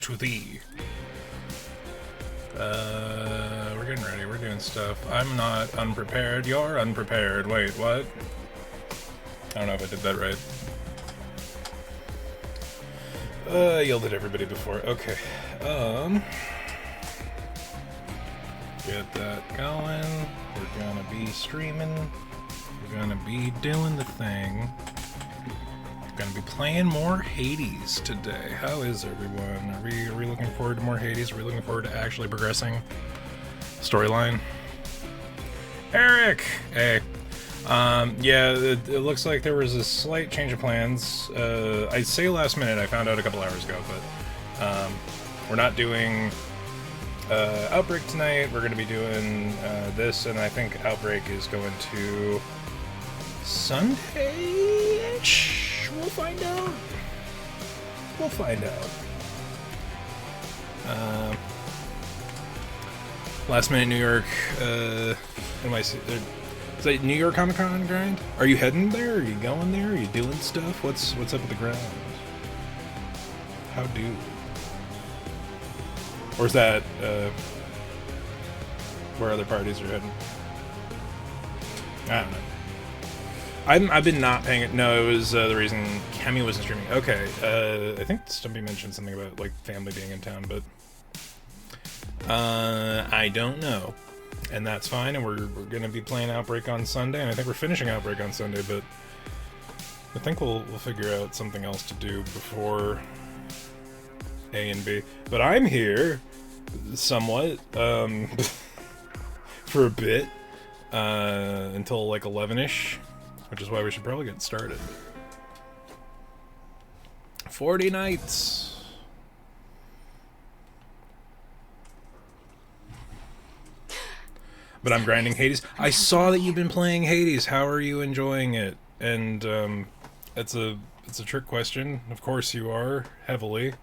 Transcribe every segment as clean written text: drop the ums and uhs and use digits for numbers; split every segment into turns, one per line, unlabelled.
To thee. We're getting ready. We're doing stuff. I'm not unprepared. You're unprepared. Wait, what? I don't know if I did that right. Yelled at everybody before. Okay. Get that going. We're gonna be streaming. We're gonna be doing the thing. We're gonna be playing more Hades today. How is everyone? Are we looking forward to more Hades? Are we looking forward to actually progressing storyline? Eric! Hey. Yeah, it looks like there was a slight change of plans. I'd say last minute, I found out a couple hours ago, but we're not doing Outbreak tonight. We're going to be doing this, and I think Outbreak is going to Sunday-ish? We'll find out. We'll find out. Last minute New York, NYC, is that New York Comic Con grind? Are you heading there? Are you going there? Are you doing stuff? What's up with the ground? How do? Or is that where other parties are heading? I don't know. I've been not paying it. No, it was the reason Kemi wasn't streaming. Okay, I think Stumpy mentioned something about like family being in town, but I don't know. And that's fine, and we're going to be playing Outbreak on Sunday, and I think we're finishing Outbreak on Sunday, but I think we'll figure out something else to do before A and B. But I'm here, somewhat, for a bit, until like 11-ish, which is why we should probably get started. 40 nights! But I'm grinding Hades. I saw that you've been playing Hades. How are you enjoying it? And it's a trick question. Of course you are, heavily.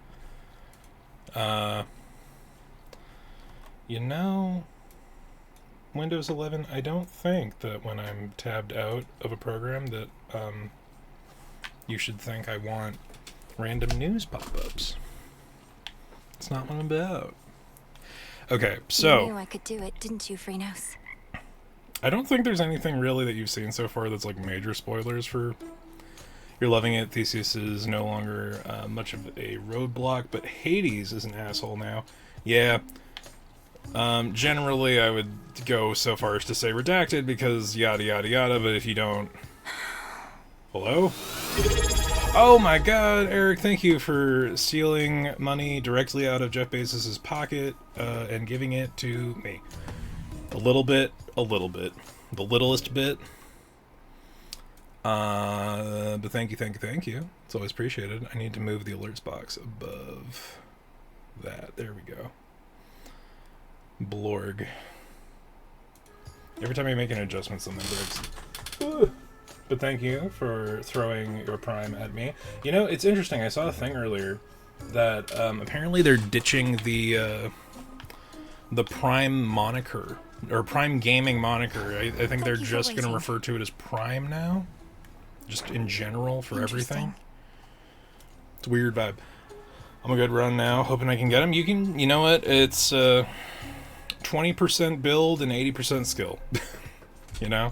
You know, Windows 11, I don't think that when I'm tabbed out of a program that you should think I want random news pop-ups. It's not what I'm about. Okay, so...
You knew I could do it, didn't you, Freenos?
I don't think there's anything really that you've seen so far that's like major spoilers for You're Loving It. Theseus is no longer much of a roadblock, but Hades is an asshole now. Yeah. Generally, I would go so far as to say redacted because yada yada yada, but if you don't... Hello? Oh my god, Eric, thank you for stealing money directly out of Jeff Bezos' pocket and giving it to me. A little bit. The littlest bit. But thank you. It's always appreciated. I need to move the alerts box above that. There we go. Blorg. Every time I make an adjustment, something breaks. But thank you for throwing your Prime at me. You know, it's interesting. I saw a thing earlier that apparently they're ditching the Prime moniker, or Prime Gaming moniker. I think they're just going to refer to it as Prime now. Just in general for everything. It's a weird vibe. I'm a good run now, hoping I can get them. You know what? It's 20% build and 80% skill. You know?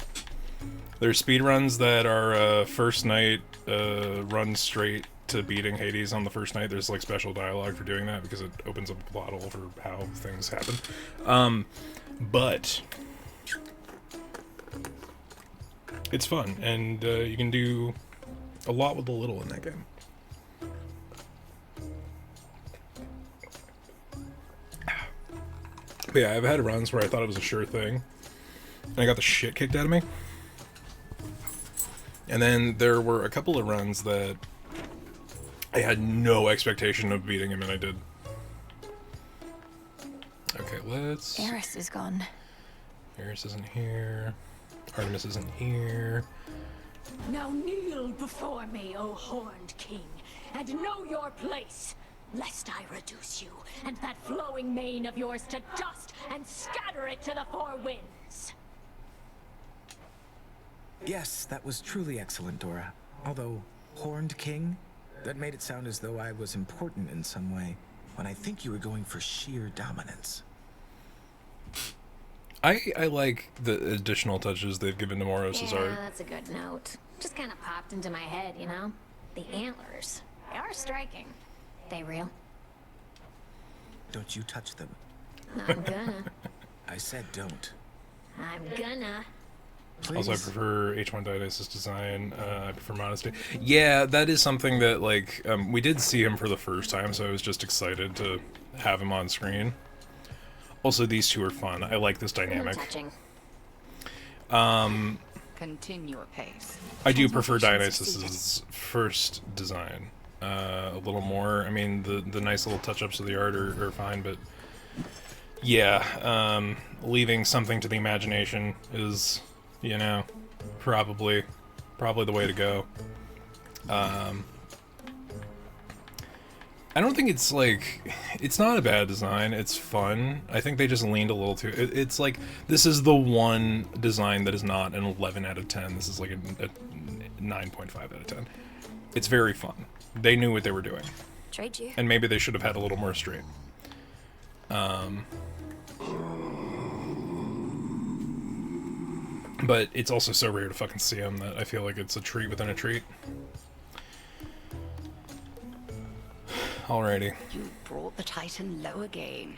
There's speedruns that are first night run straight to beating Hades on the first night. There's like special dialogue for doing that because it opens up a plot hole for how things happen. But it's fun, and you can do a lot with a little in that game. But yeah, I've had runs where I thought it was a sure thing, and I got the shit kicked out of me. And then there were a couple of runs that I had no expectation of beating him, and I did. Okay, let's...
Eris is gone.
Eris isn't here. Artemis isn't here.
Now kneel before me, O horned king, and know your place, lest I reduce you and that flowing mane of yours to dust and scatter it to the four winds.
Yes, that was truly excellent, Dora. Although, Horned King? That made it sound as though I was important in some way. when I think you were going for sheer dominance.
I like the additional touches they've given to Moros'
Yeah,
art.
that's a good note. Just kind of popped into my head, you know? The antlers. They are striking. They real?
Don't you touch them.
I'm gonna.
I said don't.
I'm gonna.
Please.
Also, I prefer H1 Dionysus design. I prefer Modesty. Yeah, that is something that, like, we did see him for the first time, so I was just excited to have him on screen. Also, these two are fun. I like this
No
dynamic.
touching.
Continue apace.
I do prefer Dionysus's first design. A little more. I mean, the nice little touch-ups of the art are fine, but yeah, leaving something to the imagination is, you know, probably the way to go. I don't think it's like, it's not a bad design. It's fun. I think they just leaned a little too. It's like, this is the one design that is not an 11 out of 10. This is like a 9.5 out of 10. It's very fun. They knew what they were doing.
Trade you.
And maybe they should have had a little more straight. But it's also so rare to fucking see them that I feel like it's a treat within a treat. Alrighty.
You brought the Titan low again.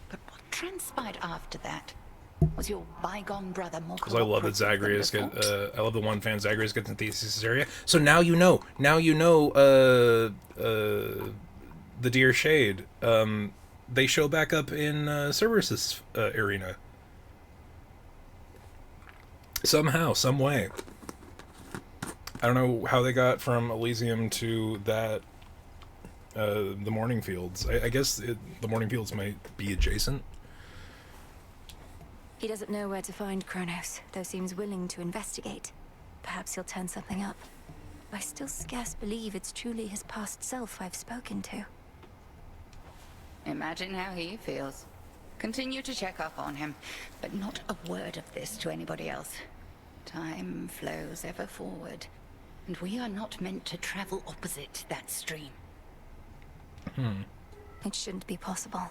But what transpired after that? Was your bygone brother more
Because I love that
cooperative than
Zagreus
before?
I love the one fan Zagreus gets in Thesis area. So now you know. Now you know. The Dear Shade. They show back up in Cerberus' arena. Somehow, some way. I don't know how they got from Elysium to that. The Morning Fields. I guess the Morning Fields might be adjacent.
He doesn't know where to find Kronos, though seems willing to investigate. Perhaps he'll turn something up. I still scarce believe it's truly his past self I've spoken to.
Imagine how he feels. Continue to check up on him, but not a word of this to anybody else. Time flows ever forward, and we are not meant to travel opposite that stream.
It shouldn't be possible.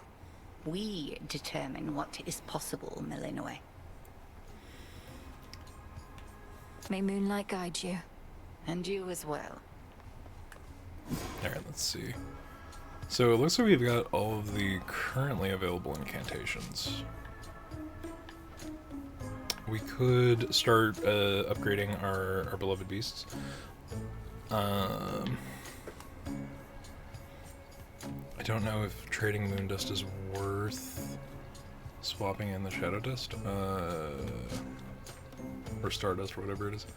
We determine what is possible, Millenoi.
May moonlight guide you.
And you as well.
Alright, let's see. So it looks like we've got all of the currently available incantations. We could start upgrading our beloved beasts. I don't know if trading moon dust is worth swapping in the shadow dust, or stardust, or whatever it is.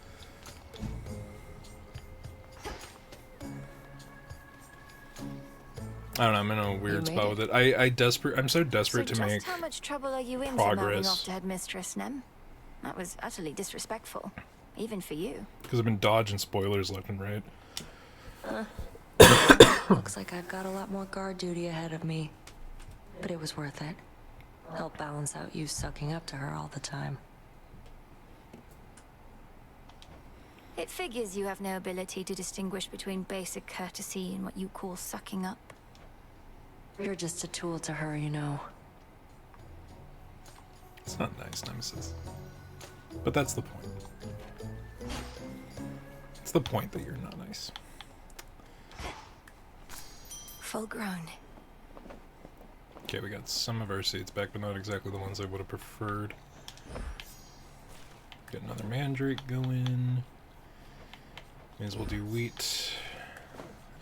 I don't know. I'm in a weird spot with it. I'm so desperate to
just
make
how much trouble are you in
progress.
for mouthing off to Headmistress Nem? That was utterly disrespectful, even for you.
Because I've been dodging spoilers left and right.
Looks like I've got a lot more guard duty ahead of me. But it was worth it. Help balance out you sucking up to her all the time.
It figures you have no ability to distinguish between basic courtesy and what you call sucking up.
You're just a tool to her, you know.
It's not nice, Nemesis. But that's the point. It's the point that you're not nice.
Full grown.
Okay, we got some of our seeds back, but not exactly the ones I would have preferred. Get another mandrake going. May as well do wheat.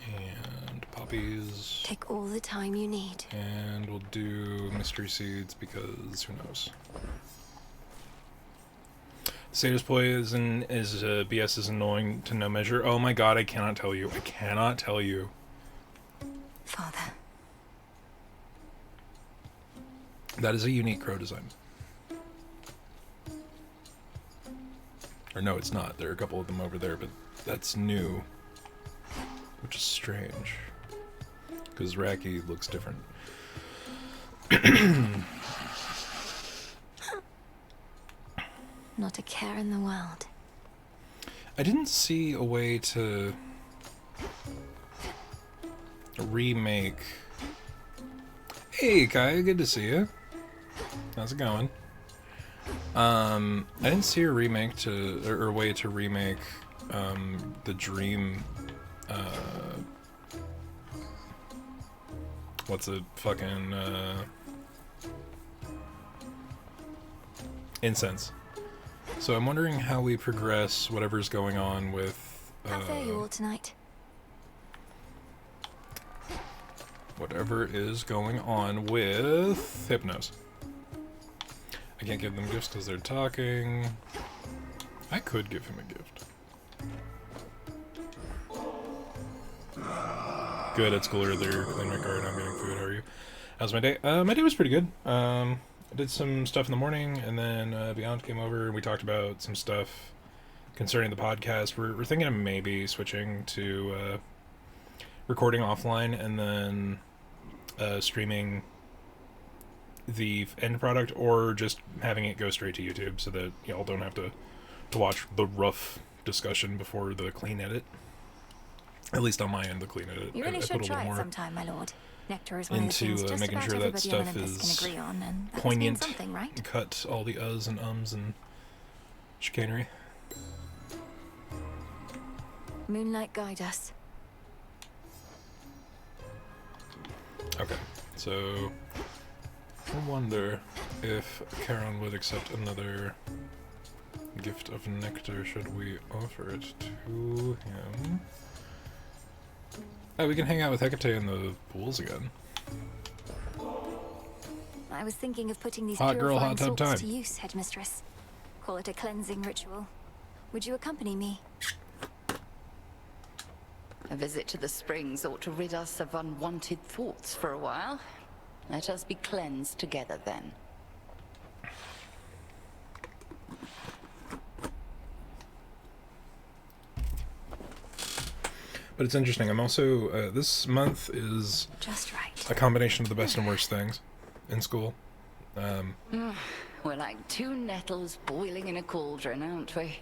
And poppies.
Take all the time you need.
And we'll do mystery seeds because who knows. Sadist poison is BS is annoying to no measure. Oh my god, I cannot tell you. I cannot tell you.
Father.
That is a unique crow design. Or no, it's not. There are a couple of them over there, but that's new. Which is strange. Because Raki looks different.
Not a care in the world.
I didn't see a way to remake Hey, Kaya, good to see you. How's it going? I didn't see a remake or a way to remake the Dream. What's it? Fucking Incense. So I'm wondering how we progress whatever's going on with.
How fare you all tonight?
Whatever is going on with Hypnos. I can't give them gifts because they're talking. I could give him a gift. Good, at school earlier. Clean my car and I'm getting food. How are you? How's my day? My day was pretty good. I did some stuff in the morning, and then Beyond came over and we talked about some stuff concerning the podcast. We're thinking of maybe switching to recording offline and then streaming the end product, or just having it go straight to YouTube so that y'all don't have to watch the rough discussion before the clean edit. At least on my end, the clean edit.
You really
I
should
put a
try
little
it
more
sometime, my lord. Nectar is one of the things
into
just
making
about
sure that
everybody on
stuff
Olympus can
is
agree on, and that
poignant.
means something, right?
Cut all the uhs and ums and chicanery.
Moonlight guide us.
Okay, so I wonder if Charon would accept another gift of nectar. Should we offer it to him? Oh, we can hang out with Hecate in the pools again.
I was thinking of putting these
Hot girl,
purifying
hot tub
salts
time.
to use, headmistress. Call it a cleansing ritual. Would you accompany me?
A visit to the springs ought to rid us of unwanted thoughts for a while. Let us be cleansed together then.
But it's interesting. I'm also this month is
Just right.
a combination of the best and worst things in school.
We're like two nettles boiling in a cauldron, aren't we?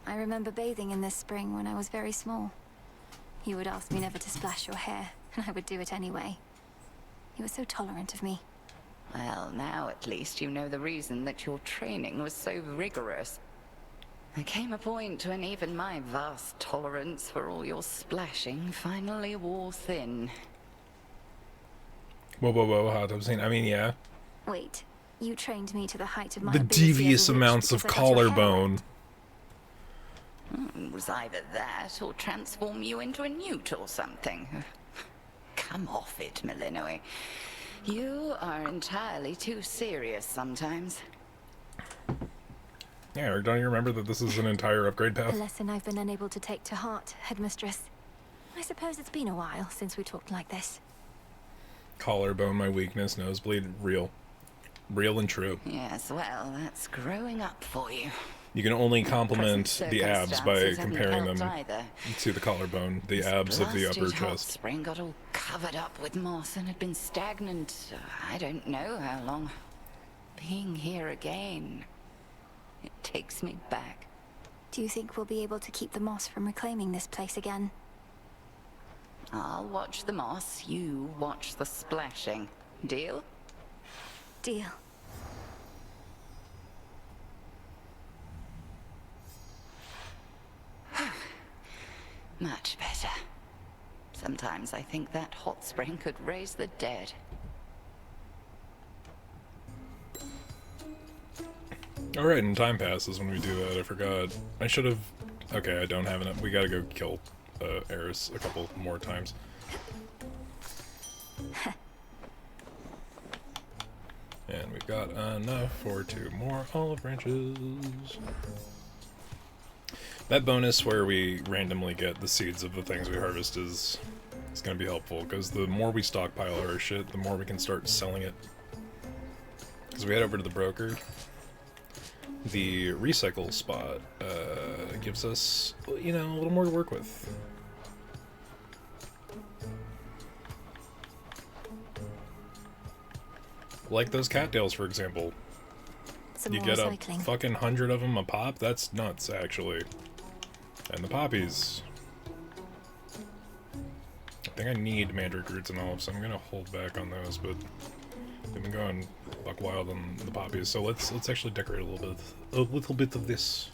I remember bathing in this spring when I was very small. You would ask me never to splash your hair, and I would do it anyway. You were so tolerant of me.
Well, now at least you know the reason that your training was so rigorous. There came a point when even my vast tolerance for all your splashing finally wore thin.
Whoa, hot tub scene. I mean, yeah.
Wait, you trained me to the height of my
The
ability as a
devious
witch
amounts of
because I got your hair
collarbone.
wet?
It was either that or transform you into a newt or something. Come off it, Millenoi. You are entirely too serious sometimes.
Yeah, Eric, don't you remember that this is an entire upgrade
A
path?
lesson I've been unable to take to heart, headmistress. I suppose it's been a while since we talked like this.
Collarbone, my weakness, nosebleed, real. Real and true.
Yes, well, that's growing up for you.
You can only compliment
Present
the abs by
circumstances haven't
comparing
helped
them
either.
to the collarbone, the
This
abs of the upper
blasted hot
chest.
spring got all covered up with moss and had been stagnant, I don't know how long. Being here again, it takes me back.
Do you think we'll be able to keep the moss from reclaiming this place again?
I'll watch the moss, you watch the splashing. Deal?
Deal.
Much better. Sometimes I think that hot spring could raise the dead.
Alright, and time passes when we do that. I forgot. I should have... Okay, I don't have enough. We gotta go kill Eris a couple more times. And we've got enough for 2 more olive branches. That bonus where we randomly get the seeds of the things we harvest is going to be helpful, because the more we stockpile our shit, the more we can start selling it. Because we head over to the broker. The recycle spot gives us, you know, a little more to work with. Like those cattails, for example.
Some
You
more
get a
recycling.
fucking 100 of them a pop? That's nuts, actually. And the poppies. I think I need mandrake roots and olives, so I'm gonna hold back on those, but they've been going buck wild on the poppies, so let's actually decorate a little bit of this.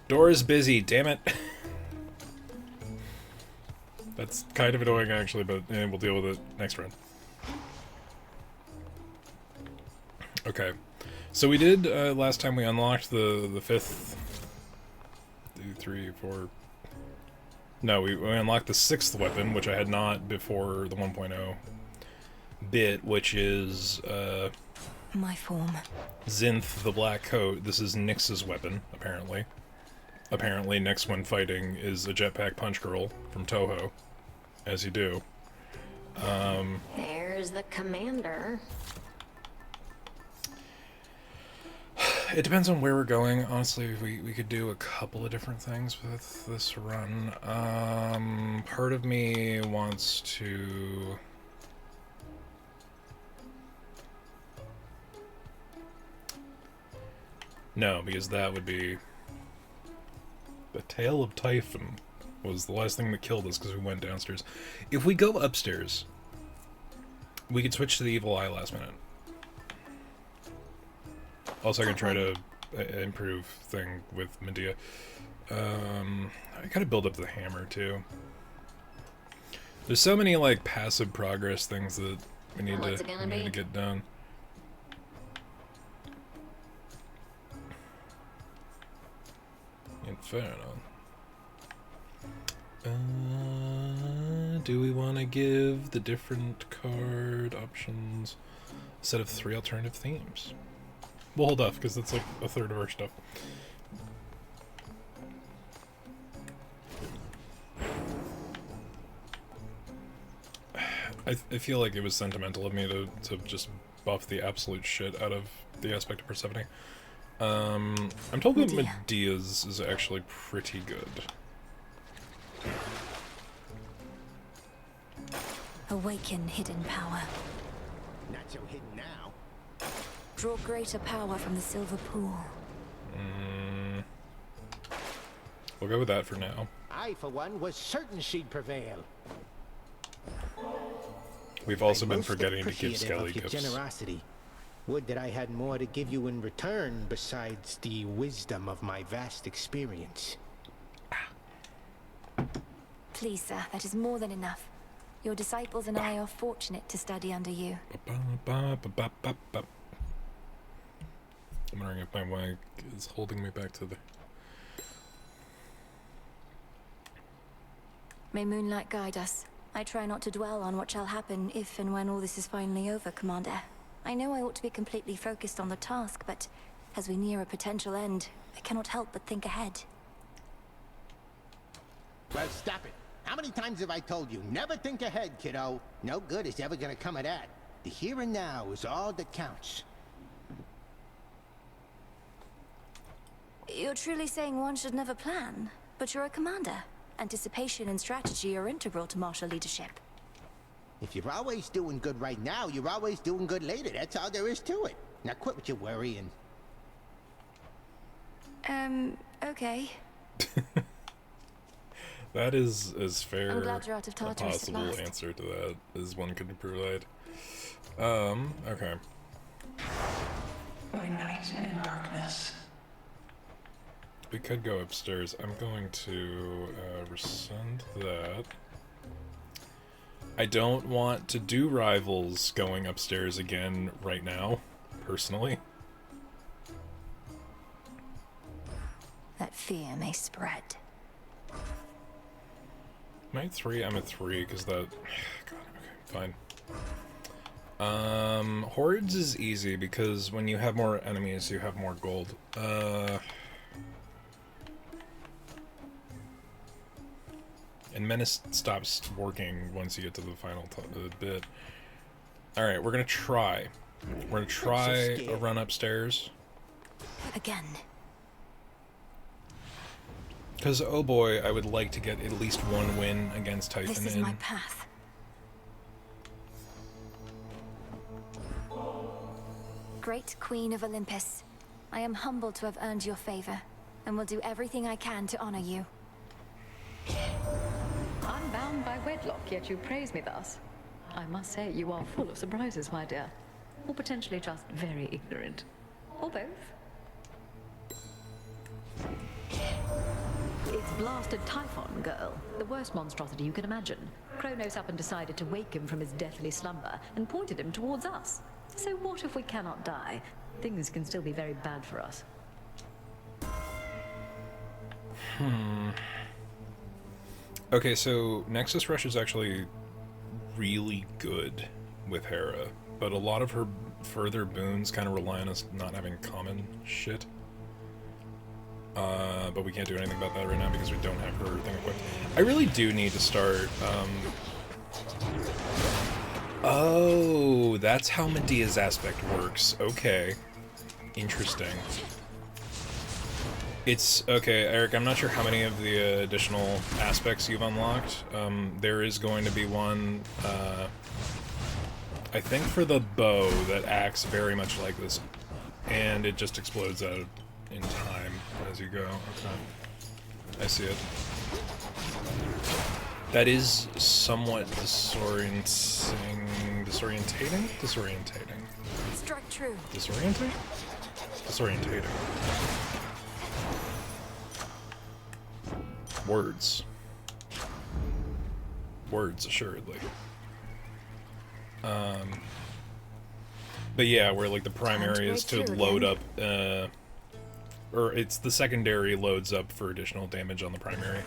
Door is busy, damn it. That's kind of annoying actually, but we'll deal with it next round. Okay, so we did last time we unlocked the fifth, 2, 3, 4. No, we unlocked the 6th weapon, which I had not before the 1.0 bit, which is
My form.
Zinth the Black Coat. This is Nyx's weapon, apparently. Apparently, Nyx when fighting is a jetpack punch girl from Toho, as you do.
There's the commander.
It depends on where we're going. Honestly, we could do a couple of different things with this run. Part of me wants to... No, because that would be... The Tale of Typhon was the last thing that killed us because we went downstairs. If we go upstairs, we could switch to the Evil Eye last minute. Also, I can try to improve thing with Medea. I gotta build up the hammer, too. There's so many, like, passive progress things that we need to get done. Inferno. Do we want to give the different card options a set of 3 alternative themes? We'll hold off, because that's like a third of our stuff. I feel like it was sentimental of me to just buff the absolute shit out of the aspect of Persephone. I'm told that Medea's is actually pretty good.
Awaken hidden power.
Not so hidden now.
Draw greater power from the silver pool.
We'll go with that for now.
I, for one, was certain she'd prevail.
We've also
I'm
been
most
forgetting to give
appreciative
Skelly
of your
gifts.
generosity. Would that I had more to give you in return besides the wisdom of my vast experience.
Please, sir, that is more than enough. Your disciples and I are fortunate to study under you.
I'm wondering if my mic is holding me back to the...
May moonlight guide us. I try not to dwell on what shall happen if and when all this is finally over, Commander. I know I ought to be completely focused on the task, but as we near a potential end, I cannot help but think ahead.
Well, stop it. How many times have I told you, never think ahead, kiddo? No good is ever gonna come of that. The here and now is all that counts.
You're truly saying one should never plan, but you're a commander. Anticipation and strategy are integral to martial leadership.
If you're always doing good right now, you're always doing good later. That's all there is to it. Now quit with your worrying.
Okay.
That is as fair
I'm glad you're out of
a
Tartarus at
possible
last.
answer to that as one could provide. Okay.
By night and darkness.
We could go upstairs. I'm going to rescind that. I don't want to do Rivals going upstairs again right now, personally.
That fear may spread.
Am I at 3? I'm at 3 because that... God, okay, fine. Hordes is easy because when you have more enemies, you have more gold. And Menace stops working once you get to the final bit. Alright, we're gonna try. We're gonna try a run upstairs.
Again.
Because, oh boy, I would like to get at least one win against Typhon
This is my path. Great Queen of Olympus, I am humbled to have earned your favor, and will do everything I can to honor you.
Unbound by wedlock.
flock, yet you praise me thus. I must say, you are full of surprises, my dear. Or potentially just very ignorant. Or both. It's blasted Typhon, girl. The worst monstrosity you can imagine. Kronos up and decided to wake him from his deathly slumber and pointed him towards us. So what if we cannot die? Things can still be very bad for us.
Okay, so Nexus Rush is actually really good with Hera, but a lot of her further boons kind of rely on us not having common shit. But we can't do anything about that right now because we don't have her thing equipped. I really do need to start, Oh, that's how Medea's aspect works. Okay. Interesting. It's... Okay, Eric, I'm not sure how many of the additional aspects you've unlocked. There is going to be one, I think for the bow that acts very much like this. And it just explodes out in time as you go. Okay. I see it. That is somewhat disorientating? Disorientating.
Strike true.
Disorienting? Disorientating. Words. Words, assuredly. But yeah, where like the primary is to load up, or it's the secondary loads up for additional damage on the primary.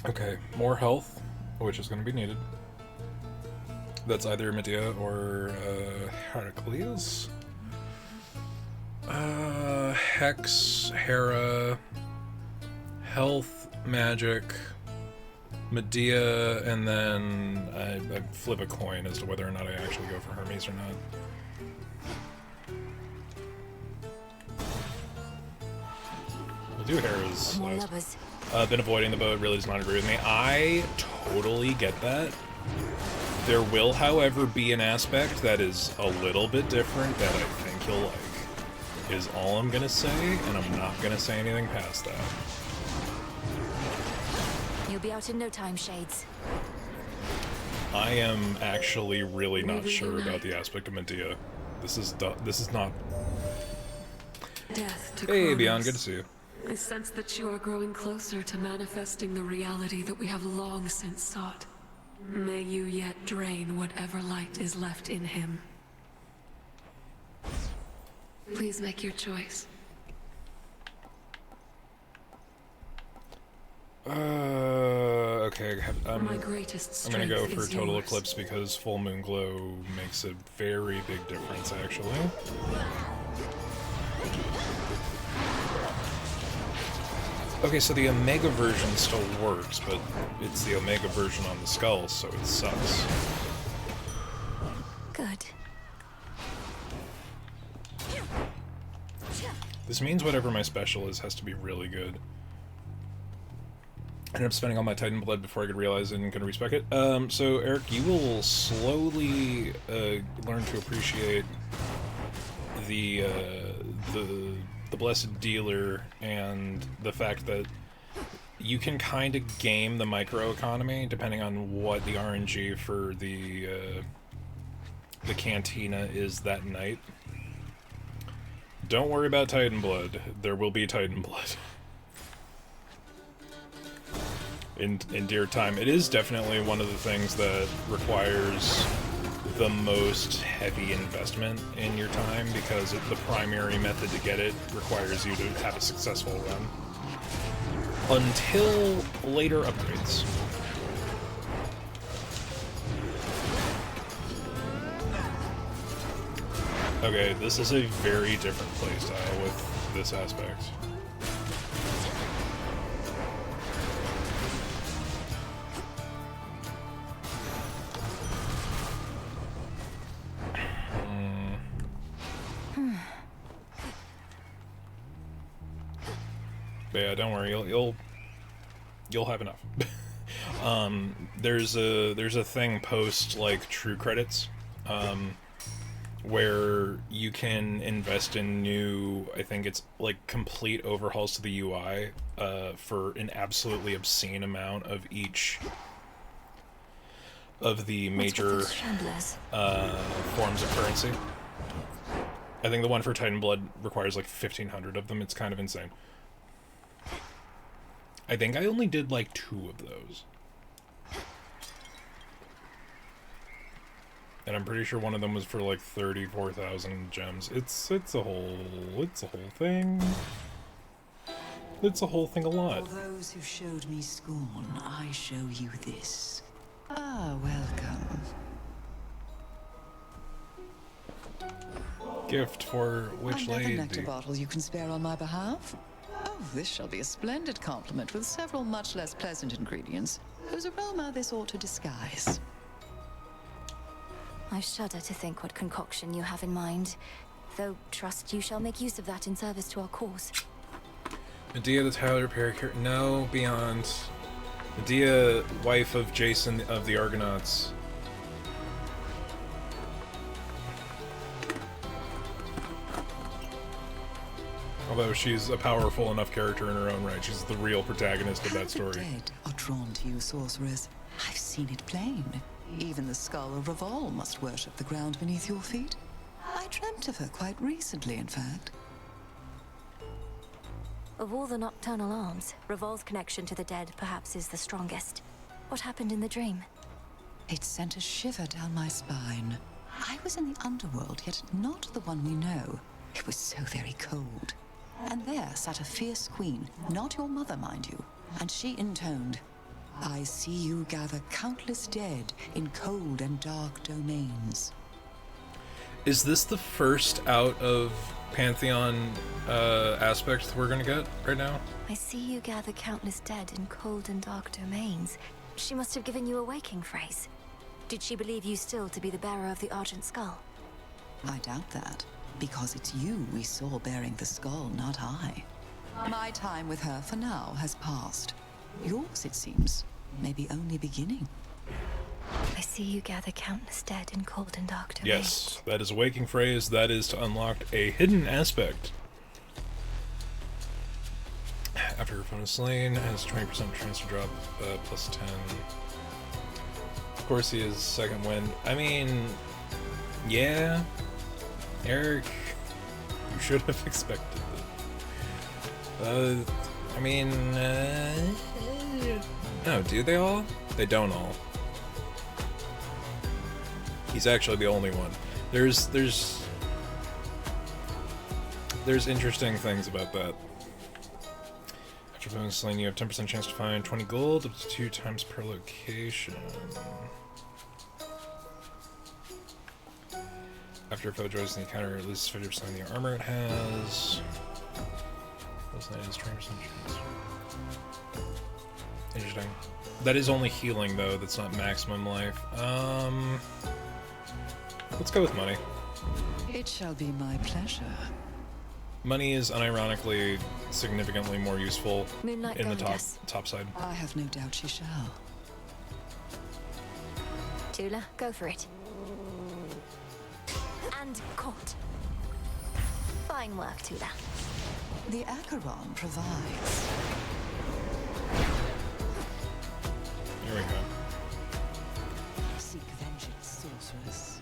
Okay, more health, which is going to be needed. That's either Medea or Heracles. Hex, Hera, health, magic, Medea, and then I flip a coin as to whether or not I actually go for Hermes or not. We'll do Hera's last. Been avoiding the bow, it really does not agree with me. I totally get that. There will, however, be an aspect that is a little bit different that I think you'll like. Is all I'm gonna say, and I'm not gonna say anything past that.
You'll be out in no time, Shades.
I am actually really not sure about the aspect of Medea. This is not...
Death to
Hey,
Kronos.
Beyond, good to see you.
I sense that you are growing closer to manifesting the reality that we have long since sought. May you yet drain whatever light is left in him. Please make your choice.
Okay,
My greatest
I'm gonna go
strength
for
is
Total
yours.
Eclipse because Full Moon Glow makes a very big difference, actually. Okay, so the Omega version still works, but it's the Omega version on the skull, so it sucks.
Good.
This means whatever my special is has to be really good. I ended up spending all my Titan blood before I could realize it and could respec it. So Eric, you will slowly learn to appreciate the Blessed Dealer and the fact that you can kind of game the microeconomy depending on what the RNG for the cantina is that night. Don't worry about Titan blood. There will be Titan blood. In dear time. It is definitely one of the things that requires the most heavy investment in your time because the primary method to get it requires you to have a successful run. Until later upgrades. Okay, this is a very different playstyle with this aspect. But yeah, don't worry, you'll have enough. There's a thing post like true credits, where you can invest in new, I think it's like complete overhauls to the UI for an absolutely obscene amount of each of the major forms of currency. I think the one for Titan Blood requires like 1,500 of them. It's kind of insane. I think I only did like 2 of those. And I'm pretty sure one of them was for like 34,000 gems. It's a whole thing. It's a whole thing a lot.
For those who showed me scorn, I show you this. Ah, welcome.
Gift for which lady?
Another nectar bottle you can spare on my behalf? Oh, this shall be a splendid compliment with several much less pleasant ingredients, whose aroma this ought to disguise.
I shudder to think what concoction you have in mind, though trust you shall make use of that in service to our cause.
Medea the Tyler Perry character. No, beyond. Medea, wife of Jason of the Argonauts. Although she's a powerful enough character in her own right. She's the real protagonist of that story.
The dead are drawn to you, sorceress. I've seen it plain. Even the skull of Revol must worship the ground beneath your feet. I dreamt of her quite recently, in fact.
Of all the nocturnal arms, Revol's connection to the dead perhaps is the strongest. What happened in the dream?
It sent a shiver down my spine. I was in the underworld, yet not the one we know. It was so very cold. And there sat a fierce queen, not your mother, mind you. And she intoned, "I see you gather countless dead in cold and dark domains."
Is this the first out of Pantheon aspect we're gonna get right now?
I see you gather countless dead in cold and dark domains. She must have given you a waking phrase. Did she believe you still to be the bearer of the Argent Skull?
I doubt that, because it's you we saw bearing the skull, not I. My time with her for now has passed. Yours, it seems, may be only beginning.
I see you gather countless dead in cold and dark domains.
Yes, that is a waking phrase. That is to unlock a hidden aspect. After her opponent is slain, has 20% chance to drop plus 10. Of course he is second wind. I mean, yeah. Eric, you should have expected that. I mean, no, do they all? They don't all. He's actually the only one. There's interesting things about that. After opponent slain, you have 10% chance to find 20 gold, up to 2 times per location. After a foe joins the encounter, it loses 50% of the armor it has. That is 20% chance. Interesting. That is only healing, though. That's not maximum life. Let's go with money.
It shall be my pleasure.
Money is unironically significantly more useful
Moonlight
in the
Goddess.
top side.
I have no doubt she shall.
Tula, go for it. And caught. Fine work, Tula.
The Acheron provides.
Here we go.
Seek vengeance, sorceress.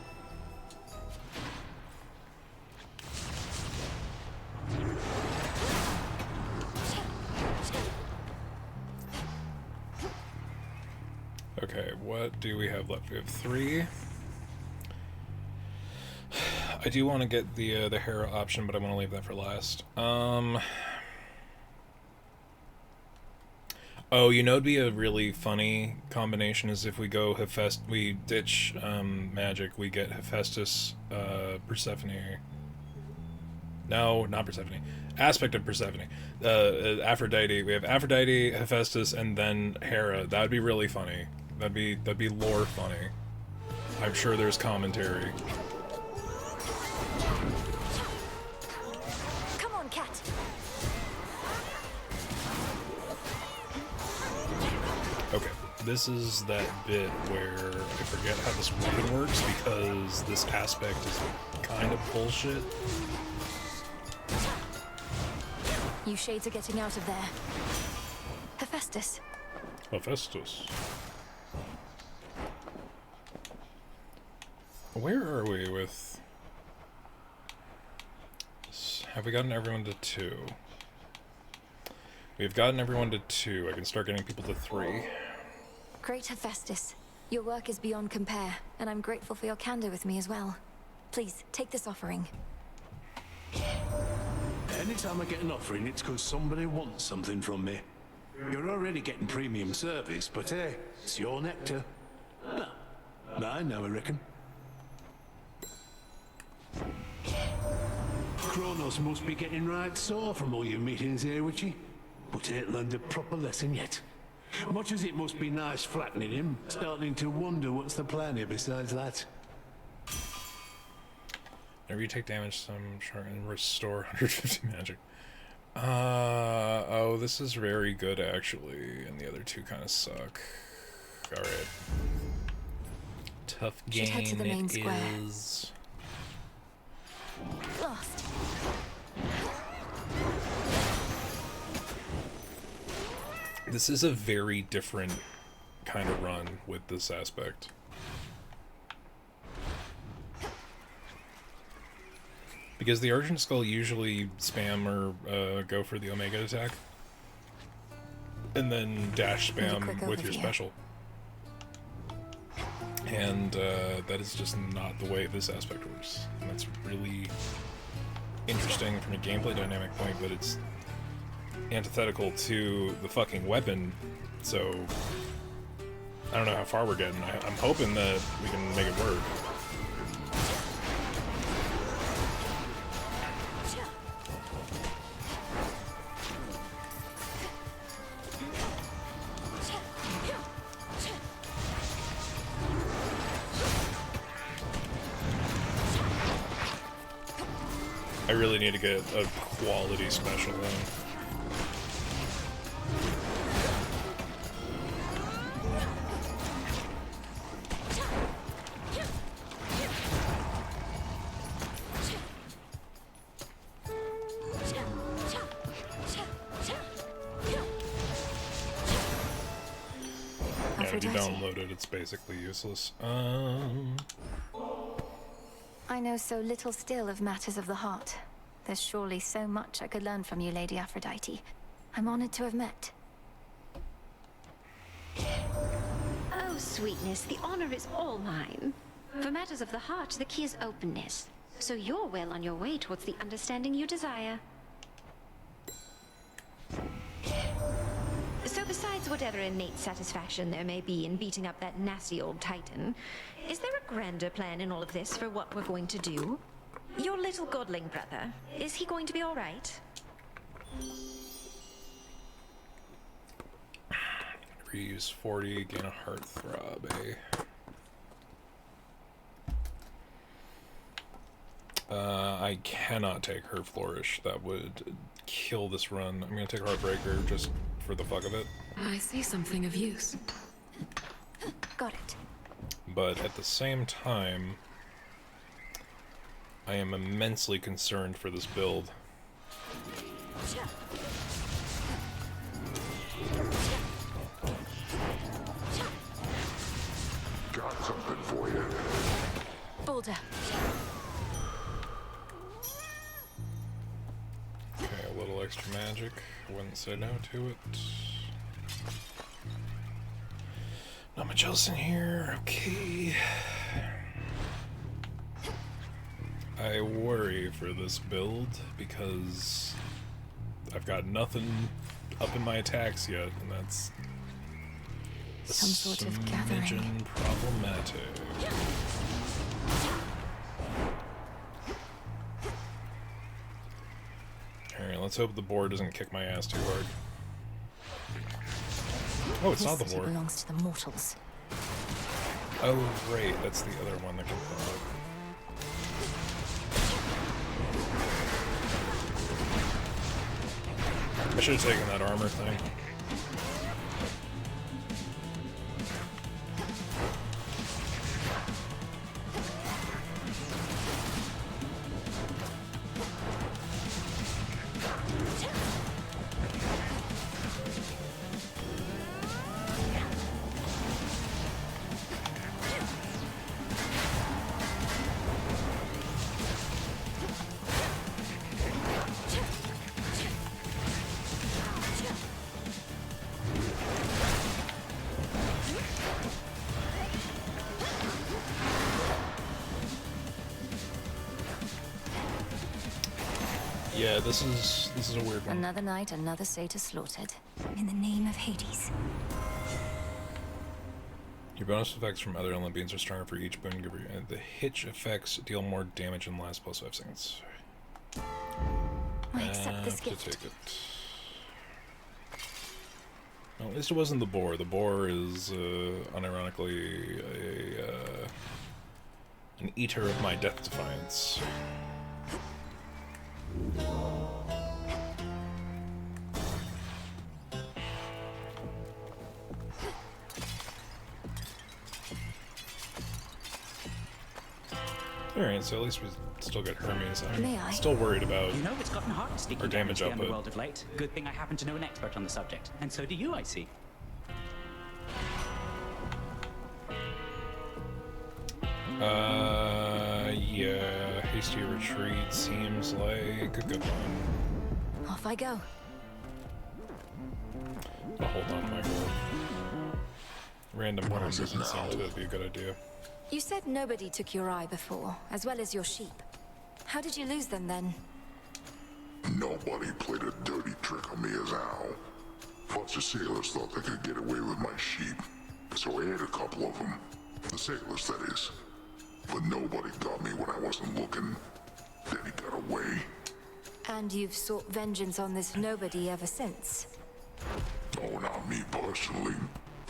Okay, what do we have left? We have 3. I do want to get the Hera option, but I want to leave that for last. Oh, you know, it'd be a really funny combination is if we go we ditch magic, we get Hephaestus, Persephone. No, not Persephone. Aspect of Persephone. Aphrodite. We have Aphrodite, Hephaestus, and then Hera. That would be really funny. That'd be lore funny. I'm sure there's commentary.
Come on, cat.
Okay, this is that bit where I forget how this weapon works because this aspect is kind of bullshit.
You shades are getting out of there. Hephaestus.
Hephaestus. Where are we with... Have we gotten everyone to 2? We've gotten everyone to 2. I can start getting people to 3.
Great Hephaestus. Your work is beyond compare, and I'm grateful for your candor with me as well. Please, take this offering.
Anytime I get an offering, it's because somebody wants something from me. You're already getting premium service, but hey, it's your nectar. Ah, mine now, I reckon. Kronos must be getting right sore from all your meetings here, Witchy. But ain't learned a proper lesson yet. Much as it must be nice flattening him, starting to wonder what's the plan here besides that.
Whenever you take damage, some short and restore 150 magic. Oh, this is very good actually, and the other two kind of suck. Alright. Tough game
head to the main square.
is...
Lost.
This is a very different kind of run with this aspect. Because the Argent Skull usually spam or go for the Omega attack. And then dash spam with your special. And that is just not the way this aspect works. And that's really interesting from a gameplay dynamic point, but it's antithetical to the fucking weapon, so I don't know how far we're getting. I'm hoping that we can make it work. I really need to get a quality special in. Yeah, if you download it, it's basically useless.
I know so little still of matters of the heart. There's surely so much I could learn from you, Lady Aphrodite. I'm honored to have met.
Oh, sweetness, the honor is all mine. For matters of the heart, the key is openness. So you're well on your way towards the understanding you desire. So besides whatever innate satisfaction there may be in beating up that nasty old Titan, is there a grander plan in all of this for what we're going to do? Your little godling brother, is he going to be all right?
Reuse 40, gain a heart throb, eh? I cannot take her flourish. That would kill this run. I'm gonna take Heartbreaker just for the fuck of it.
I see something of use.
Got it.
But at the same time, I am immensely concerned for this build.
Got something for you.
Boulder.
Okay, a little extra magic. I wouldn't say no to it. Not much else in here. Okay. I worry for this build because I've got nothing up in my attacks yet, and that's
some sort of gathering.
Problematic. Alright, let's hope the board doesn't kick my ass too hard. Oh, it's not the board.
Belongs to the mortals.
Oh, right, that's the other one that can pop up. I should have taken that armor thing. Yeah, this is a weird one.
Another night, another satyr slaughtered. In the name of Hades.
Your bonus effects from other Olympians are stronger for each boon giver, and the hitch effects deal more damage in the last +5 seconds.
I accept this gift.
Take it. Well, at least it wasn't the boar. The boar is, unironically, an eater of my death defiance. Alright, so at least we still get Hermes. I'm still worried about
You know, it's gotten hard sticking
our damage
down in the
output.
world of late. Good thing I happen to know an expert on the subject. And so do you, I see.
Yeah, hasty retreat seems like a good one.
Off I go.
I'll hold on to my gold. Random one doesn't seem to be a good idea.
You said nobody took your eye before, as well as your sheep. How did you lose them then?
Nobody played a dirty trick on me as Al. Plus the sailors thought they could get away with my sheep, so I ate a couple of them. The sailors, that is. But nobody got me when I wasn't looking. Then he got away.
And you've sought vengeance on this nobody ever since?
Oh, not me personally.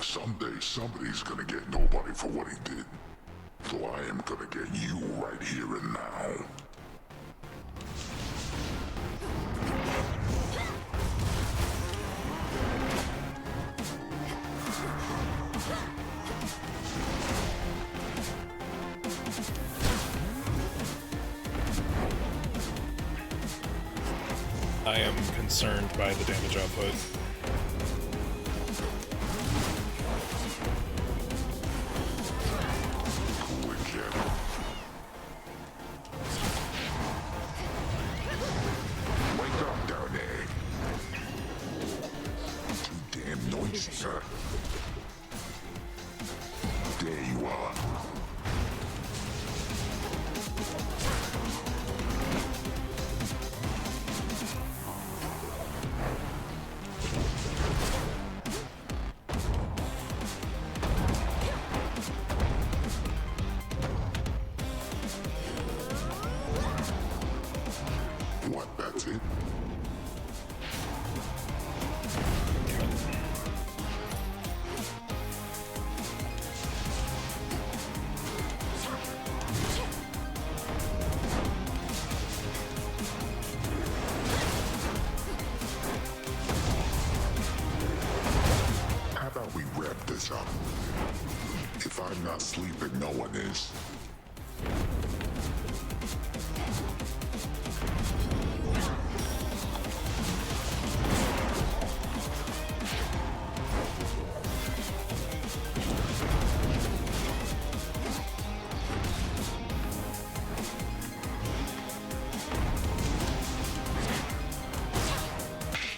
Someday somebody's gonna get nobody for what he did. So I am gonna get you right here and now.
I am concerned by the damage output.
Wake up down there. Too damn noisy, sir. There you are. What, that's it? How about we wrap this up? If I'm not sleeping, no one is.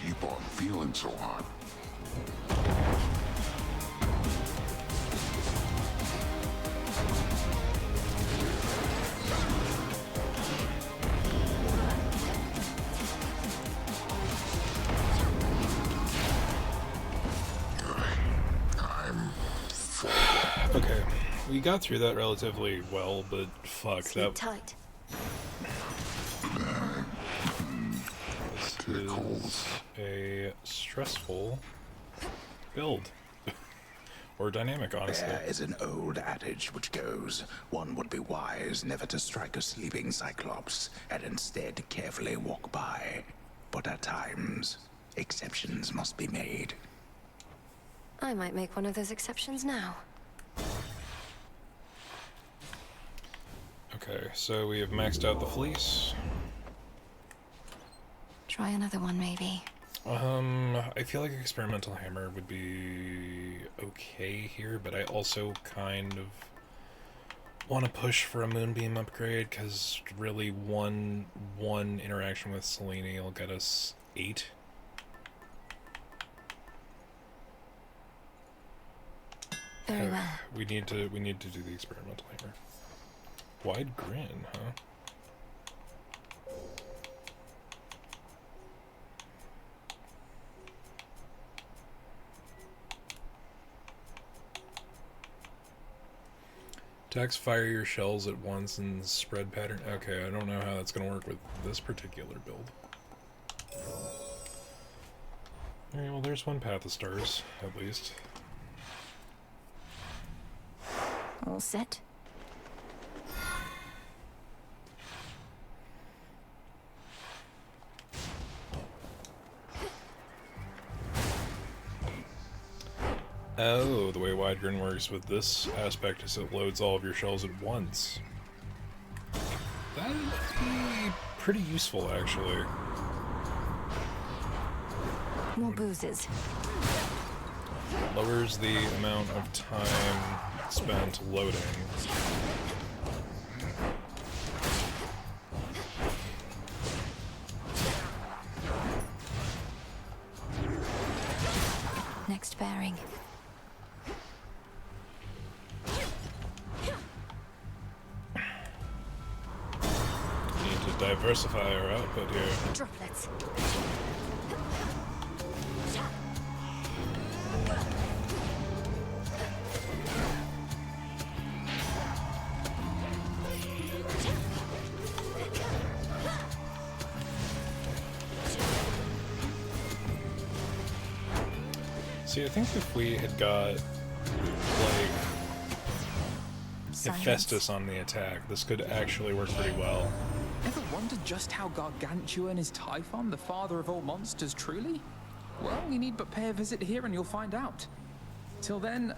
Keep on feeling so hot.
Okay, we got through that relatively well, but fuck
Sleep
that.
tight.
This is a stressful build. Or dynamic, honestly.
There is an old adage which goes, one would be wise never to strike a sleeping cyclops, and instead carefully walk by. But at times, exceptions must be made.
I might make one of those exceptions now.
Okay, so we have maxed out the fleece.
Try another one, maybe.
I feel like experimental hammer would be okay here, but I also kind of want to push for a moonbeam upgrade, because really one interaction with Selene will get us 8.
Very well.
We need to do the experimental hammer. Wide grin, huh? Attacks fire your shells at once and spread pattern. Okay, I don't know how that's going to work with this particular build. Alright, well there's one path of stars, at least.
All set?
Oh, the way Widegrin works with this aspect is it loads all of your shells at once. That would be pretty useful, actually.
More boozes.
Lowers the amount of time spent loading.
Next bearing.
Need to diversify our output here.
Droplets.
See, I think if we had got, like, Hephaestus on the attack, this could actually work pretty well.
Ever wondered just how gargantuan is Typhon, the father of all monsters, truly? Well, you need but pay a visit here and you'll find out. Till then,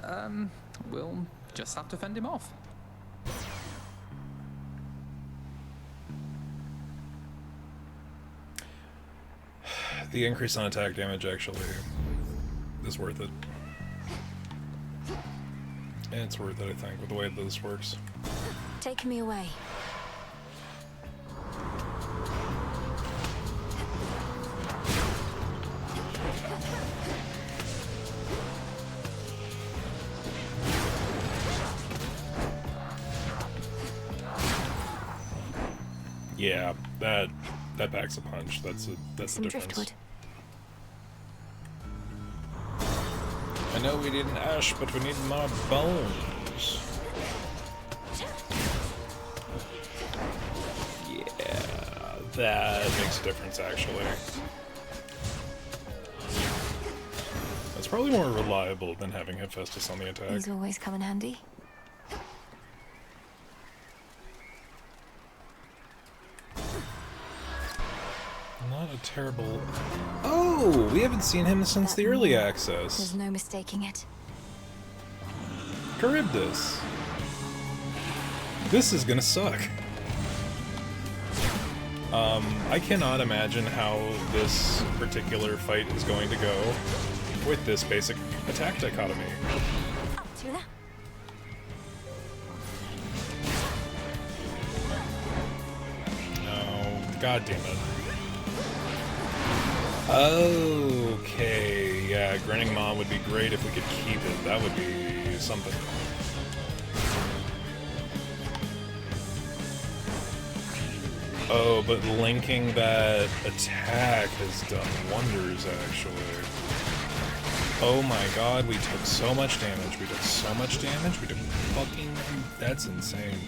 we'll just have to fend him off.
The increase on attack damage actually is worth it. And it's worth it, I think, with the way that this works.
Take me away.
Yeah, that packs a punch. That's the
Some
difference.
driftwood.
I know we need an ash, but we need more bones. Yeah, that makes a difference, actually. That's probably more reliable than having Hephaestus on the attack.
These always come in handy.
Not a terrible... Oh! We haven't seen him since the early access.
There's no mistaking it.
Charybdis. This is gonna suck. I cannot imagine how this particular fight is going to go with this basic attack dichotomy.
Up to that.
Oh, god damn it. Okay, yeah, Grinning Maw would be great if we could keep it. That would be something. Oh, but linking that attack has done wonders, actually. Oh my god, we took so much damage. We took so much damage. We took fucking... That's insane.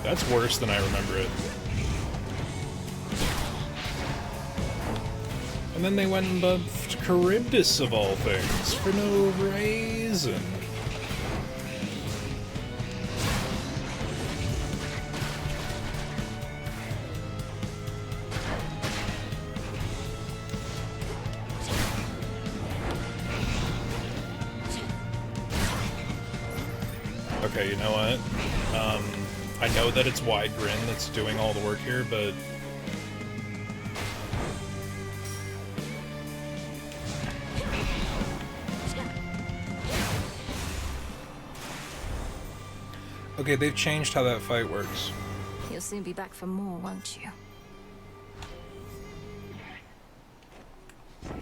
That's worse than I remember it. And then they went and buffed Charybdis of all things, for no reason. Okay, you know what? I know that it's Widegrin that's doing all the work here, but... Okay, they've changed how that fight works.
You'll soon be back for more, won't you?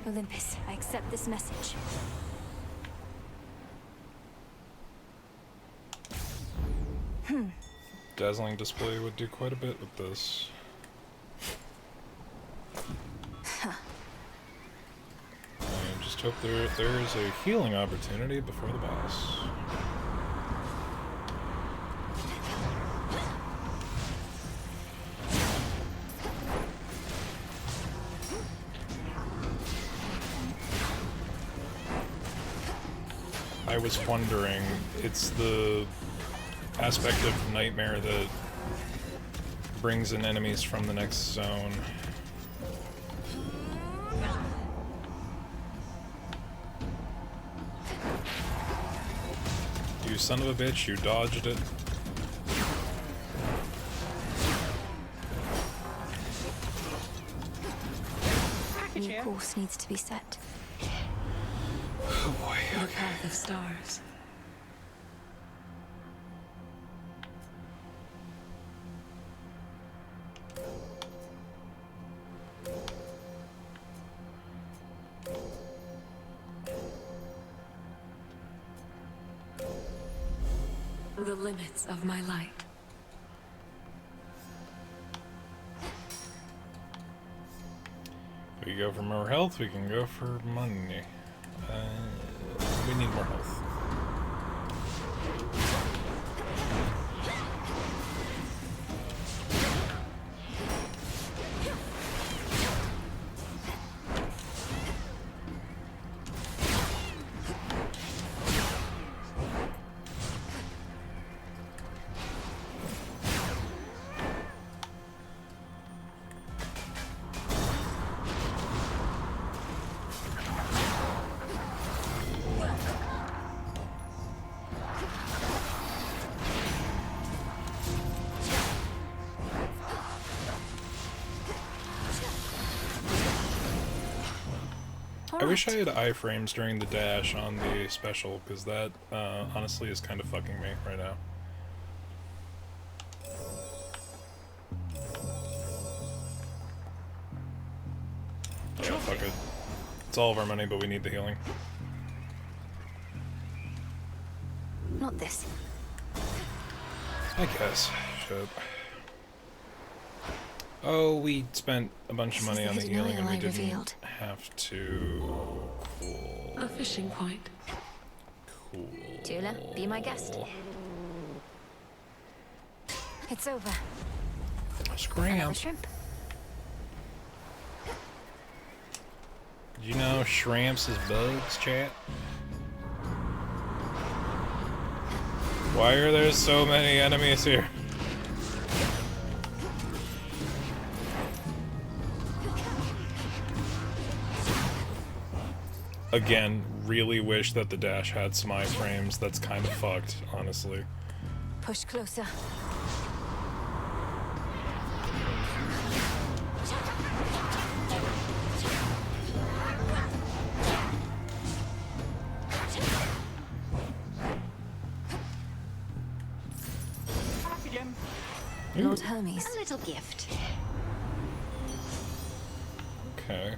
Olympus, I accept this message.
Dazzling display would do quite a bit with this. just hope there's a healing opportunity before the boss. I was wondering, it's the aspect of Nightmare that brings in enemies from the next zone. You son of a bitch, you dodged it.
New course needs to be set.
Oh boy.
The path of stars. The limits of my light.
We go for more health, we can go for money. We need more health. I wish I had iframes during the dash on the special, because that honestly is kind of fucking me right now. Yeah, fuck it. It's all of our money, but we need the healing.
Not this.
I guess. Shit. Oh, we spent a bunch of money on the healing and we didn't have to. Cool.
A fishing point.
Cool.
Tula, be my guest. It's over.
Scram.
Shrimp.
Did you know shrimps is bugs, chat? Why are there so many enemies here? Again, really wish that the dash had some iframes. That's kind of fucked, honestly.
Push closer. Lord Hermes.
A little gift.
Okay.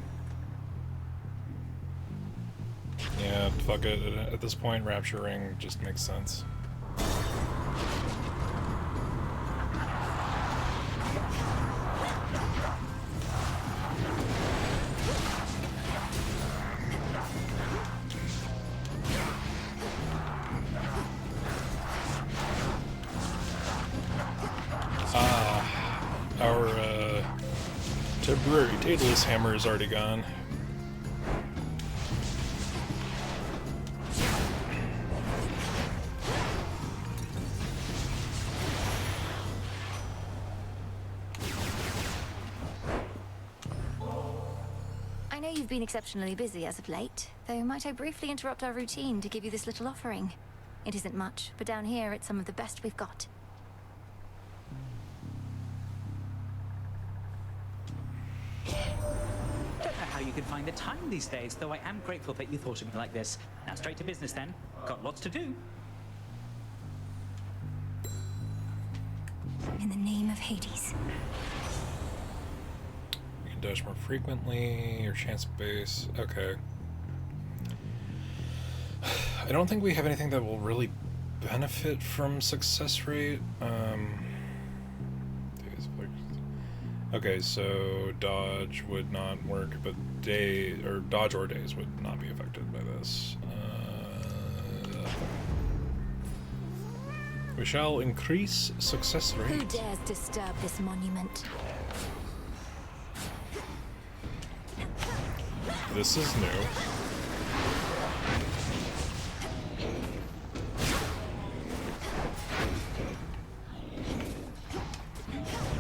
Yeah, fuck it. At this point, Rapture Ring just makes sense. Our temporary Daedalus hammer is already gone.
I know you've been exceptionally busy as of late, though might I briefly interrupt our routine to give you this little offering? It isn't much, but down here it's some of the best we've got.
Don't know how you can find the time these days, though I am grateful that you thought of me like this. Now straight to business then. Got lots to do.
In the name of Hades.
You can dash more frequently, your chance base. Okay. I don't think we have anything that will really benefit from success rate. Okay, so dodge would not work, but dodge or daze would not be affected by this. We shall increase success rate.
Who dares disturb this monument?
This is new.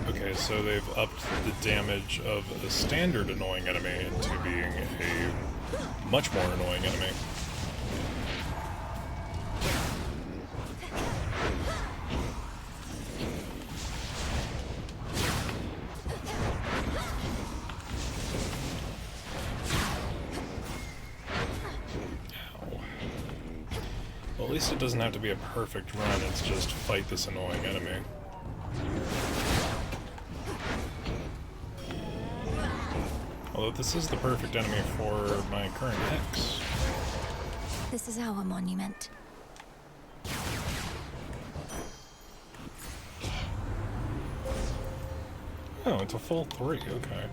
Okay, so they've upped the damage of a standard annoying enemy into being a much more annoying enemy. Well, at least it doesn't have to be a perfect run, it's just fight this annoying enemy. Although this is the perfect enemy for my current Hex.
This is our monument.
Oh, it's a full 3, okay.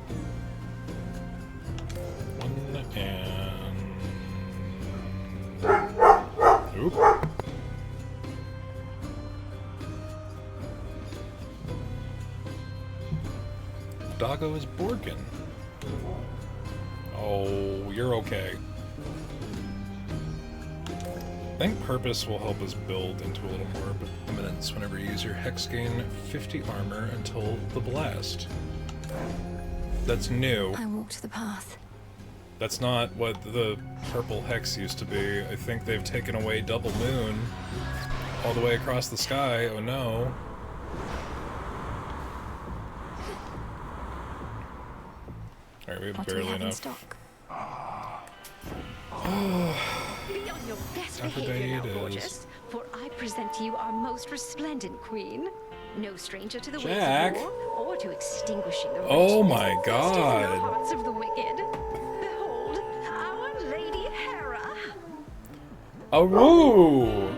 1 and... Oop. Doggo is Borgin. Oh, you're okay. I think Purpose will help us build into a little more eminence whenever you use your Hex gain 50 armor until the blast. That's new.
I walked the path.
That's not what the purple Hex used to be. I think they've taken away Double Moon all the way across the sky. Oh no. Alright, we have barely enough.
Be on your best behavior now, gorgeous, for I present to you our most resplendent queen. No stranger to the ways
Jack.
of war, or to extinguishing the
Oh
wretched
my
that festers in the
God.
hearts of the wicked. Behold, our Lady Hera.
Oh, woo!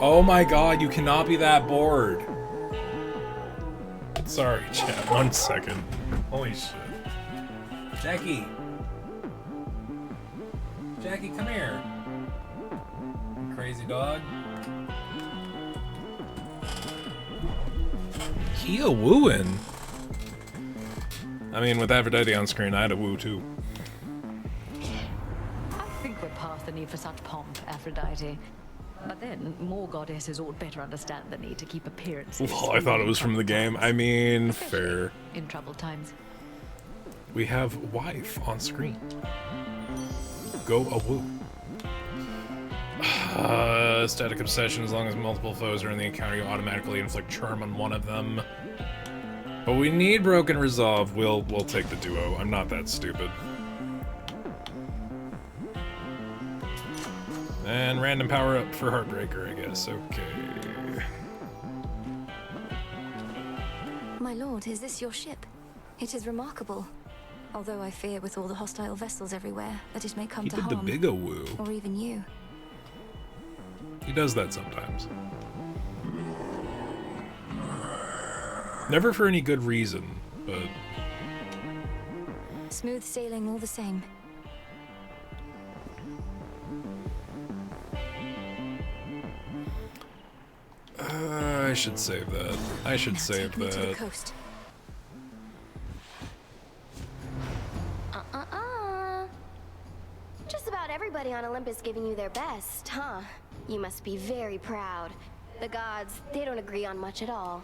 Oh my god, you cannot be that bored. Sorry, chat. 1 second. Holy shit. Jackie! Jackie, come here. Crazy dog. He a wooing. I mean, with Aphrodite on screen, I'd a woo too.
I think we're past the need for such pomp, Aphrodite. But then, more goddesses ought better understand the need to keep appearances.
Well, I thought it was from the game. I mean, fair.
In troubled times.
We have wife on screen. Go a woo. Static obsession. As long as multiple foes are in the encounter, you automatically inflict charm on one of them. But we need broken resolve. We'll take the duo. I'm not that stupid. And random power up for Heartbreaker, I guess. Okay.
My lord, is this your ship? It is remarkable. Although I fear with all the hostile vessels everywhere that it may come to
He did the
harm.
big woo.
Or even you.
He does that sometimes. Never for any good reason, but...
Smooth sailing all the same.
I should save that. I should save
Take me to the
that.
coast.
Just about everybody on Olympus giving you their best, huh? You must be very proud. The gods, they don't agree on much at all.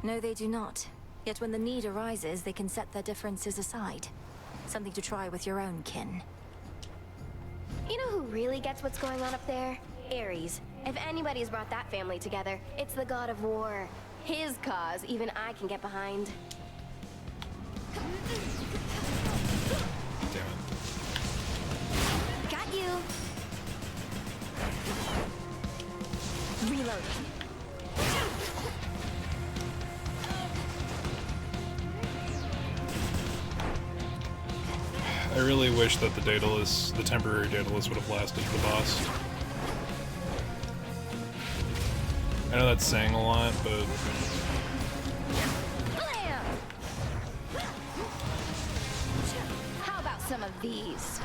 No, they do not. Yet when the need arises, they can set their differences aside. Something to try with your own kin.
You know who really gets what's going on up there? Ares. If anybody's brought that family together, it's the god of war. His cause, even I can get behind. Got you.
Reload.
I really wish that the Daedalus, the temporary Daedalus, would have lasted the boss. I know that's saying a lot, but...
How about some of these?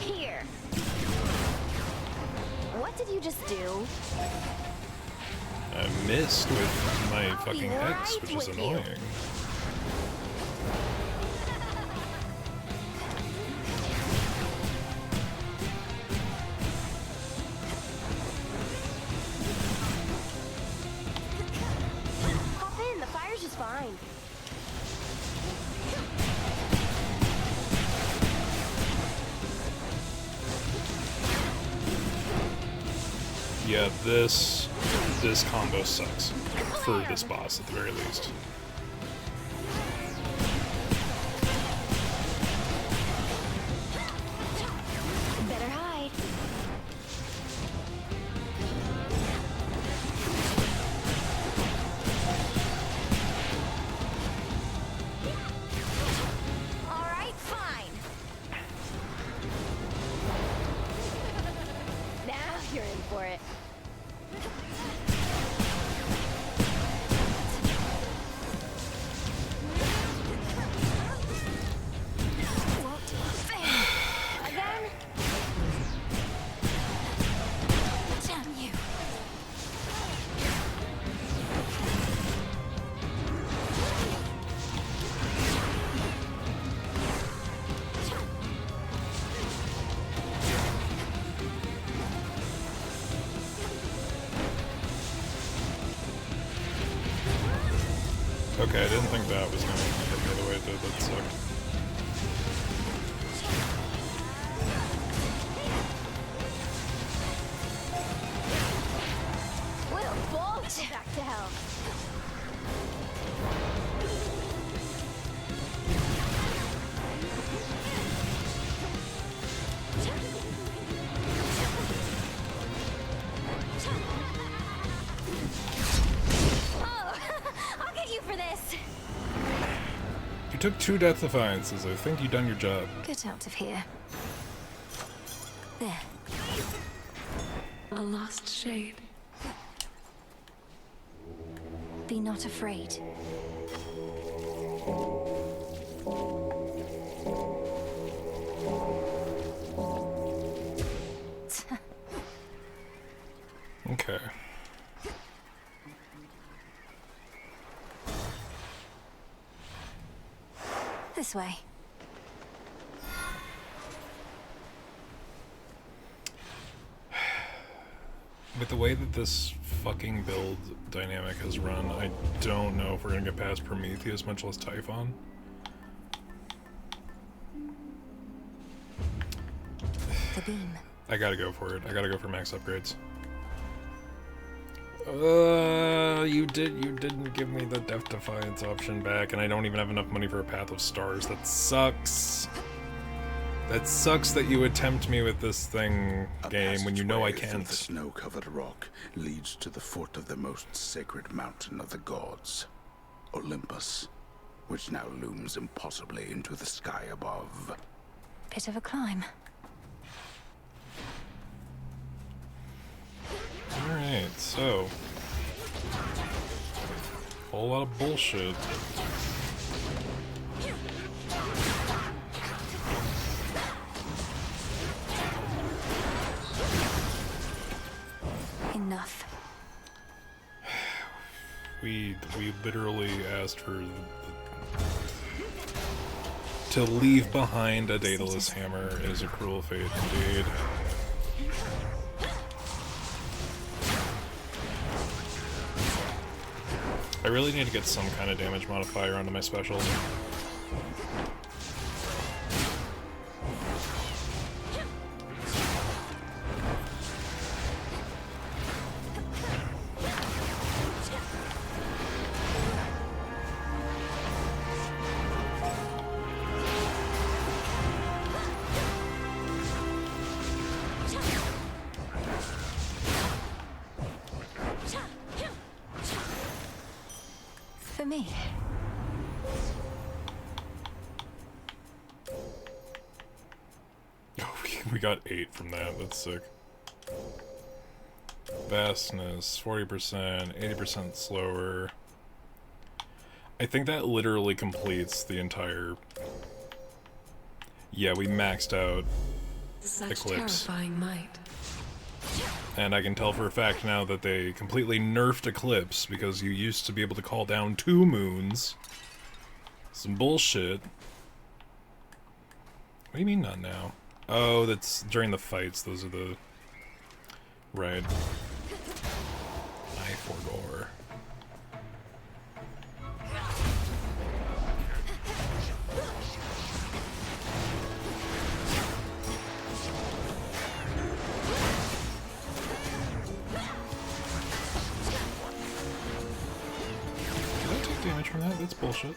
Here. What did you just do?
I missed with my fucking X, which is annoying.
Hop in, the fire's just fine.
Yeah, this combo sucks for this boss at the very least.
Better hide. All right, fine. Now you're in for it. Again? Damn you.
Okay, I didn't think that was gonna hit me the way it did. That sucked.
We'll bolt back to hell. Oh, I'll get you for this.
You took 2 death defiances. I think you done your job.
Get out of here. There.
A lost shade.
Be not afraid.
Okay.
This way.
With the way that this fucking build dynamic has run, I don't know if we're gonna get past Prometheus, much less Typhon.
The beam.
I gotta go for it. I gotta go for max upgrades. You didn't give me the Death Defiance option back, and I don't even have enough money for a Path of Stars. That sucks. That sucks that you would tempt me with this thing, game, when you know I can't.
The snow-covered rock leads to the foot of the most sacred mountain of the gods, Olympus, which now looms impossibly into the sky above.
Bit of a climb.
Alright, so... whole lot of bullshit.
Enough.
We literally asked for to leave behind a Daedalus hammer is a cruel fate indeed. I really need to get some kind of damage modifier onto my specials. We got 8 from that. That's sick. Vastness, 40%, 80% slower. I think that literally completes the entire... Yeah, we maxed out
Such
Eclipse.
terrifying might.
And I can tell for a fact now that they completely nerfed Eclipse, because you used to be able to call down 2 moons. Some bullshit. What do you mean not now? Oh, that's during the fights. Those are the... Right. I forbore. Did I take damage from that? That's bullshit.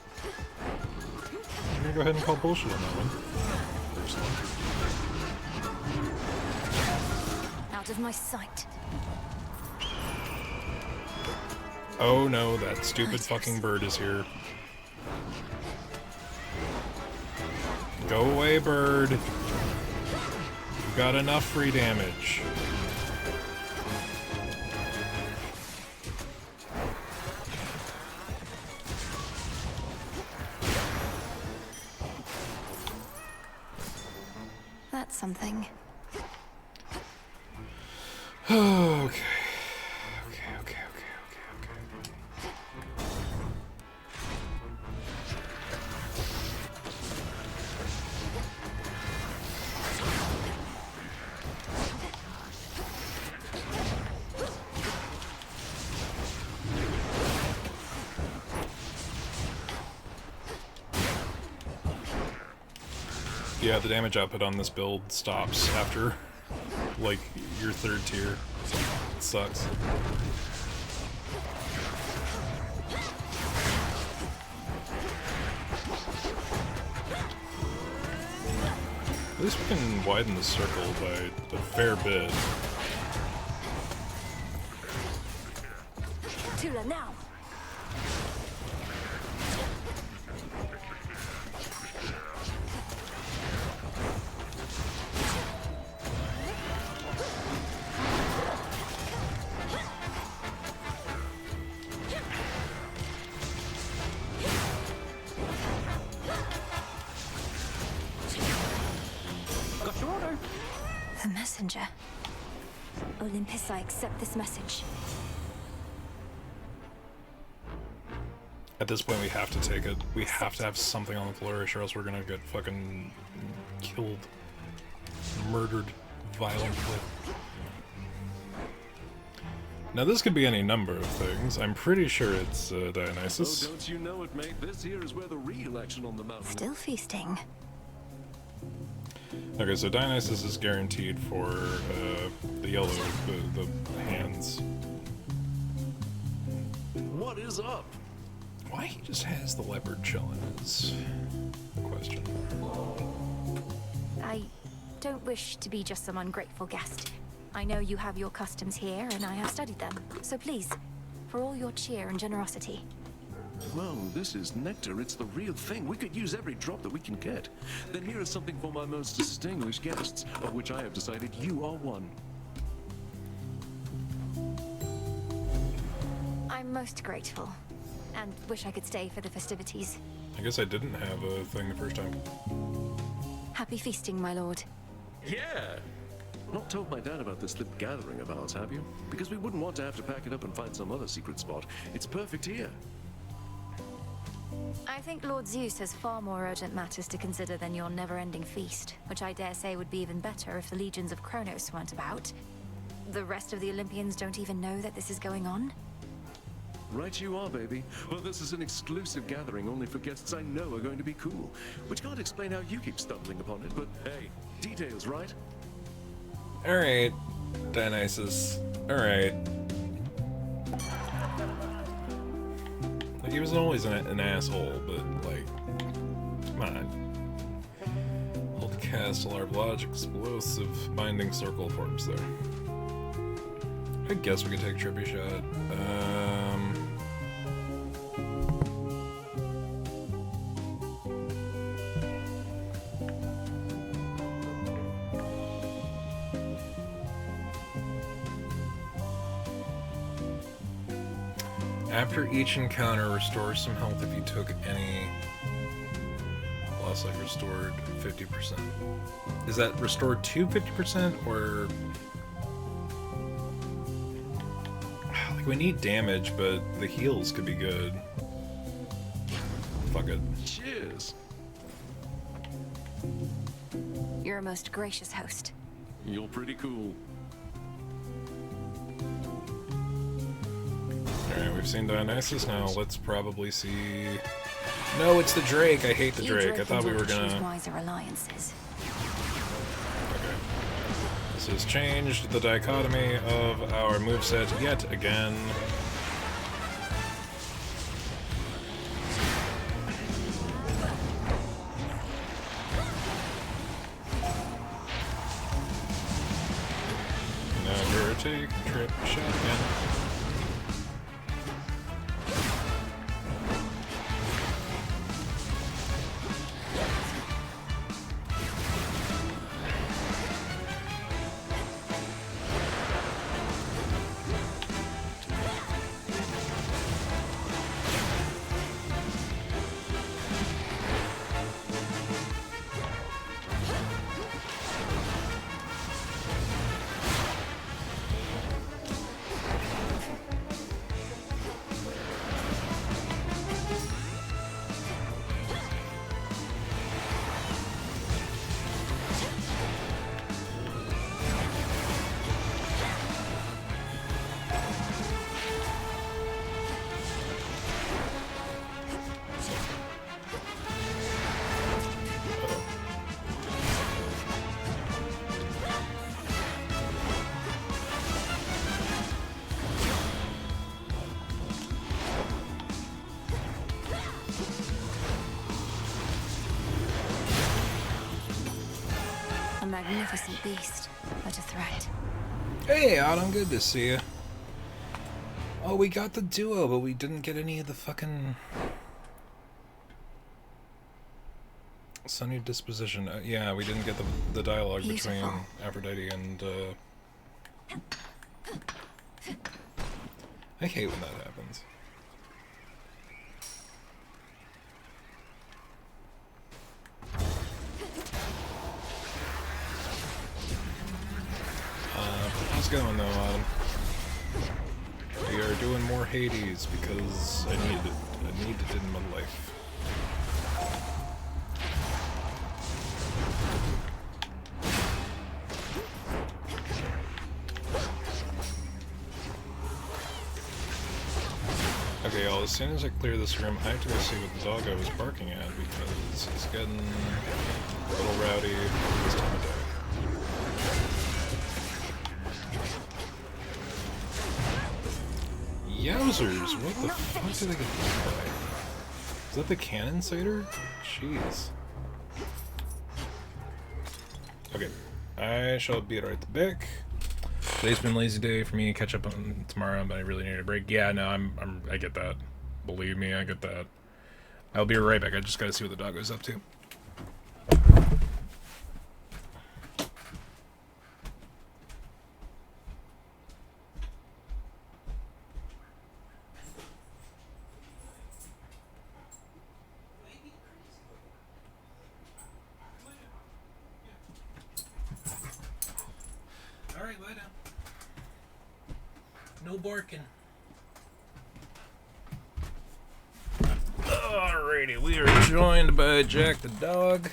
I'm gonna go ahead and call bullshit on that one.
Out of my sight.
Oh no, that stupid fucking bird is here. Go away, bird. You've got enough free damage.
That's something.
Okay. Yeah, the damage output on this build stops after, like, your 3rd tier. It sucks. At least we can widen the circle by a fair bit.
Tula now.
Got your order.
The messenger. Olympus, I accept this message.
At this point, we have to take it. We have to have something on the flourish, or else we're gonna get fucking killed, murdered violently. Now, this could be any number of things. I'm pretty sure it's Dionysus.
Oh, don't you know it, mate? This here is where the real action on the mountain.
Still feasting.
Okay, so Dionysus is guaranteed for the yellow, the hands.
What is up?
Why he just has the leopard chilling is the question.
I don't wish to be just some ungrateful guest. I know you have your customs here, and I have studied them. So please, for all your cheer and generosity.
Whoa, this is nectar. It's the real thing. We could use every drop that we can get. Then here is something for my most distinguished guests, of which I have decided you are one.
I'm most grateful, and wish I could stay for the festivities.
I guess I didn't have a thing the first time.
Happy feasting, my lord.
Yeah! Not told my dad about this little gathering of ours, have you? Because we wouldn't want to have to pack it up and find some other secret spot. It's perfect here.
I think Lord Zeus has far more urgent matters to consider than your never-ending feast, which I dare say would be even better if the legions of Kronos weren't about. The rest of the Olympians don't even know that this is going on?
Right you are, baby. Well, this is an exclusive gathering only for guests I know are going to be cool. Which can't explain how you keep stumbling upon it, but hey, details, right?
Alright, Dionysus. Alright. Like, he was always an asshole, but, like, come on. Hold cast a large explosive binding circle forms there. I guess we could take Trippy Shot. After each encounter, restore some health if you took any. Lost like restored 50%. Is that restored to 50% or? Like we need damage, but the heals could be good. Fuck it.
Cheers.
You're a most gracious host.
You're pretty cool.
Alright, we've seen Dionysus, now let's probably see... No, it's the Drake! I hate the Drake. I thought we were gonna...
Choose wiser alliances.
Okay. This has changed the dichotomy of our moveset yet again. Now you're a take, trip, shot again.
A magnificent beast, but a threat.
Hey, Autumn, good to see you. Oh, we got the duo, but we didn't get any of the fucking... Sunny disposition. Yeah, we didn't get the dialogue between Aphrodite and, I hate when that happens. How's it going though, Autumn? We are doing more Hades because I need it. I need it in my life. Okay, y'all, as soon as I clear this room, I have to go see what the dog I was barking at because he's getting a little rowdy this time of day. Yowzers, what the fuck did I get hit by? Is that the cannon satyr? Jeez. Okay, I shall be right back. Today's been a lazy day for me. Catch up on tomorrow, but I really need a break. Yeah, no, I get that. Believe me, I get that. I'll be right back. I just gotta see what the dog is up to. Alright, lie down. No barking. Alrighty, we are joined by Jack the dog.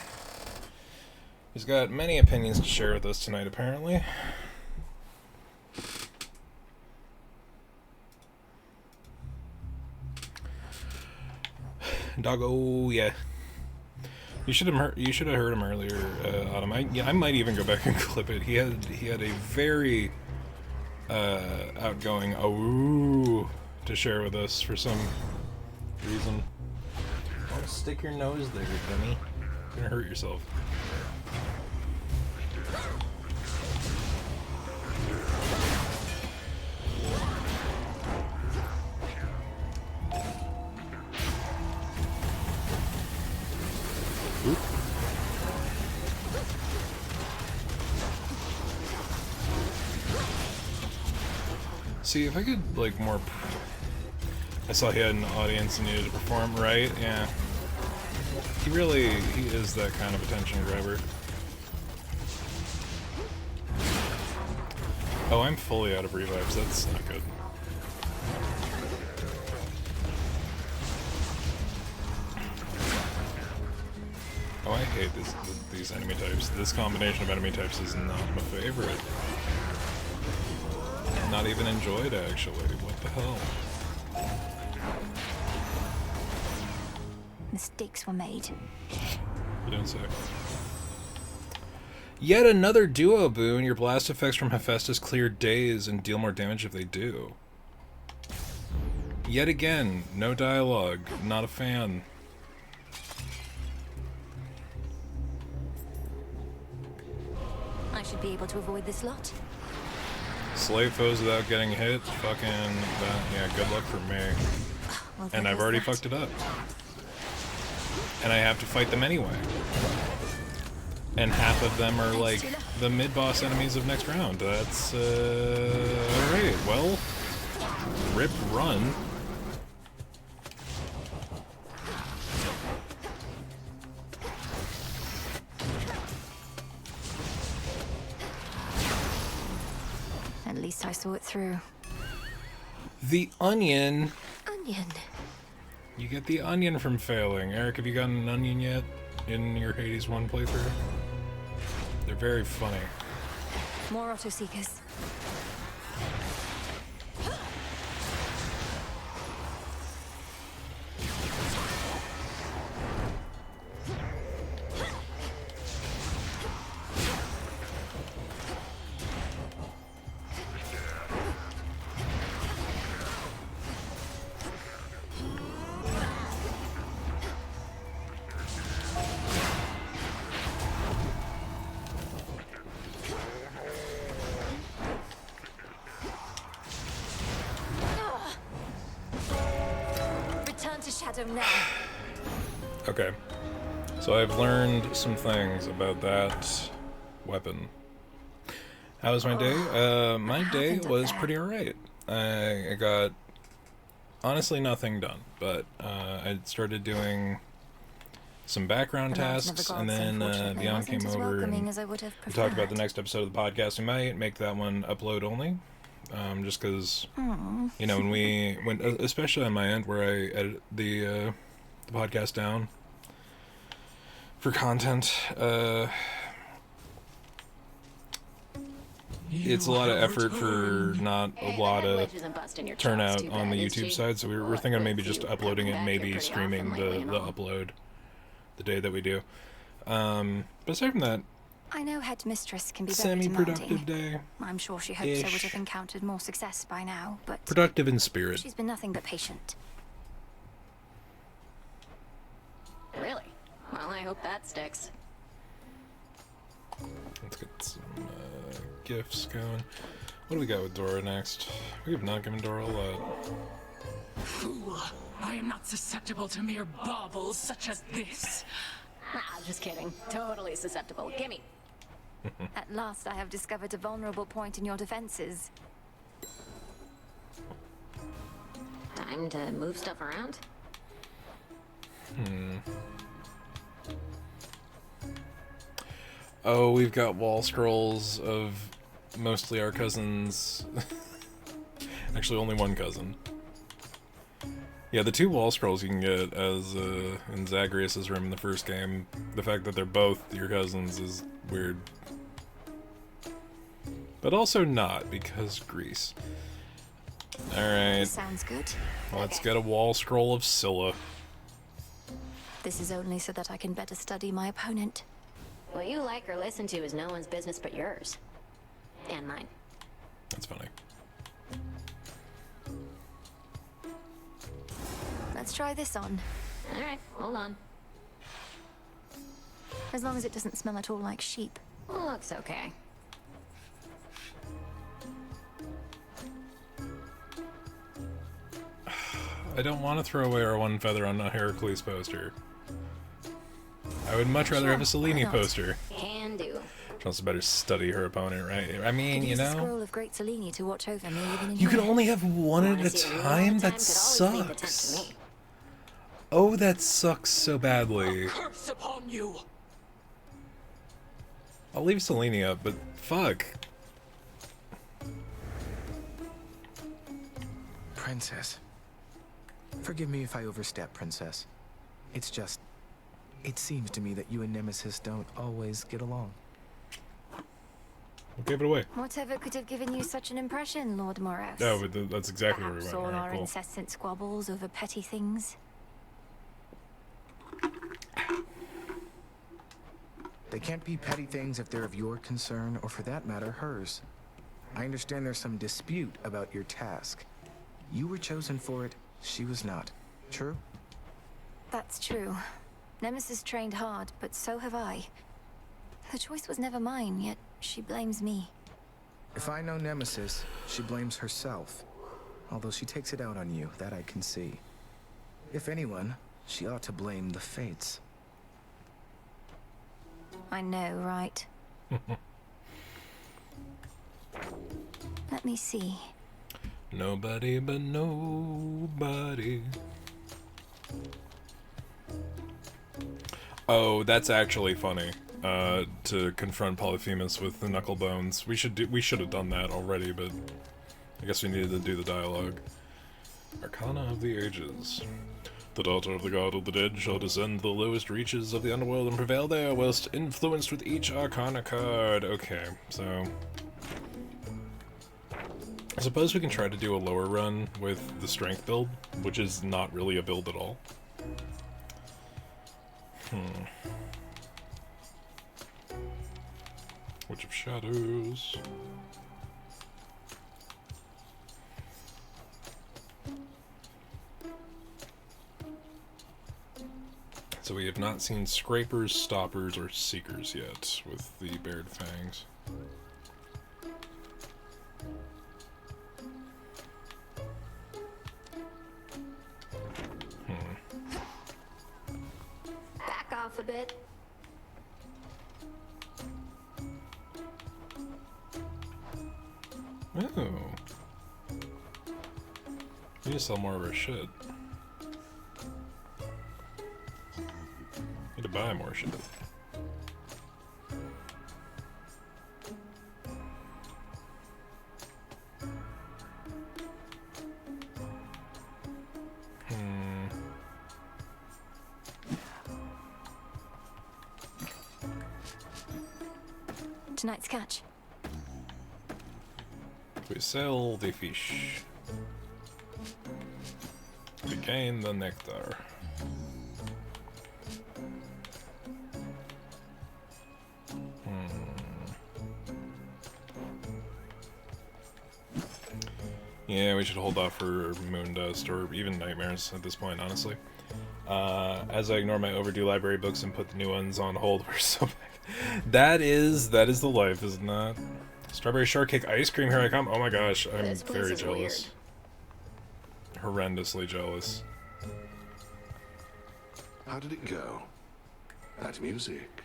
He's got many opinions to share with us tonight, apparently. Doggo, yeah. You should have heard him earlier, Autumn. I might even go back and clip it. He had a very outgoing "ooh" to share with us for some reason. Don't stick your nose there, dummy. You're gonna hurt yourself. Oop. See, if I could, like, more... I saw he had an audience and needed to perform, right? Yeah. He is that kind of attention grabber. Oh, I'm fully out of revives. That's not good. Oh, I hate these enemy types. This combination of enemy types is not my favorite. Not even enjoyed, actually. What the hell?
Mistakes were made.
You don't say. Yet another duo boon. Your blast effects from Hephaestus clear days and deal more damage if they do. Yet again, no dialogue. Not a fan.
I should be able to avoid this lot.
Slay foes without getting hit? Fucking that. Yeah, good luck for me.
Well,
And I've already fucked it up. And I have to fight them anyway. And half of them are like the mid-boss enemies of next round. That's, alright, well, rip run.
At least I saw it through.
The onion.
Onion.
You get the onion from failing. Eric, have you gotten an onion yet in your Hades 1 playthrough? They're very funny.
More auto seekers. Now.
Okay. So I've learned some things about that weapon. How was my day? My day was pretty alright. I got honestly nothing done, but I started doing some background tasks, and then Dion came over and we talked about the next episode of the podcast. We might make that one upload only. Just because, you know, when especially on my end where I edit the podcast down for content, it's a lot of effort for not a lot of turnout on the YouTube side. So we're thinking of maybe just uploading it, maybe streaming the upload the day that we do. But aside from that,
I know Headmistress can be very
semi-productive
demanding.
day.
I'm sure she hopes I would have encountered more success by now, but
productive in spirit.
She's been nothing but patient.
Really? Well, I hope that sticks.
Let's get some gifts going. What do we got with Dora next? We have not given Dora a lot.
Fool! I am not susceptible to mere baubles such as this.
Ah, just kidding. Totally susceptible. Gimme.
At last I have discovered a vulnerable point in your defenses.
Time to move stuff around?
Oh, we've got wall scrolls of mostly our cousins. Actually, only one cousin. Yeah, the two wall scrolls you can get as in Zagreus' room in the first game. The fact that they're both your cousins is weird. But also not, because Greece. Alright.
Sounds good.
Let's get a wall scroll of Scylla.
This is only so that I can better study my opponent.
What you like or listen to is no one's business but yours. And mine.
That's funny.
Let's try this on.
Alright, hold on.
As long as it doesn't smell at all like sheep.
Looks okay.
I don't want to throw away our one feather on a Heracles poster. I would much rather have a Selene poster.
Can do.
She also better study her opponent, right? I mean,
Could
you
use a
know,
scroll of Great Selene to watch over me even in
you can
here.
only have one at a time. That sucks. Oh, that sucks so badly.
Curse upon you!
I'll leave Selene up, but fuck.
Princess. Forgive me if I overstep, Princess. It's just... It seems to me that you and Nemesis don't always get along.
Give it away.
Whatever could have given you such an impression, Lord Moros?
Oh, but that's exactly where we
Perhaps
went.
all
Alright,
our
cool.
incessant squabbles over petty things.
They can't be petty things if they're of your concern, or for that matter, hers. I understand there's some dispute about your task. You were chosen for it, she was not. True?
That's true. Nemesis trained hard, but so have I. The choice was never mine, yet she blames me.
If I know Nemesis, she blames herself. Although she takes it out on you, that I can see. If anyone, she ought to blame the fates.
I know, right? Let me see.
Nobody but nobody. Oh, that's actually funny. To confront Polyphemus with the knuckle bones. We should have done that already, but I guess we needed to do the dialogue. Arcana of the Ages. The daughter of the god of the dead shall descend to the lowest reaches of the underworld and prevail there, whilst influenced with each Arcana card. Okay, so I suppose we can try to do a lower run with the strength build, which is not really a build at all. Witch of Shadows. So we have not seen Scrapers, Stoppers, or Seekers yet with the Bared Fangs.
Back off a bit.
Oh. We need to sell more of our shit. Need to buy more shit.
Tonight's catch.
We sell the fish. We gain the nectar. Yeah, we should hold off for moon dust or even nightmares at this point, honestly. As I ignore my overdue library books and put the new ones on hold, we're so back. That is the life, isn't that? Strawberry shortcake ice cream, here I come. Oh my gosh, I'm
This place
very
is
jealous. Horrendously jealous.
How did it go? That music.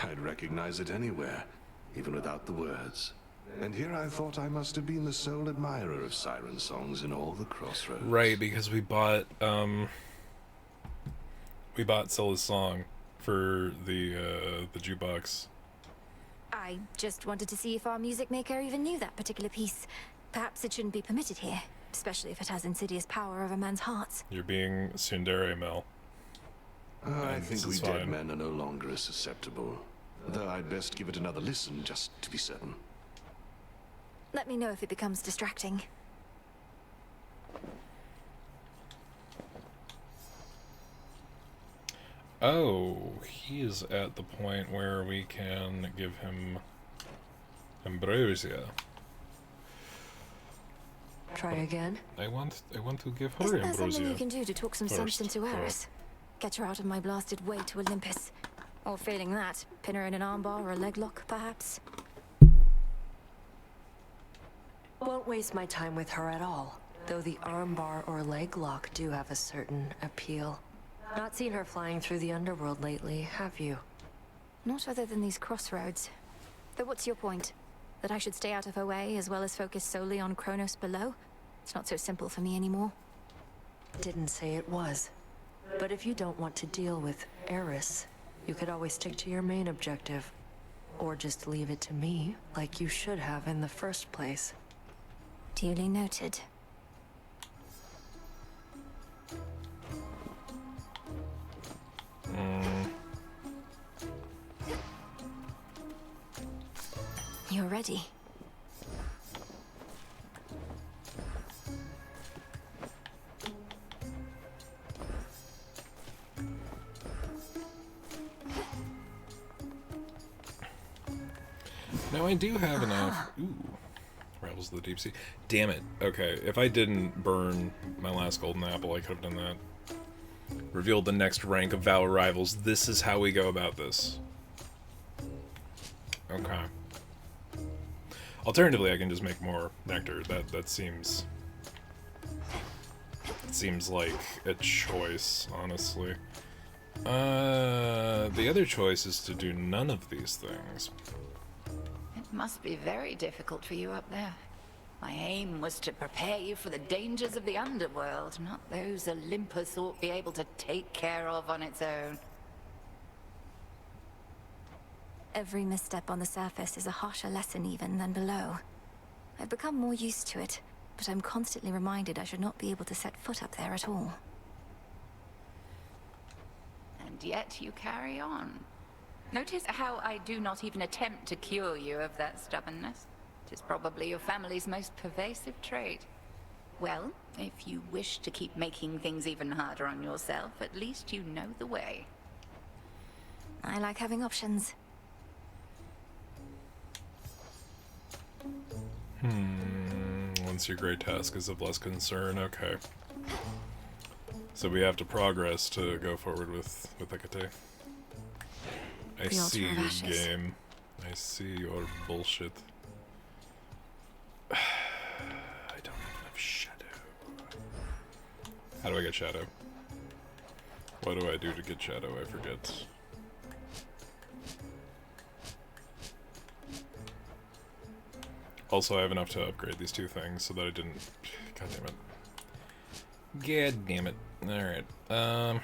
I'd recognize it anywhere, even without the words. And here I thought I must have been the sole admirer of siren songs in all the crossroads.
Right, because we bought Silla's song for the jukebox.
I just wanted to see if our music maker even knew that particular piece. Perhaps it shouldn't be permitted here, especially if it has insidious power over men's hearts.
You're being tsundere, Mel.
I think we
is
dead
fine.
men are no longer as susceptible. Though I'd best give it another listen just to be certain.
Let me know if it becomes distracting.
Oh, he is at the point where we can give him ambrosia.
Try again.
I want to give her
Isn't there
ambrosia.
something you can do to talk some sense
first,
into
so-
Eris? Get her out of my blasted way to Olympus. Or failing that, pin her in an armbar or a leg lock, perhaps?
Won't waste my time with her at all, though the armbar or leg lock do have a certain appeal. Not seen her flying through the underworld lately, have you?
Not other than these crossroads. But what's your point? That I should stay out of her way as well as focus solely on Kronos below? It's not so simple for me anymore.
Didn't say it was. But if you don't want to deal with Eris, you could always stick to your main objective. Or just leave it to me, like you should have in the first place.
Duly noted. You're ready.
Now I do have enough. Ooh. Rivals of the Deep Sea. Damn it. Okay, if I didn't burn my last golden apple, I could have done that. Revealed the next rank of Vow Rivals. This is how we go about this. Okay. Alternatively, I can just make more nectar. That seems... It seems like a choice, honestly. The other choice is to do none of these things.
It must be very difficult for you up there. My aim was to prepare you for the dangers of the underworld, not those Olympus ought be able to take care of on its own.
Every misstep on the surface is a harsher lesson even than below. I've become more used to it, but I'm constantly reminded I should not be able to set foot up there at all.
And yet you carry on. Notice how I do not even attempt to cure you of that stubbornness. It is probably your family's most pervasive trait. Well, if you wish to keep making things even harder on yourself, at least you know the way.
I like having options.
Once your great task is of less concern, okay. So we have to progress to go forward with Hecate. I see your game. I see your bullshit. I don't have shadow. How do I get shadow? What do I do to get shadow? I forget. Also, I have enough to upgrade these two things so that I didn't... God damn it. God damn it. Alright.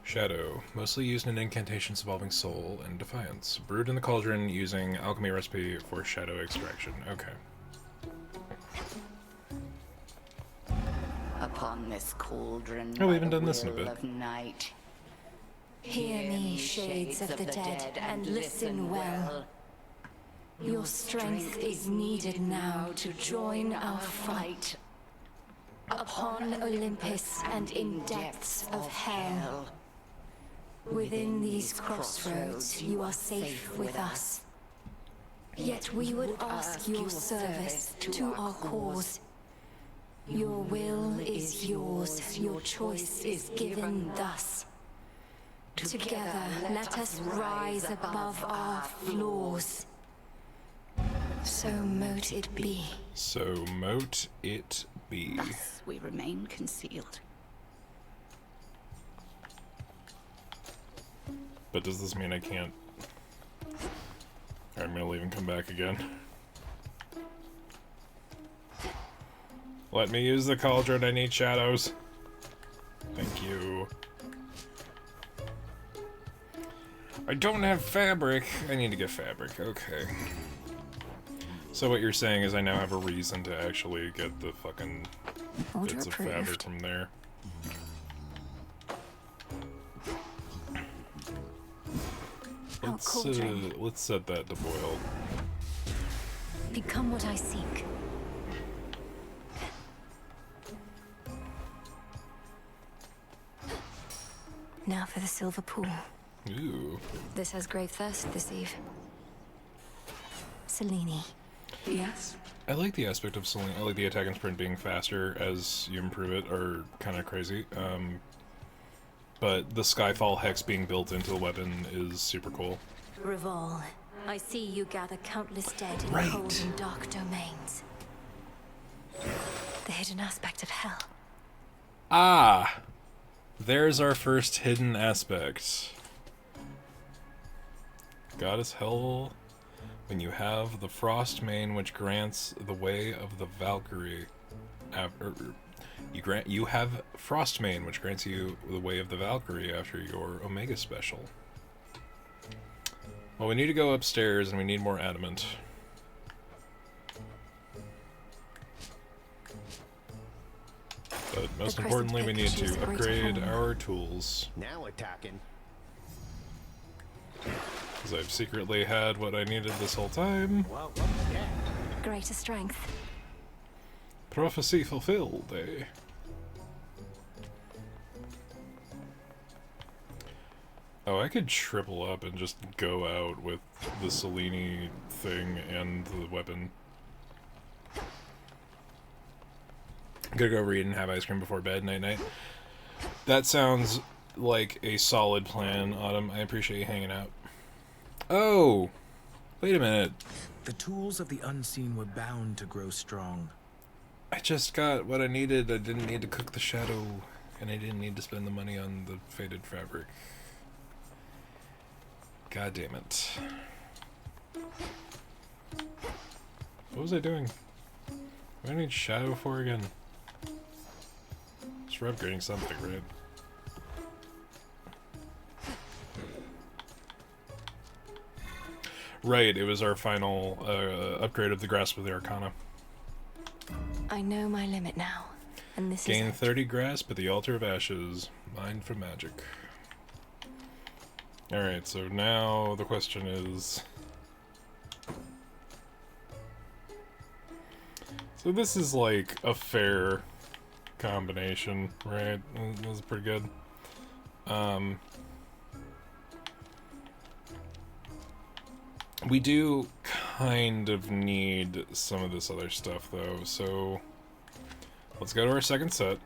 Shadow. Mostly used in incantations involving soul and defiance. Brewed in the cauldron using alchemy recipe for shadow extraction. Okay.
Upon this cauldron,
Oh, we haven't done this in a bit.
of night.
Hear me, shades of the dead, and listen well. Your strength is needed now to join our fight. Upon Olympus and in depths of hell. Within these crossroads, you are safe with us. Yet we would ask your service to our cause. Your will is yours, your choice is given thus. Together, let us rise above our flaws. So mote it be.
So mote it be.
Thus we remain concealed.
But does this mean I can't? I'm gonna leave and come back again. Let me use the cauldron, I need shadows. Thank you. I don't have fabric. I need to get fabric, okay. So what you're saying is I now have a reason to actually get the fucking bits of fabric from there. Let's set that to boil.
Become what I seek. Now for the silver pool.
Ooh.
This has grave thirst this eve. Selene.
Yes?
I like the aspect of Selene. I like the attack and sprint being faster as you improve it, or kind of crazy. But the Skyfall Hex being built into the weapon is super cool.
Revol, I see you gather countless dead in cold and dark domains. The hidden aspect of hell.
Ah! There's our first hidden aspect. God is hell when you have the frost mane, which grants the way of the Valkyrie. You have Frostmane, which grants you the way of the Valkyrie after your Omega special. Well, we need to go upstairs and we need more adamant. But most importantly, we need to upgrade our tools.
Now we're talking.
Because I've secretly had what I needed this whole time.
Well, what was that?
Greater strength.
Prophecy fulfilled, eh? Oh, I could triple up and just go out with the Selene thing and the weapon. Gonna go read and have ice cream before bed, night-night. That sounds like a solid plan, Autumn. I appreciate you hanging out. Oh! Wait a minute.
The tools of the unseen were bound to grow strong.
I just got what I needed. I didn't need to cook the shadow, and I didn't need to spend the money on the faded fabric. God damn it. What was I doing? What do I need shadow for again? Just for upgrading something, right? Right, it was our final upgrade of the Grasp of the Arcana.
I know my limit now, and this
Gain
is
30 Grasp at the Altar of Ashes. Mind for magic. Alright, so now the question is... So this is like a fair combination, right? This is pretty good. We do kind of need some of this other stuff, though, so let's go to our second set.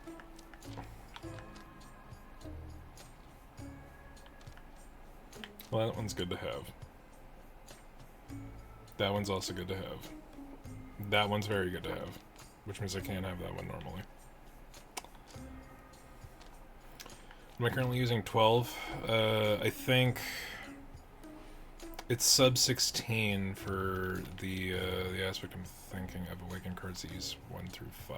Well, that one's good to have. That one's also good to have. That one's very good to have, which means I can't have that one normally. Am I currently using 12? I think it's sub 16 for the aspect I'm thinking of awakened cards that use 1 through 5.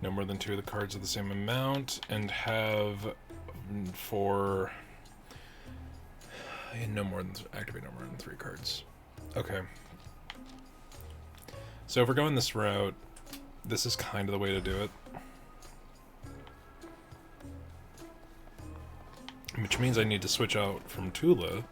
No more than 2 of the cards of the same amount, and have 4... activate no more than 3 cards. Okay. So if we're going this route, this is kind of the way to do it. Which means I need to switch out from Tula.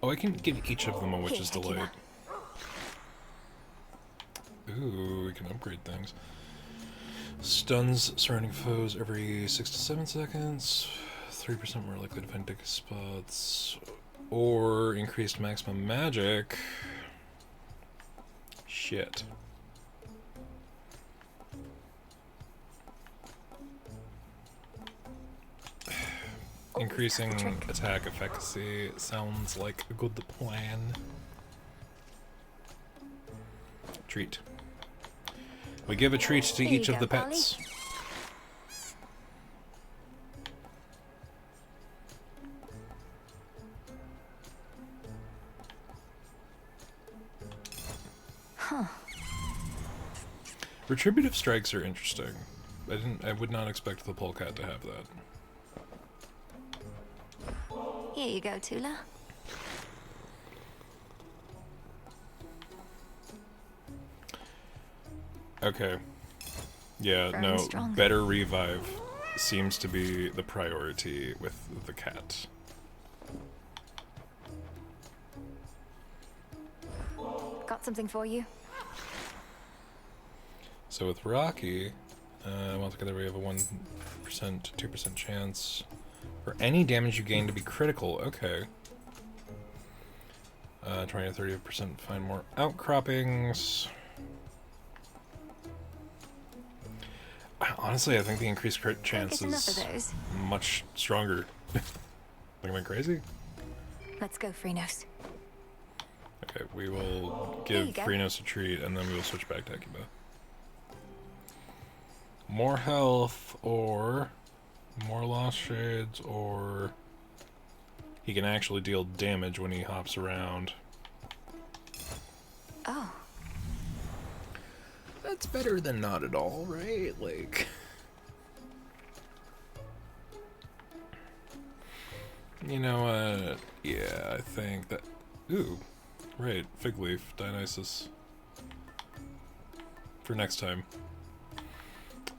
Oh, I can give each of them a Witch's Delight. Ooh, we can upgrade things. Stuns surrounding foes every 6 to 7 seconds. 3% more likely to find dick spots. Or increased maximum magic. Shit. Increasing attack efficacy sounds like a good plan. Treat. We give a treat to each of the pets.
Huh.
Retributive strikes are interesting. I would not expect the polecat to have that.
Here you go, Tula.
Okay. Yeah,
Growing
no,
stronger.
better revive seems to be the priority with the cat.
Got something for you.
So with Rocky, altogether we have a 1% to 2% chance for any damage you gain to be critical. Okay. 20 to 30% find more outcroppings. Honestly, I think the increased crit chance
enough of
is
those.
much stronger. Think I'm crazy?
Let's go, Freenos.
Okay, we will
There
give
you go.
Freenos a treat, and then we will switch back to Akiba. More health, or more lost shades, or he can actually deal damage when he hops around.
Oh.
That's better than not at all, right? Like... You know, yeah, I think that... Ooh, right, Fig Leaf, Dionysus. For next time.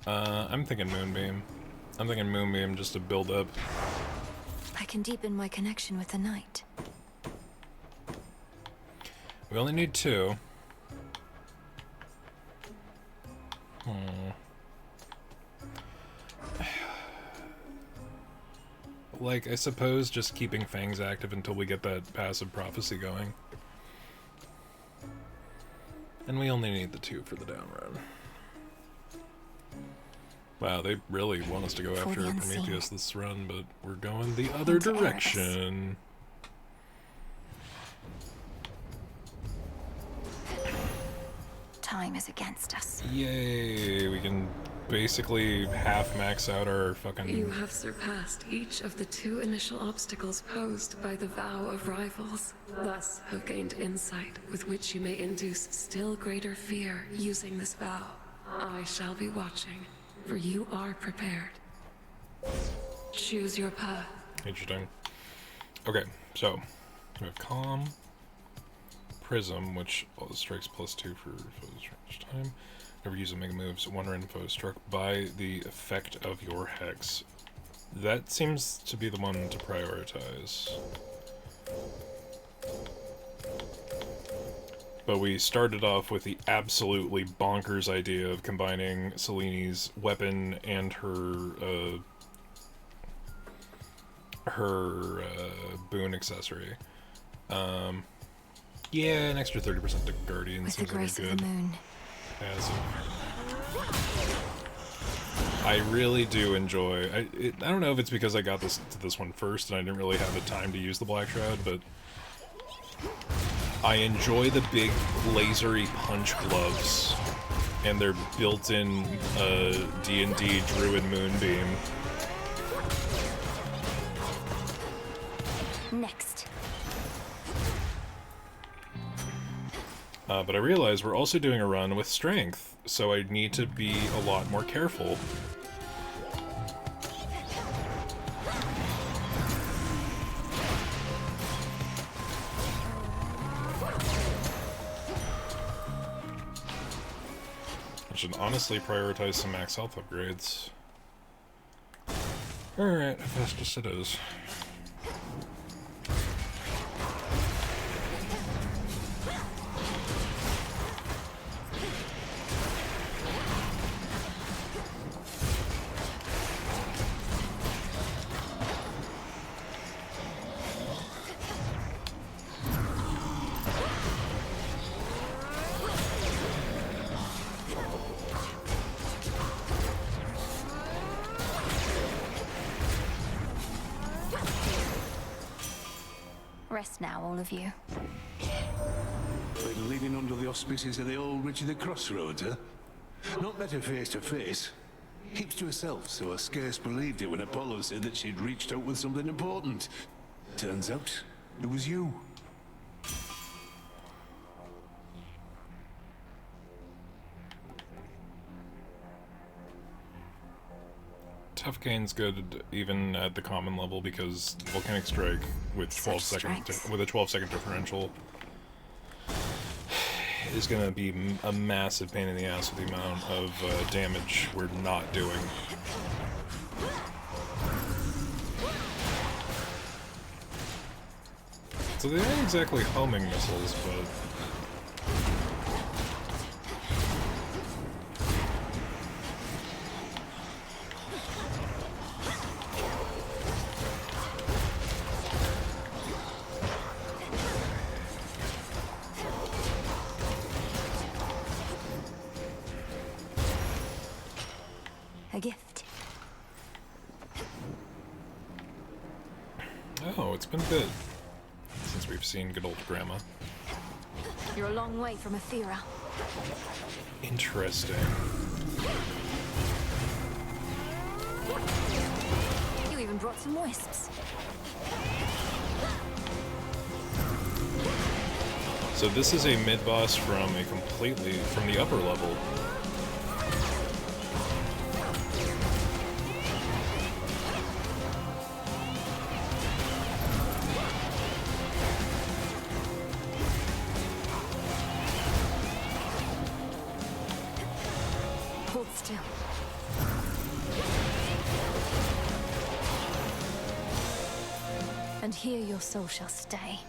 I'm thinking Moonbeam. I'm thinking Moonbeam just to build up.
I can deepen my connection with the night.
We only need 2. Like, I suppose just keeping Fangs active until we get that passive prophecy going. And we only need the 2 for the down run. Wow, they really want us to go after Prometheus this run, but we're going the other direction.
Time is against us.
Yay, we can basically half max out our fucking...
You have surpassed each of the 2 initial obstacles posed by the vow of rivals. Thus have gained insight with which you may induce still greater fear using this vow. I shall be watching, for you are prepared. Choose your path.
Interesting. Okay, so we have Calm, Prism, which strikes +2 for foes each time. Never use a mega moves. 1 random foe struck by the effect of your hex. That seems to be the one to prioritize. But we started off with the absolutely bonkers idea of combining Selene's weapon and her boon accessory. Yeah, an extra 30% to Guardian
With the
seems like
grace
a
of
good
the moon.
passive. I really do enjoy. I don't know if it's because I got this one first and I didn't really have the time to use the Black Shroud, but I enjoy the big lasery punch gloves and their built-in D&D Druid Moonbeam.
Next.
But I realize we're also doing a run with strength, so I need to be a lot more careful. I should honestly prioritize some max health upgrades. Alright, fastest it is.
Rest now, all of you.
Been leaning under the auspices of the old Richard the Crossroads, huh? Not met her face to face. Keeps to herself, so I scarce believed it when Apollo said that she'd reached out with something important. Turns out, it was you.
Tough gain's good even at the common level because Volcanic Strike with a 12-second differential is going to be a massive pain in the ass with the amount of damage we're not doing. So they aren't exactly homing missiles, but...
A gift.
Oh, it's been a bit since we've seen good old Grandma.
You're a long way from Athera.
Interesting.
You even brought some wisps.
So this is a mid-boss from the upper level.
Hold still. And here your soul shall stay.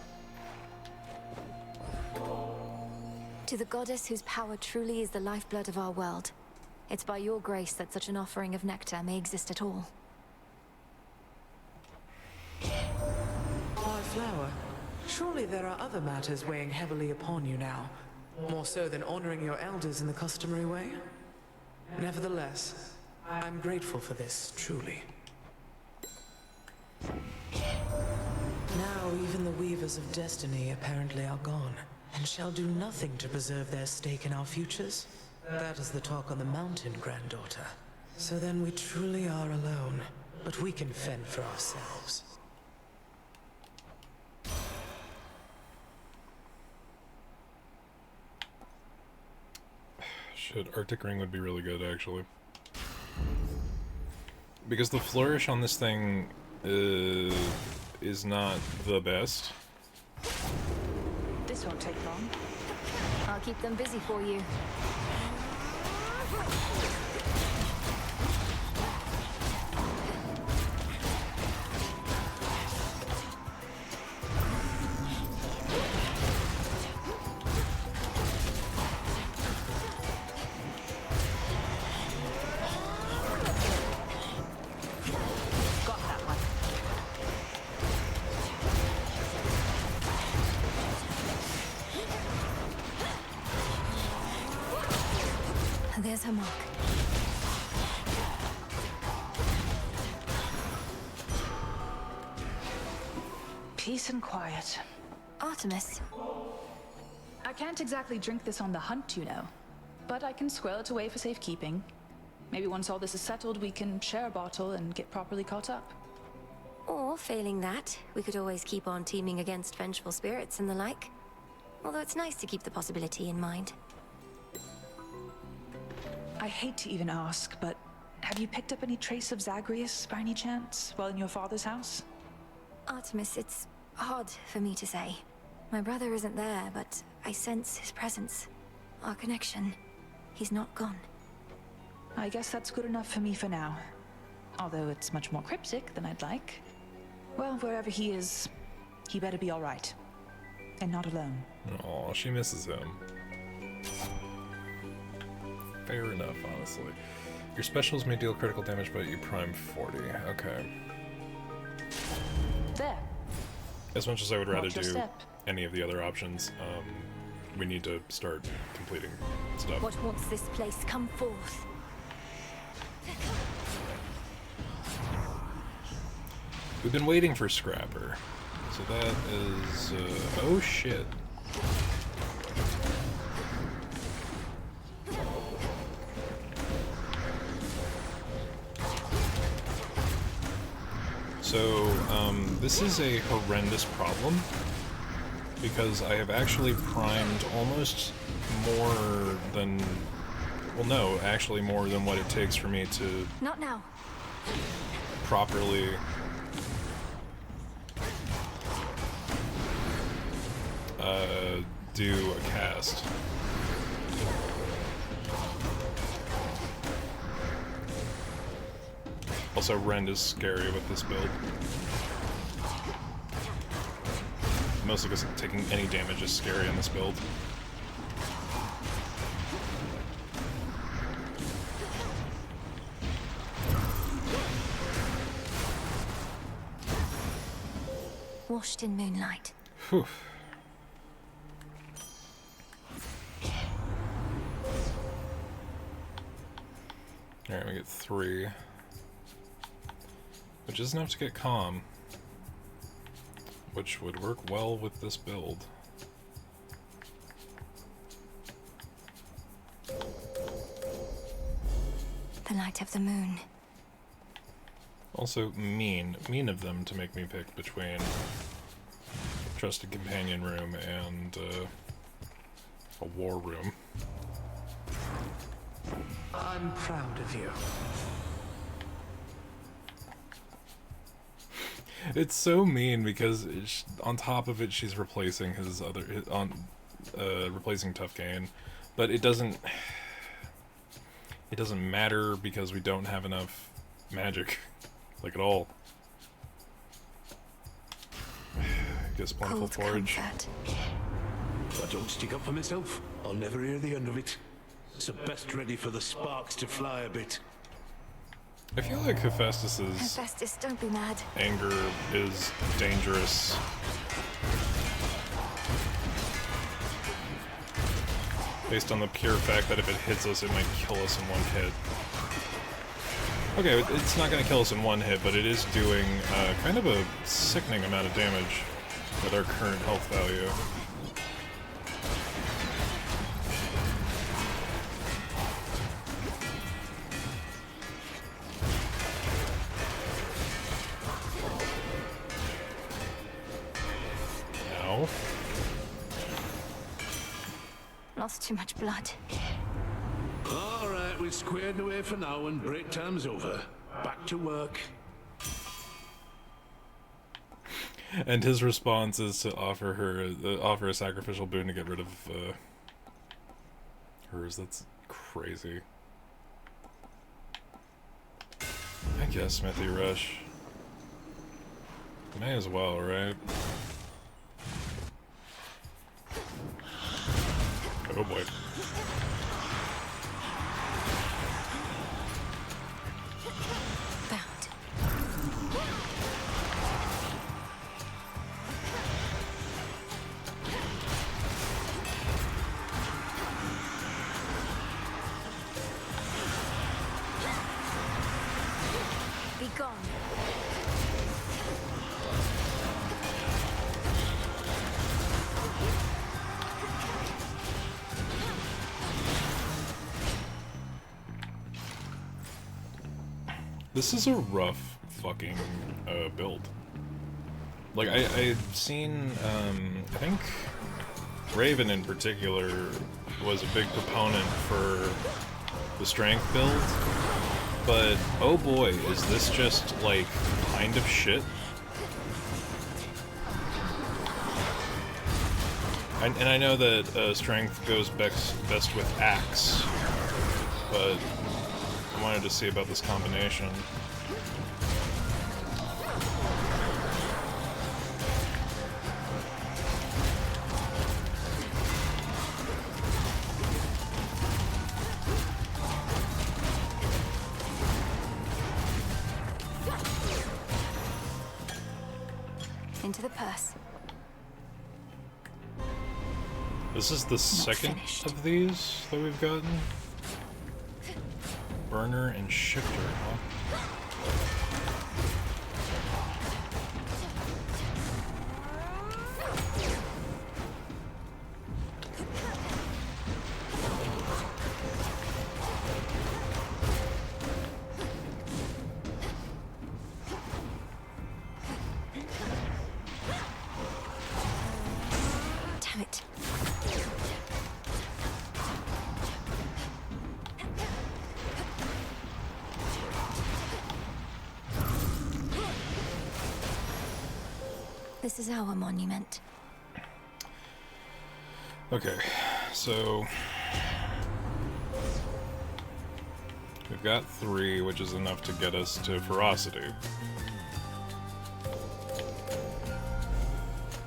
To the goddess whose power truly is the lifeblood of our world, it's by your grace that such an offering of nectar may exist at all.
My flower, surely there are other matters weighing heavily upon you now. More so than honoring your elders in the customary way? Nevertheless, I'm grateful for this, truly. Now even the Weavers of Destiny apparently are gone, and shall do nothing to preserve their stake in our futures. That is the talk on the mountain, granddaughter. So then we truly are alone, but we can fend for ourselves.
Shit, Arctic Ring would be really good, actually. Because the flourish on this thing is not the best.
This won't take long. I'll keep them busy for you. There's her mark.
Peace and quiet.
Artemis.
I can't exactly drink this on the hunt, you know. But I can squirrel it away for safekeeping. Maybe once all this is settled, we can share a bottle and get properly caught up.
Or, failing that, we could always keep on teaming against vengeful spirits and the like. Although it's nice to keep the possibility in mind.
I hate to even ask, but have you picked up any trace of Zagreus by any chance while in your father's house?
Artemis, it's hard for me to say. My brother isn't there, but I sense his presence. Our connection. He's not gone.
I guess that's good enough for me for now. Although it's much more cryptic than I'd like. Well, wherever he is, he better be all right. And not alone.
Aw, she misses him. Fair enough, honestly. Your specials may deal critical damage, but you prime 40. Okay.
There.
As much as I would rather
Watch your
do
step.
any of the other options, we need to start completing stuff.
What wants this place come forth?
We've been waiting for Scrapper. So that is... oh shit. So, this is a horrendous problem, because I have actually primed almost more than... well, no, actually more than what it takes for me to
Not now.
properly... do a cast. Also, Rend is scary with this build. Mostly because taking any damage is scary in this build.
Washed in moonlight.
Whew. Alright, we get 3. Which is enough to get calm. Which would work well with this build.
The light of the moon.
Also, mean of them to make me pick between Trusted Companion Room and a War Room.
I'm proud of you.
It's so mean because on top of it, she's replacing replacing Tough Gain, but it doesn't matter because we don't have enough magic, like at all. I guess Plentiful Forage.
If I don't stick up for myself, I'll never hear the end of it. So best ready for the sparks to fly a bit.
I feel like Hephaestus's
Hephaestus, don't be mad.
anger is dangerous. Based on the pure fact that if it hits us, it might kill us in one hit. Okay, it's not going to kill us in one hit, but it is doing kind of a sickening amount of damage with our current health value. Now.
Lost too much blood.
Alright, we're squared away for now and break time's over. Back to work.
And his response is to offer her offer a sacrificial boon to get rid of hers. That's crazy. I guess Smithy Rush. May as well, right? Oh boy.
Be gone.
This is a rough fucking build. Like, I've seen, I think Raven in particular was a big proponent for the strength build, but oh boy, is this just, like, kind of shit. And I know that strength goes best with axe, but I wanted to see about this combination.
Into the purse.
This is the second of these that we've gotten. Burner and Shifter, huh?
Damn it. This is our monument.
Okay, so we've got 3, which is enough to get us to Ferocity.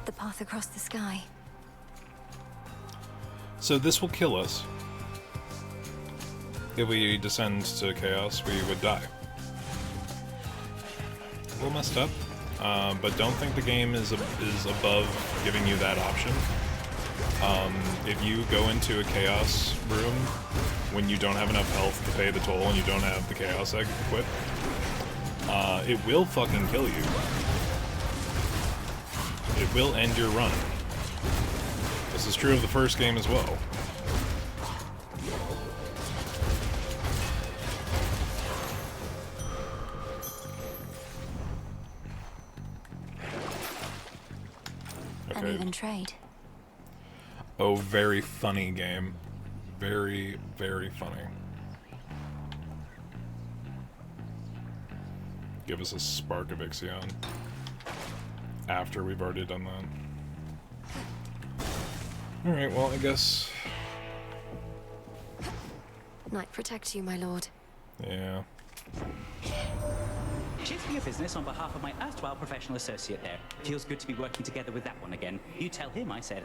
The path across the sky.
So this will kill us. If we descend to Chaos, we would die. A little messed up. But don't think the game is above giving you that option. If you go into a Chaos room when you don't have enough health to pay the toll and you don't have the Chaos Egg equipped, it will fucking kill you. It will end your run. This is true of the first game as well.
An even trade.
Oh, very funny game. Very, very funny. Give us a spark of Ixion. After we've already done that. Alright, well, I guess...
Night protect you, my lord.
Yeah.
Cheers for your business on behalf of my erstwhile professional associate there. Feels good to be working together with that one again. You tell him I said...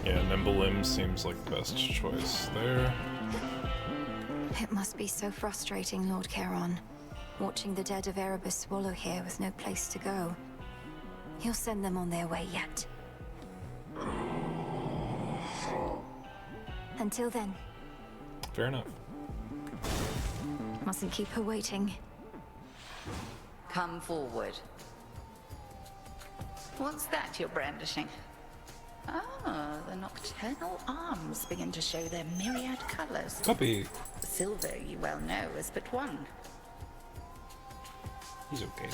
Yeah, Nimble Limb seems like the best choice there.
It must be so frustrating, Lord Charon. Watching the dead of Erebus swallow here with no place to go. He'll send them on their way yet. Until then.
Fair enough.
Mustn't keep her waiting.
Come forward. What's that you're brandishing? Ah, the nocturnal arms begin to show their myriad colors.
Puppy.
Silver, you well know, is but one.
He's okay.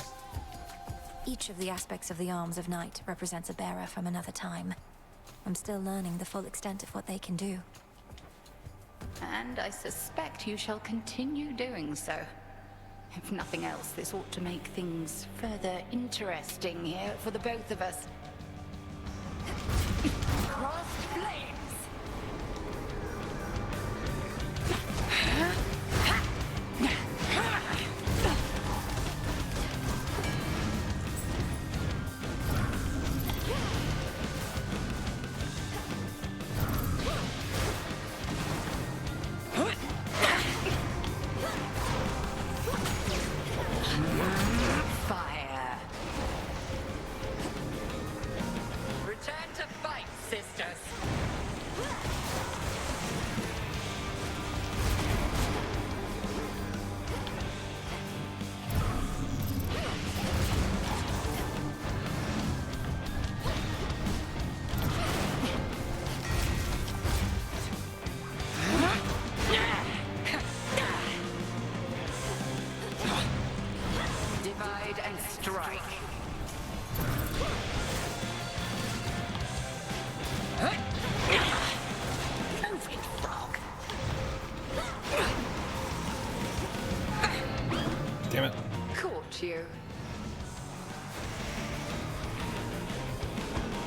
Each of the aspects of the arms of night represents a bearer from another time. I'm still learning the full extent of what they can do.
And I suspect you shall continue doing so. If nothing else, this ought to make things further interesting here for the both of us. Crossed flames! Fire! Return to fight, sisters! Divide and strike. Move it, frog.
Damn it.
Caught you.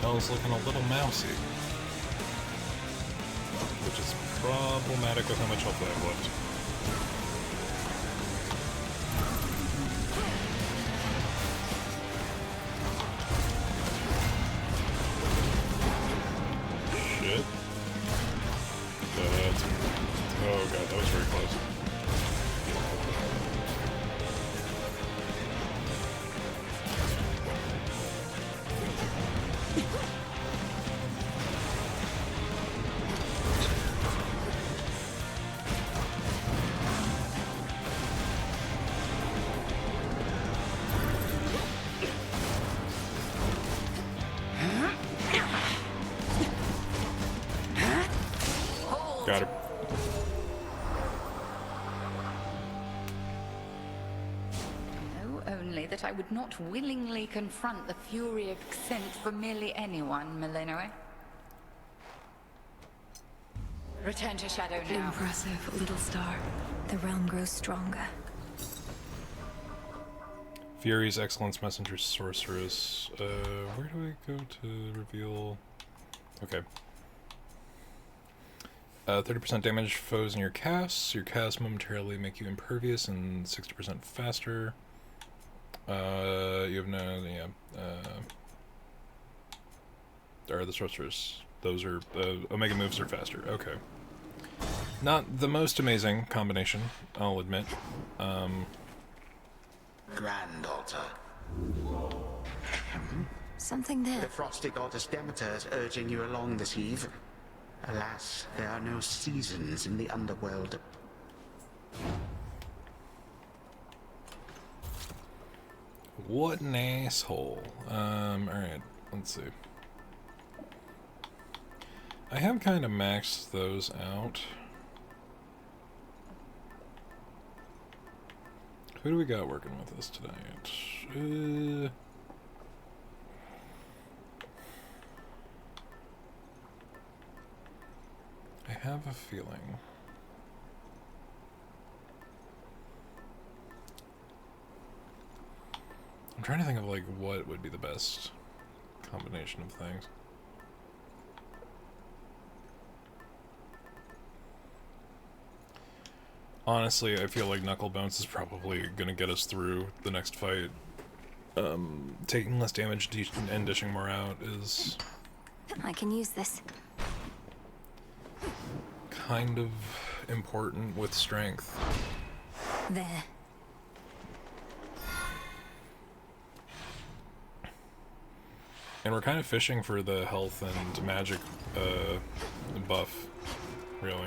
Elle's looking a little mousy. Which is problematic with how much health I have left. Shit. Oh god, that was very close. Got her.
Know only that I would not willingly confront the fury of Xent for merely anyone, Milenoe. Return to Shadow now.
Impressive, little star. The realm grows stronger.
Fury's Excellence Messenger Sorceress. Where do I go to reveal? Okay. 30% damage foes in your casts. Your casts momentarily make you impervious and 60% faster. You have no, are the sorcerers. Those are, Omega moves are faster. Okay. Not the most amazing combination, I'll admit.
Granddaughter.
something there.
The frosty goddess Demeter is urging you along this eve. Alas, there are no seasons in the underworld.
What an asshole. Alright, let's see. I have kind of maxed those out. Who do we got working with us tonight? I have a feeling. I'm trying to think of like what would be the best combination of things. Honestly, I feel like Knucklebones is probably gonna get us through the next fight. Taking less damage and dishing more out is
I can use this.
kind of important with strength.
There.
And we're kind of fishing for the health and magic buff, really.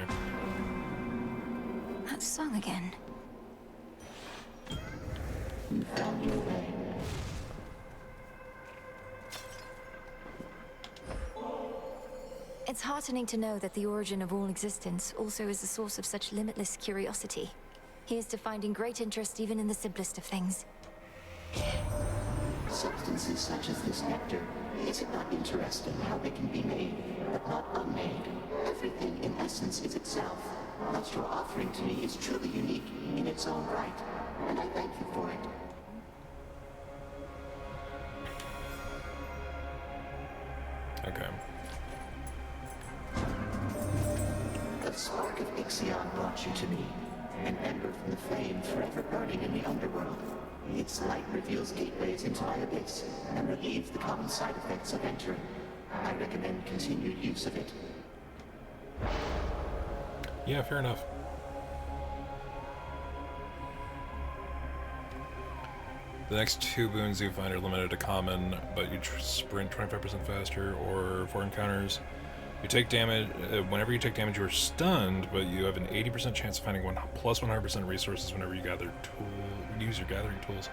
That song again. It's heartening to know that the origin of all existence also is the source of such limitless curiosity. Here's to finding great interest even in the simplest of things.
Substances such as this nectar, is it not interesting how they can be made, but not unmade? Everything in essence is itself. What you're offering to me is truly unique in its own right, and I thank you for it.
Okay.
The spark of Ixion brought you to me, an ember from the flame forever burning in the underworld. Its light reveals gateways into my abyss and relieves the common side effects of entering. I recommend continued use of it.
Yeah, fair enough. The next two boons you find are limited to common, but you sprint 25% faster, or for encounters. You take damage, whenever you take damage you are stunned, but you have an 80% chance of finding plus 100% resources whenever you use your gathering tools.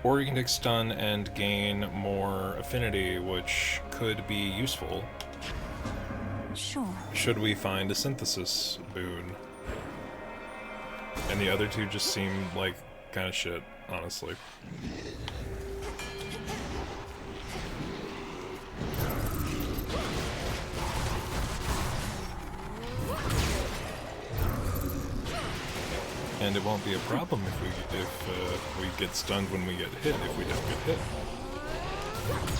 Or you can take stun and gain more affinity, which could be useful.
Sure.
Should we find a synthesis boon. And the other two just seem like kind of shit, honestly. And it won't be a problem if we get stunned when we get hit, if we don't get hit.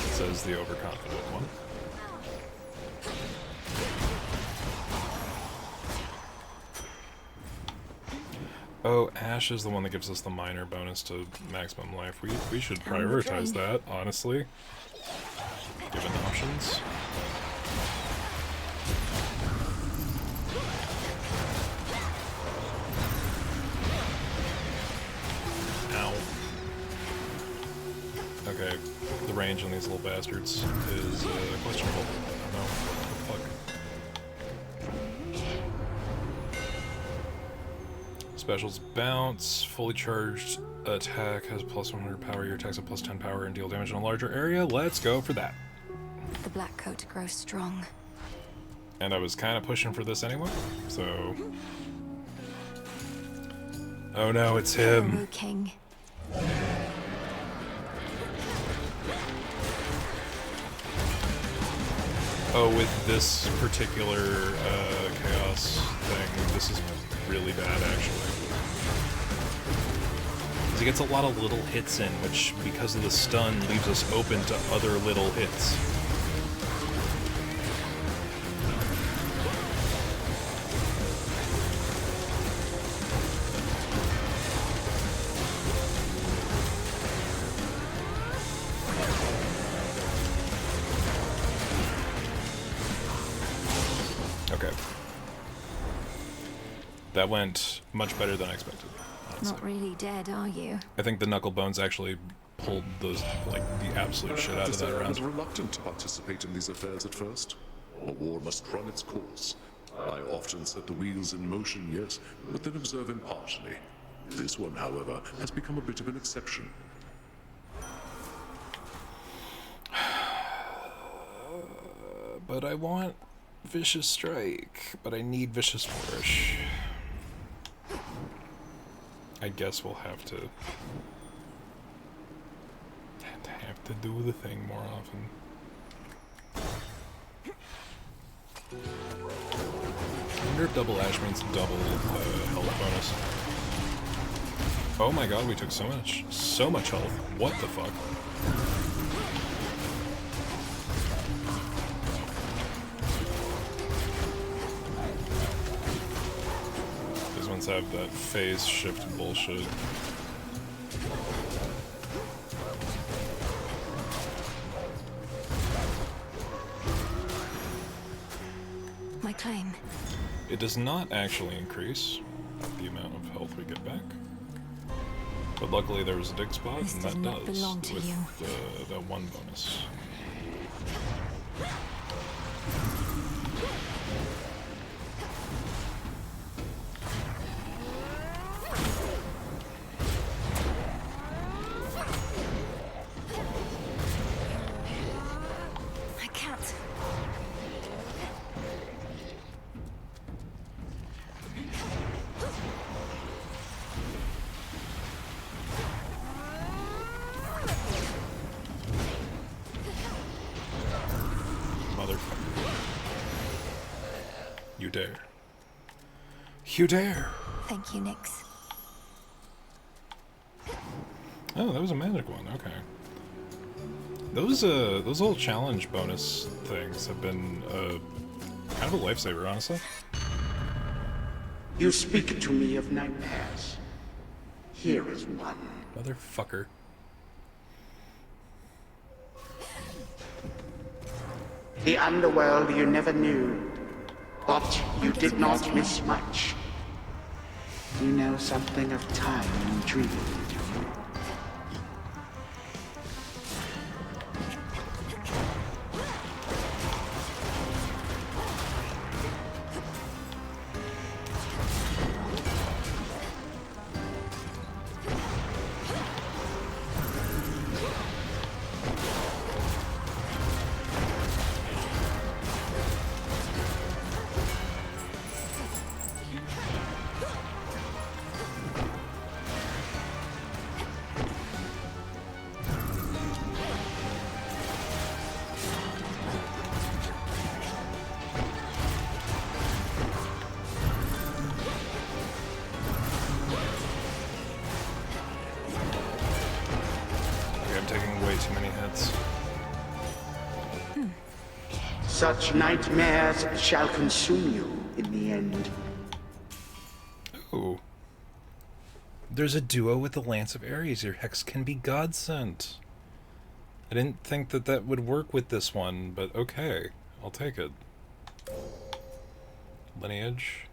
Says the overconfident one. Oh, Ash is the one that gives us the minor bonus to maximum life. We should prioritize that, honestly. Given options. Ow. Okay, the range on these little bastards is questionable. I don't know. What the fuck? Specials bounce, fully charged attack has plus 100 power, your attacks have plus 10 power and deal damage in a larger area. Let's go for that.
The black coat grows strong.
And I was kind of pushing for this anyway, so... Oh no, it's him.
Hello, King.
Oh, with this particular chaos thing, this is really bad, actually. Because he gets a lot of little hits in, which, because of the stun, leaves us open to other little hits. Okay. That went much better than I expected, honestly.
Not really dead, are you?
I think the Knucklebones actually pulled those, like, the absolute shit out of that
I
round.
was reluctant to participate in these affairs at first. A war must run its course. I often set the wheels in motion, yes, but then observe impartially. This one, however, has become a bit of an exception.
But I want Vicious Strike, but I need Vicious Flourish. I guess we'll have to do the thing more often. I wonder if double ash means double health bonus. Oh my god, we took so much health. What the fuck? These ones have that phase shift bullshit.
My claim.
It does not actually increase the amount of health we get back. But luckily there was a dig spot, and that does, with the one bonus.
I can't.
You dare. You dare.
Thank you, Nyx.
Oh, that was a magic one. Okay. Those little challenge bonus things have been kind of a lifesaver, honestly.
You speak to me of nightmares. Here is one.
Motherfucker.
The underworld you never knew, but you did not miss much. You know something of time and dream. Such nightmares shall consume you in the end.
Ooh. There's a duo with the Lance of Ares. Your hex can be God sent. I didn't think that that would work with this one, but okay. I'll take it. Lineage.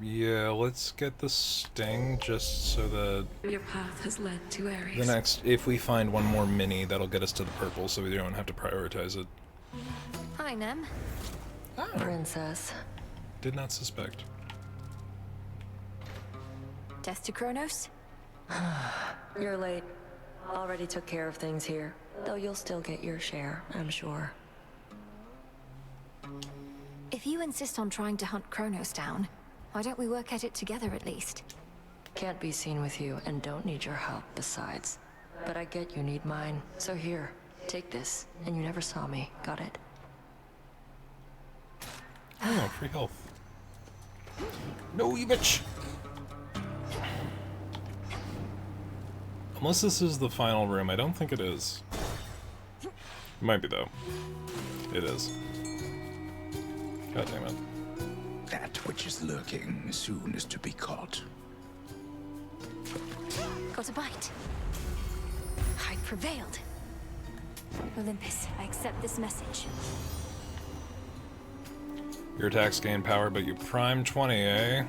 Yeah, let's get the sting just so that
Your path has led to Ares.
the next, if we find one more mini, that'll get us to the purple so we don't have to prioritize it.
Hi, Nem.
Oh. Princess.
Did not suspect.
Death to Kronos?
You're late. Already took care of things here. Though you'll still get your share, I'm sure.
If you insist on trying to hunt Kronos down, why don't we work at it together at least?
Can't be seen with you and don't need your help besides. But I get you need mine. So here, take this. And you never saw me. Got it?
Oh, free health. No, you bitch! Unless this is the final room, I don't think it is. It might be, though. It is. God damn it.
That which is lurking soon is to be caught.
Got a bite. I prevailed. Olympus, I accept this message.
Your attacks gain power, but you prime 20, eh?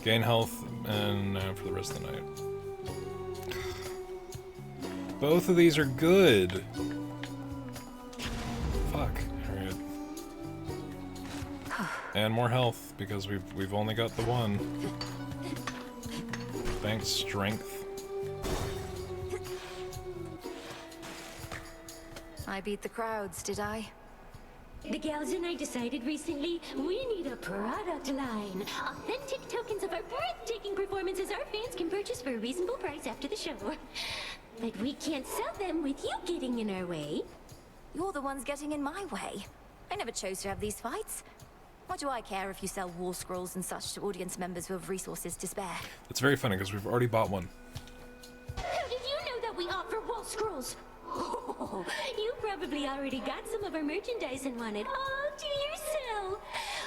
Gain health and for the rest of the night. Both of these are good. Fuck. Alright. And more health, because we've only got the one. Thanks, strength.
I beat the crowds, did I?
The gals and I decided recently we need a product line. Authentic tokens of our breathtaking performances our fans can purchase for a reasonable price after the show. But we can't sell them with you getting in our way.
You're the ones getting in my way. I never chose to have these fights. What do I care if you sell war scrolls and such to audience members who have resources to spare?
It's very funny, because we've already bought one.
How did you know that we offer wall scrolls? Oh, you probably already got some of our merchandise and want it all to yourself.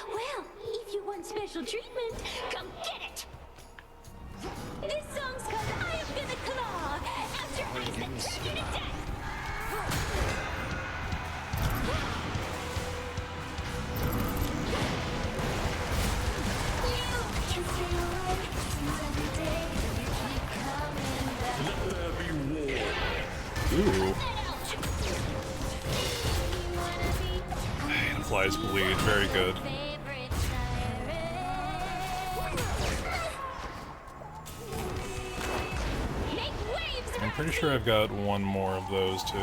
Well, if you want special treatment, come get it. This song's called I Am Gonna Claw. After I turn you to death.
Ooh. Flies bleed, very good. I'm pretty sure I've got one more of those too.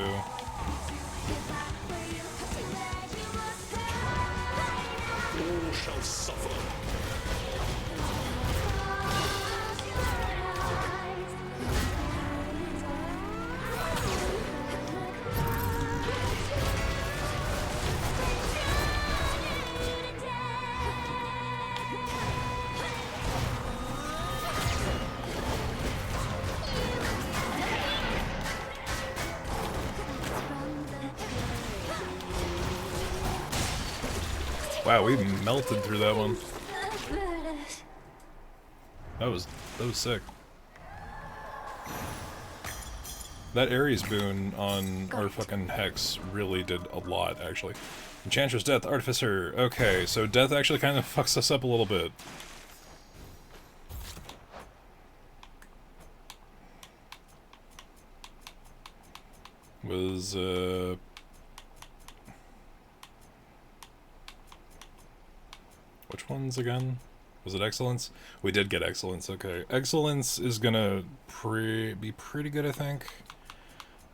All shall suffer.
Wow, we melted through that one. That was sick. That Ares boon on our fucking Hex really did a lot, actually. Enchantress, Death, Artificer. Okay, so Death actually kind of fucks us up a little bit. Was, which ones again? Was it Excellence? We did get Excellence, okay. Excellence is gonna be pretty good, I think.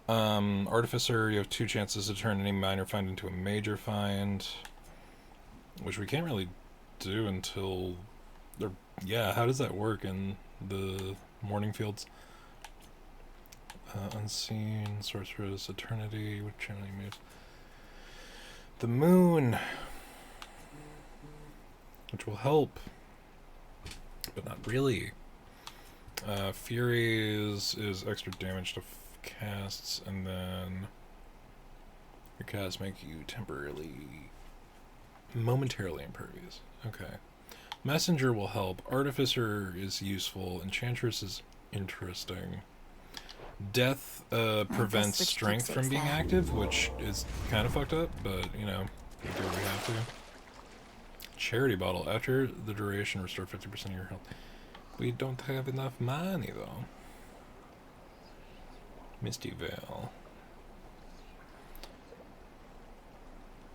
Artificer, you have 2 chances to turn any minor find into a major find. Which we can't really do until... yeah, how does that work in the Morning Fields? Unseen, Sorceress, Eternity, which channel you move? The Moon! Which will help, but not really. Fury is extra damage to casts, and then your casts make you momentarily impervious. Okay. Messenger will help. Artificer is useful. Enchantress is interesting. Death prevents strength from being active, which is kind of fucked up, but, you know, we do what we have to. Charity Bottle. After the duration, restore 50% of your health. We don't have enough money, though. Misty Veil.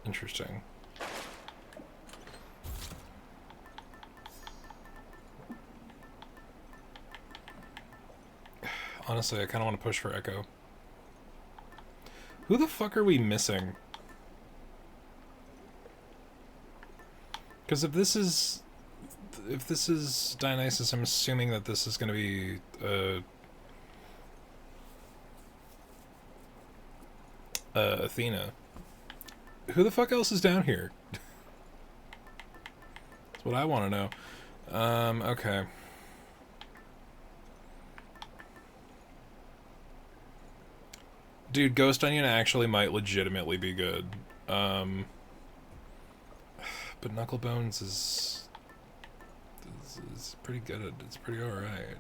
Interesting. Honestly, I kind of want to push for Echo. Who the fuck are we missing? Because if this is Dionysus, I'm assuming that this is going to be Athena. Who the fuck else is down here? That's what I want to know. Okay. Dude, Ghost Onion actually might legitimately be good. But Knucklebones is pretty good. It's pretty alright.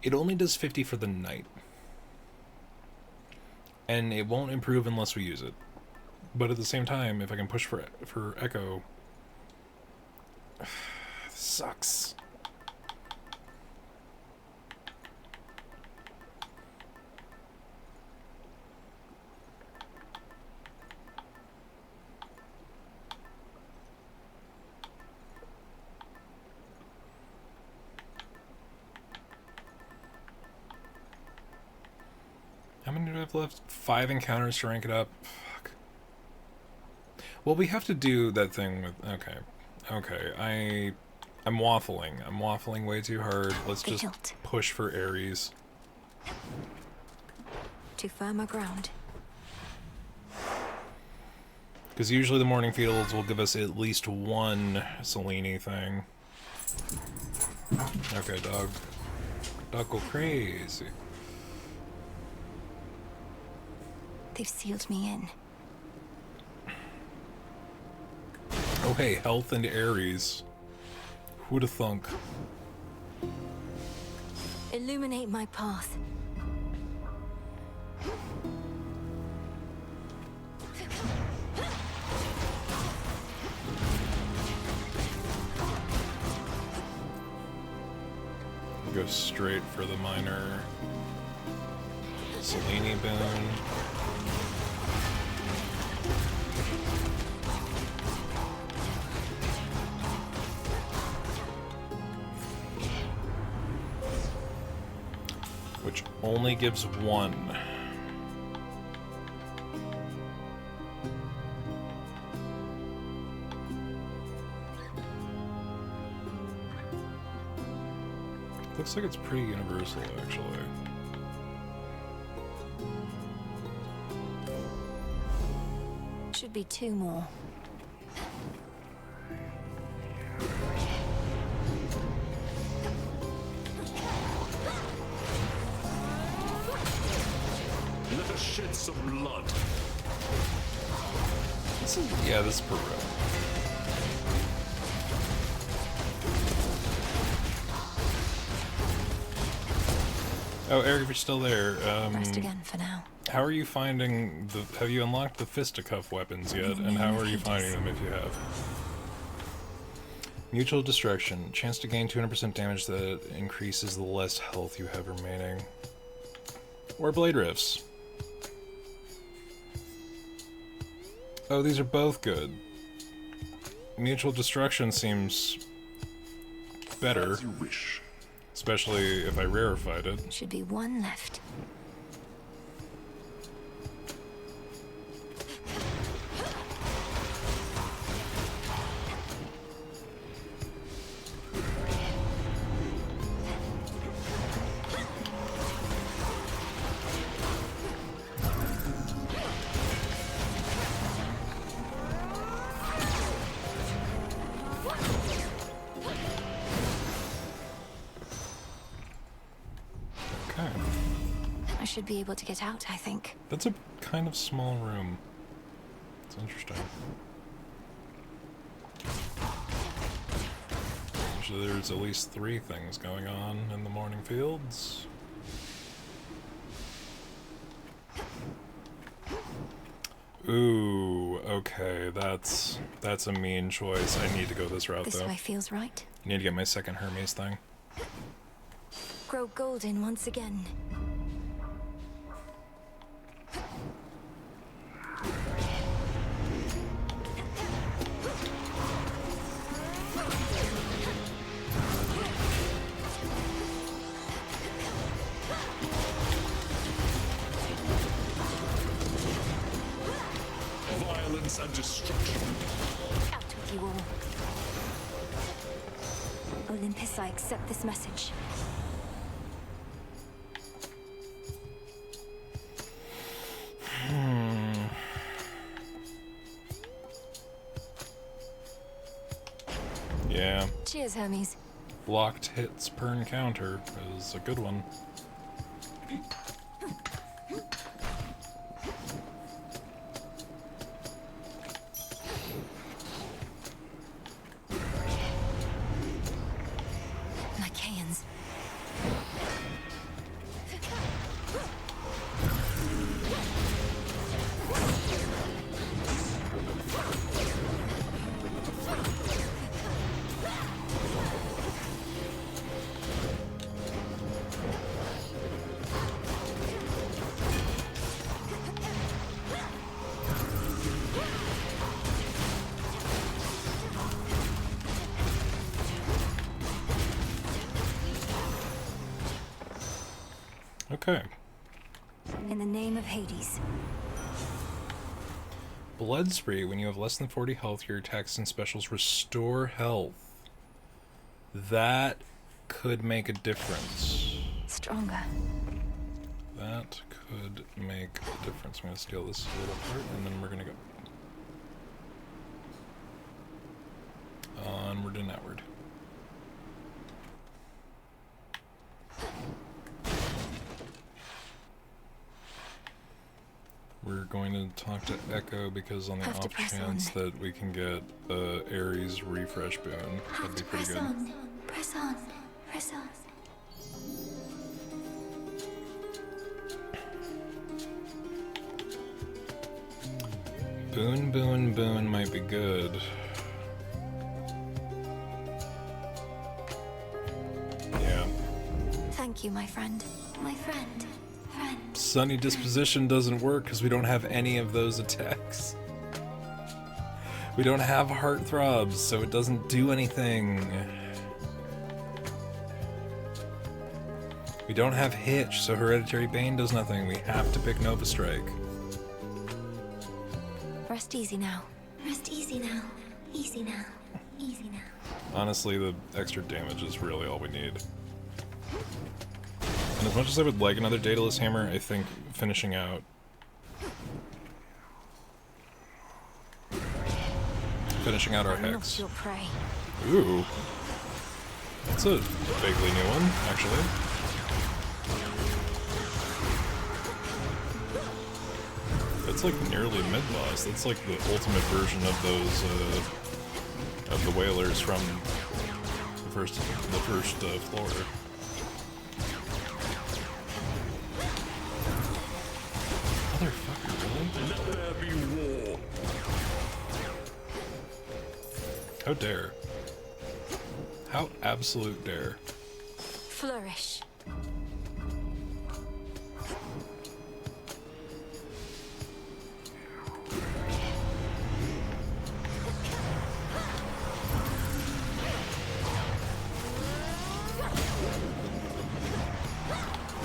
It only does 50 for the night. And it won't improve unless we use it. But at the same time, if I can push for Echo, this sucks. How many do I have left? 5 encounters to rank it up. Fuck. Well, we have to do that thing with... Okay. I'm waffling. I'm waffling way too hard. Let's just push for Ares.
To firmer ground.
Because usually the morning fields will give us at least one Selene thing. Okay, dog. Dog go crazy.
They've sealed me in.
Oh hey, health and Ares. Who'da thunk?
Illuminate my path.
Go straight for the minor Selene boon. Which only gives 1. Looks like it's pretty universal, actually.
Should be 2 more.
Let us shed some blood.
Yeah, this is for real. Oh, Eric, if you're still there,
Rest again for now.
How are you finding the... Have you unlocked the fisticuff weapons yet? And how are you finding them if you have? Mutual Destruction. Chance to gain 200% damage that increases the less health you have remaining. Or Blade Rifts. Oh, these are both good. Mutual Destruction seems better.
As you wish.
Especially if I rarefied it.
Should be 1 left. I should be able to get out, I think.
That's a kind of small room. It's interesting. Usually there's at least 3 things going on in the morning fields. Ooh, okay, that's a mean choice. I need to go this route, though.
This way feels right.
I need to get my second Hermes thing.
Grow golden once again.
Violence and destruction.
Out with you all. Olympus, I accept this message.
Yeah.
Cheers, Hermes.
Blocked hits per encounter is a good one.
Lycaeans.
Okay.
In the name of Hades.
Blood Spree. When you have less than 40 health, your attacks and specials restore health. That could make a difference.
Stronger.
That could make a difference. I'm going to steal this little part, and then we're going to go onward and outward. We're going to talk to Echo because on the off chance that we can get Ares refresh boon, that'd be pretty good.
Press on. Press on.
Boon might be good. Yeah.
Thank you, my friend. My friend.
Sunny Disposition doesn't work because we don't have any of those attacks. We don't have Heartthrobs, so it doesn't do anything. We don't have Hitch, so Hereditary Bane does nothing. We have to pick Nova Strike.
Rest easy now. Rest easy now. Easy now. Easy now.
Honestly, the extra damage is really all we need. And as much as I would like another Daedalus Hammer, I think finishing out... our Hex. Ooh. That's a vaguely new one, actually. That's like nearly mid-boss. That's like the ultimate version of those, of the Whalers from the first floor. Motherfucker, really? Let there be war. How dare. How absolute dare.
Flourish.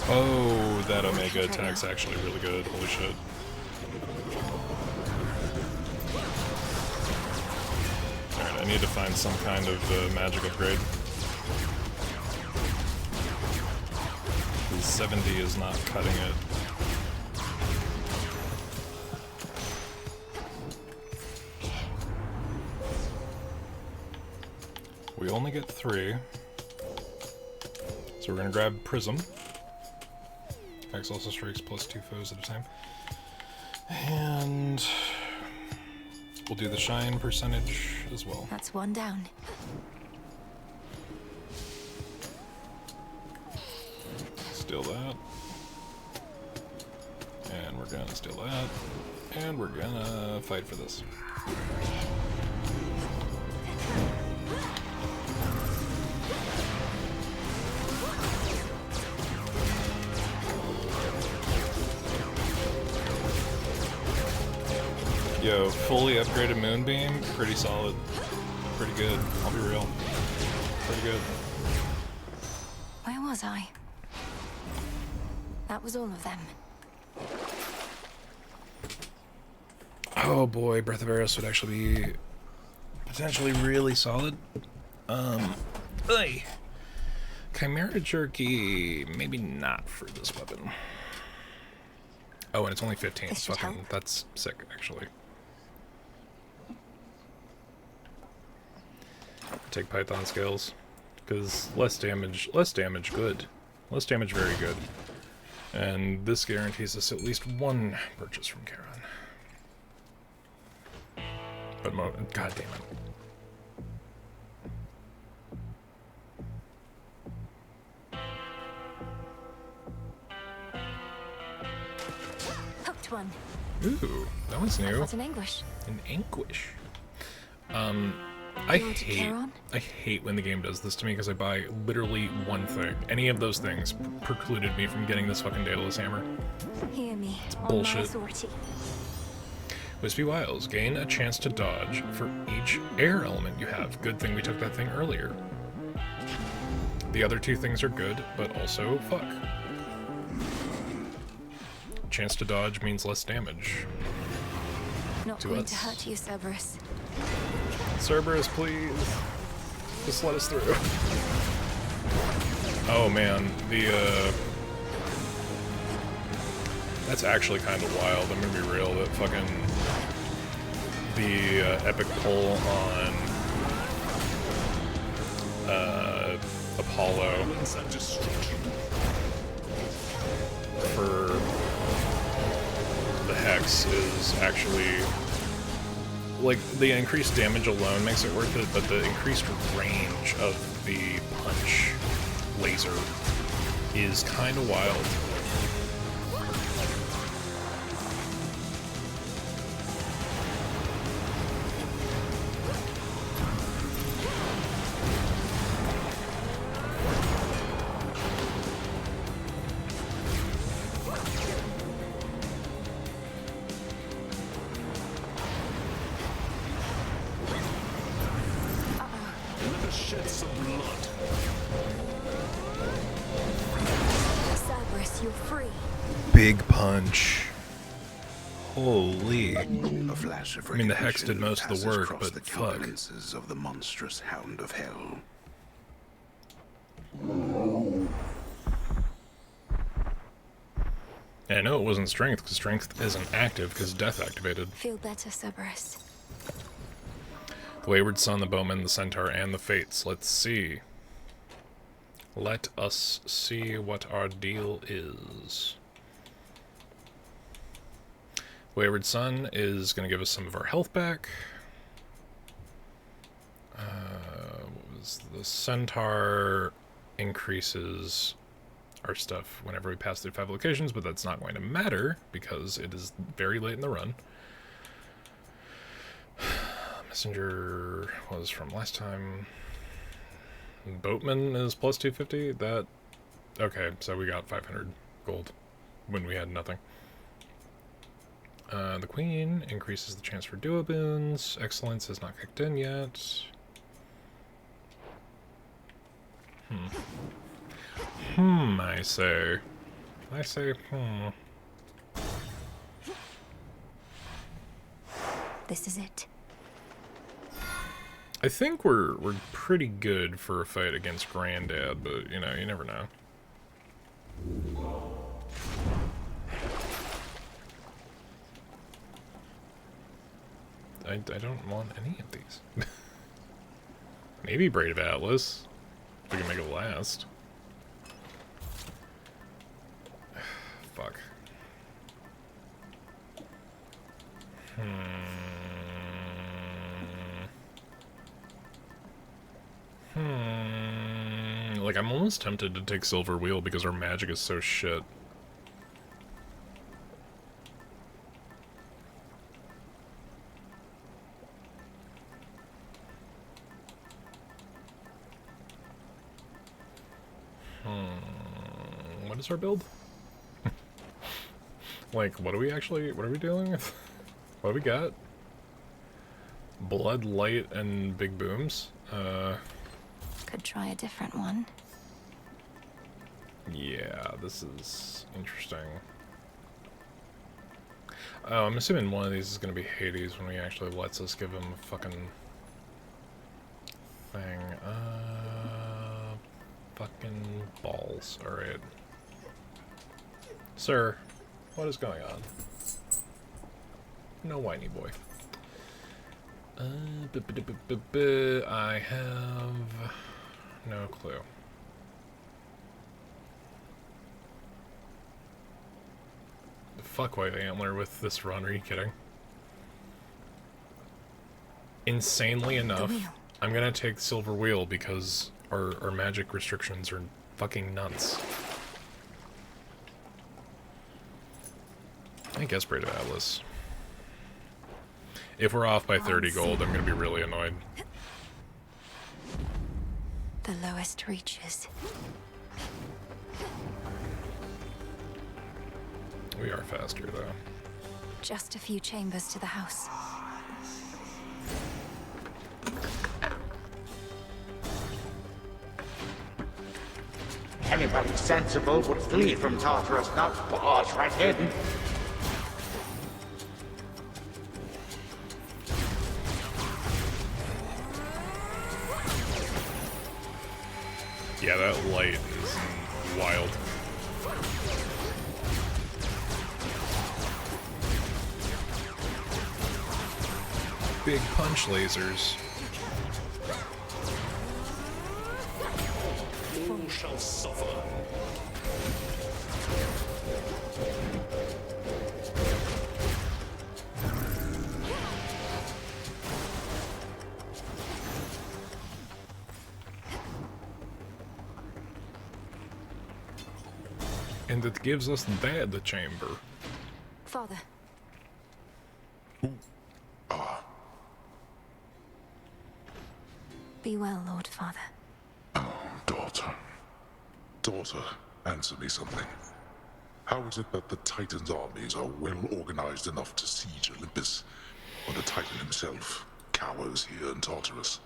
Oh, that Omega attack's actually really good. Holy shit. Alright, I need to find some kind of magic upgrade. 70 is not cutting it. We only get 3. So we're gonna grab Prism. Axe also strikes plus 2 foes at a time. And we'll do the shine percentage as well.
That's one down.
Steal that. And we're gonna steal that. And we're gonna fight for this. Yo, fully upgraded Moonbeam, pretty solid. Pretty good, I'll be real. Pretty good.
Where was I? That was all of them.
Oh boy, Breath of Eris would actually be potentially really solid. Chimera Jerky, maybe not for this weapon. Oh, and it's only 15. Fucking, that's sick, actually. Take Python scales, because less damage, good. Less damage, very good. And this guarantees us at least one purchase from Charon. But god damn it.
Hooked one.
Ooh, that one's new.
What's an anguish?
An anguish. I hate when the game does this to me because I buy literally one thing. Any of those things precluded me from getting this fucking Daedalus Hammer.
Hear me.
It's bullshit.
On my authority.
Wispy Wiles. Gain a chance to dodge for each air element you have. Good thing we took that thing earlier. The other two things are good, but also fuck. Chance to dodge means less damage.
Not
to
going
us.
to hurt you, Cerberus.
Cerberus, please. Just let us through. Oh man, that's actually kind of wild. I'm gonna be real. That fucking the epic pull on Apollo for the Hex is actually, like, the increased damage alone makes it worth it, but the increased range of the punch laser is kind of wild.
Let us shed some blood.
Cerberus, you're free.
Big punch. Holy.
A flash of
I mean, the Hex did
recognition
most of the
passes
work,
across
but
the
fuck.
countenances of the monstrous Hound of Hell.
And I know it wasn't strength, because strength isn't active, because death activated.
Feel better, Cerberus.
The Wayward Son, the Bowman, the Centaur, and the Fates. Let's see. Let us see what our deal is. Wayward Son is going to give us some of our health back. What was the Centaur increases our stuff whenever we pass through 5 locations, but that's not going to matter because it is very late in the run. Messenger was from last time. Boatman is plus 250. That okay, so we got 500 gold when we had nothing. The Queen increases the chance for duo boons. Excellence is not kicked in yet. I say.
This is it.
I think we're pretty good for a fight against Granddad, but you know, you never know. I don't want any of these. Maybe Braid of Atlas. If we can make it last. Fuck. Like, I'm almost tempted to take Silver Wheel because our magic is so shit. What is our build? Like, what are we dealing with? What do we got? Blood, light, and big booms?
Could try a different one.
Yeah, this is interesting. Oh, I'm assuming one of these is going to be Hades when he actually lets us give him a fucking thing. Fucking balls. Alright. Sir, what is going on? No whiny boy. I have no clue. Fuck White Antler with this run, are you kidding? Insanely enough, I'm gonna take Silver Wheel because our magic restrictions are fucking nuts. I guess Braid of Atlas. If we're off by 30 gold, I'm gonna be really annoyed.
The lowest reaches.
We are faster, though.
Just a few chambers to the house.
Anybody sensible would flee from Tartarus, not barge right in.
Yeah, that light is wild. Big punch lasers.
All shall suffer.
And it gives us the chamber.
Father. Be well, Lord Father.
Daughter. Daughter, answer me something. How is it that the Titan's armies are well organized enough to siege Olympus, when the Titan himself cowers here in Tartarus?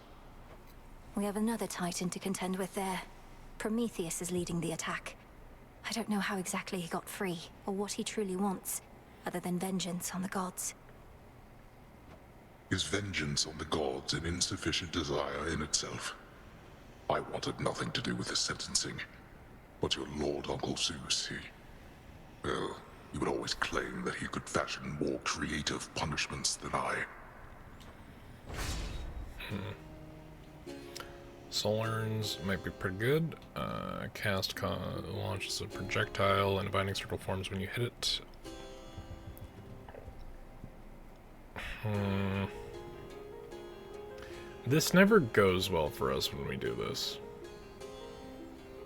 We have another Titan to contend with there. Prometheus is leading the attack. I don't know how exactly he got free, or what he truly wants, other than vengeance on the gods.
Is vengeance on the gods an insufficient desire in itself? I wanted nothing to do with his sentencing, but your Lord Uncle Zeus, well, he would always claim that he could fashion more creative punishments than I.
Solarns might be pretty good. Launches a projectile and a binding circle forms when you hit it. This never goes well for us when we do this.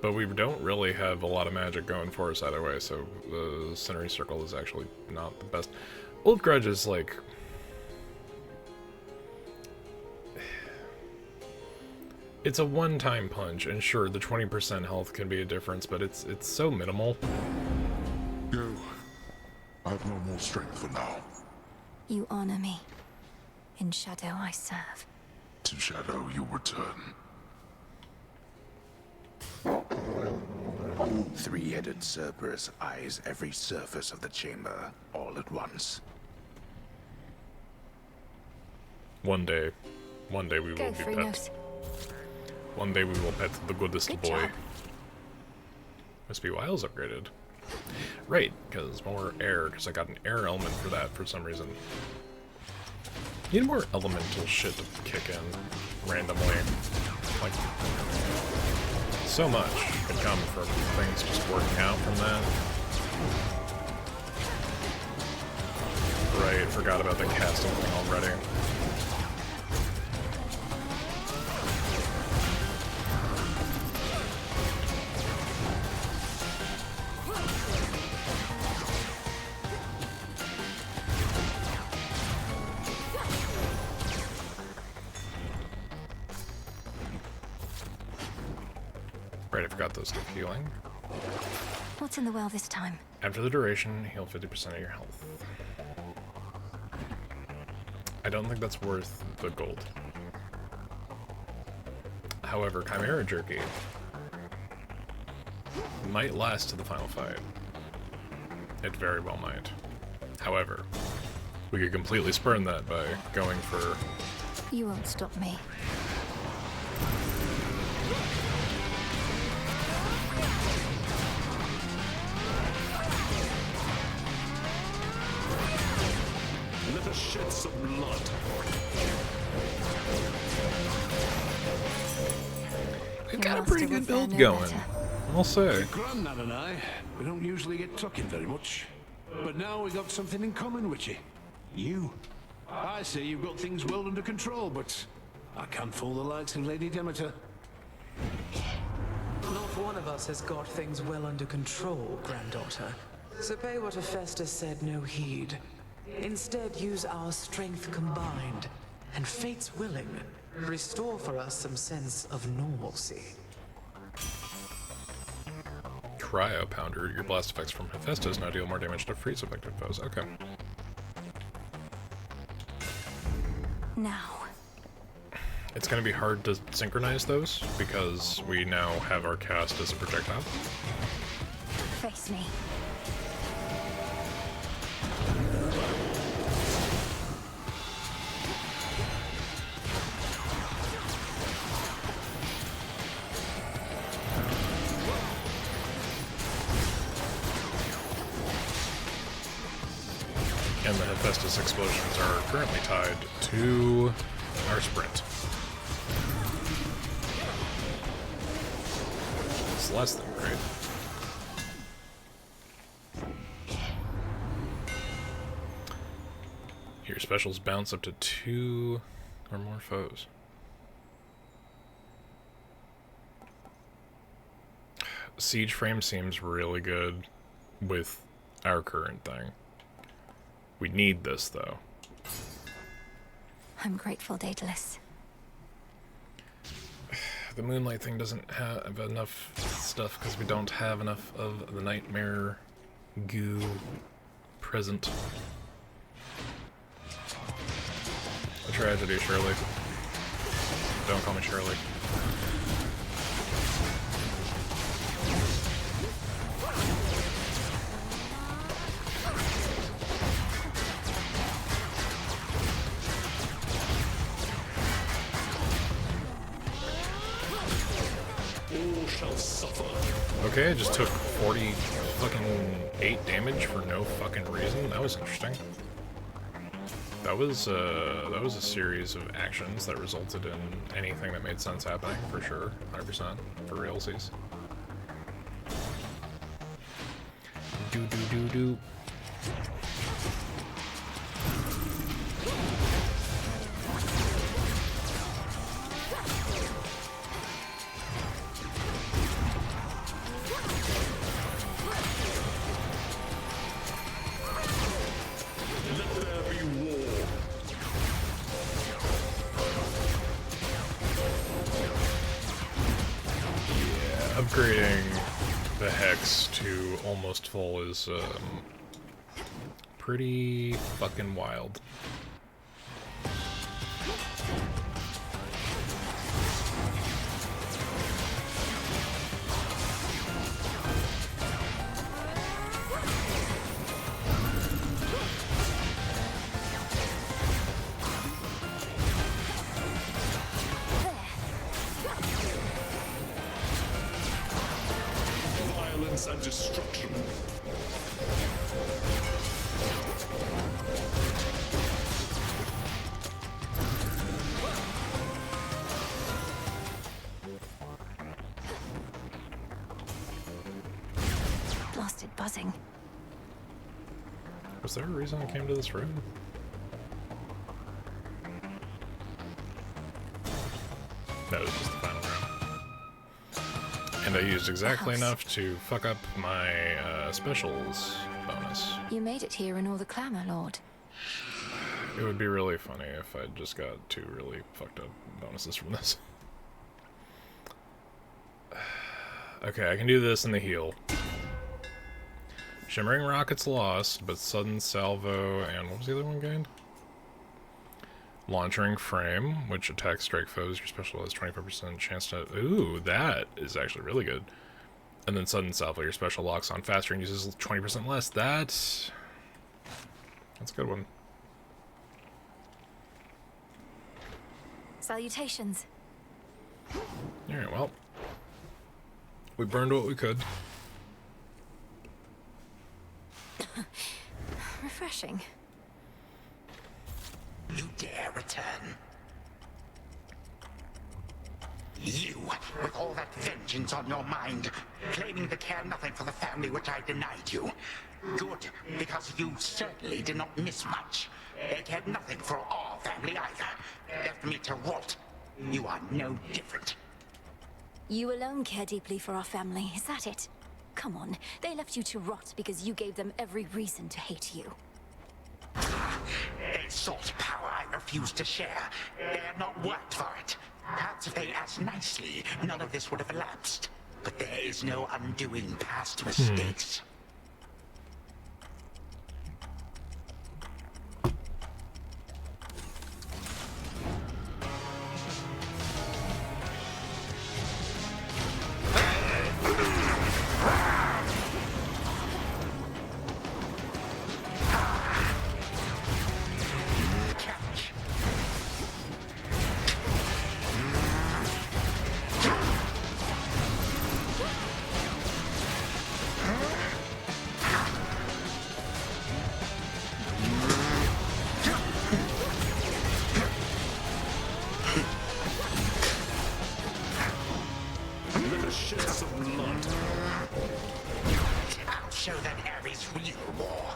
But we don't really have a lot of magic going for us either way, so the Century Circle is actually not the best. Old Grudge is like... It's a one-time punch, and sure, the 20% health can be a difference, but it's so minimal.
Go. I have no more strength for now.
You honor me. In shadow I serve.
To shadow you return.
Three-headed Cerberus eyes every surface of the chamber, all at once.
One day we will
Go,
be
Freenos.
pet. One day we will pet the goodest
Good
boy.
job.
Must be Wiles upgraded. Right, because more air, because I got an air element for that for some reason. Need more elemental shit to kick in randomly. Like, so much could come from things just working out from that. Right, forgot about the casting thing already. Right, I forgot those stuff healing.
What's in the well this time?
After the duration, heal 50% of your health. I don't think that's worth the gold. However, Chimera Jerky might last to the final fight. It very well might. However, we could completely spurn that by going for...
You won't stop me.
Let us shed some blood.
We've got a pretty good build going, I'll say.
Grandad and I, we don't usually get talking very much. But now we got something in common, Witchy. You. I say you've got things well under control, but I can't fool the likes of Lady Demeter.
Not one of us has got things well under control, granddaughter. So pay what Hephaestus said no heed. Instead, use our strength combined, and fate's willing, restore for us some sense of normalcy.
Cryo Pounder. Your blast effects from Hephaestus now deal more damage to freeze affected foes. Okay.
Now.
It's going to be hard to synchronize those because we now have our cast as a projectile.
Face me.
And the Hephaestus explosions are currently tied to our sprint. It's less than great. Your specials bounce up to 2 or more foes. Siege frame seems really good with our current thing. We need this, though.
I'm grateful, Daedalus.
The Moonlight thing doesn't have enough stuff because we don't have enough of the Nightmare goo present. A tragedy, Shirley. Don't call me Shirley. Okay, I just took 48 damage for no fucking reason. That was interesting. That was a series of actions that resulted in anything that made sense happening, for sure. 100%, for realsies. Do. Upgrading the Hex to almost full is pretty fucking wild.
And destruction.
Blasted buzzing.
Was there a reason I came to this room? That was just the final room. And I used exactly enough to fuck up my specials bonus.
You made it here in all the clamor, Lord.
It would be really funny if I just got 2 really fucked up bonuses from this. Okay, I can do this in the heal. Shimmering Rockets lost, but Sudden Salvo and what was the other one gained? Launching Frame, which attacks strike foes. Your special has 25% chance to... Ooh, that is actually really good. And then Sudden Salvo, your special locks on faster and uses 20% less. That's a good one.
Salutations.
Alright, well. We burned what we could.
Refreshing.
You dare return? You, with all that vengeance on your mind, claiming to care nothing for the family which I denied you. Good, because you certainly did not miss much. They cared nothing for our family either. Left me to rot. You are no different.
You alone care deeply for our family, is that it? Come on, they left you to rot because you gave them every reason to hate you.
They sought power I refused to share. They have not worked for it. Perhaps if they asked nicely, none of this would have elapsed. But there is no undoing past mistakes.
Let us shed some blood.
I'll show them Ares' real war.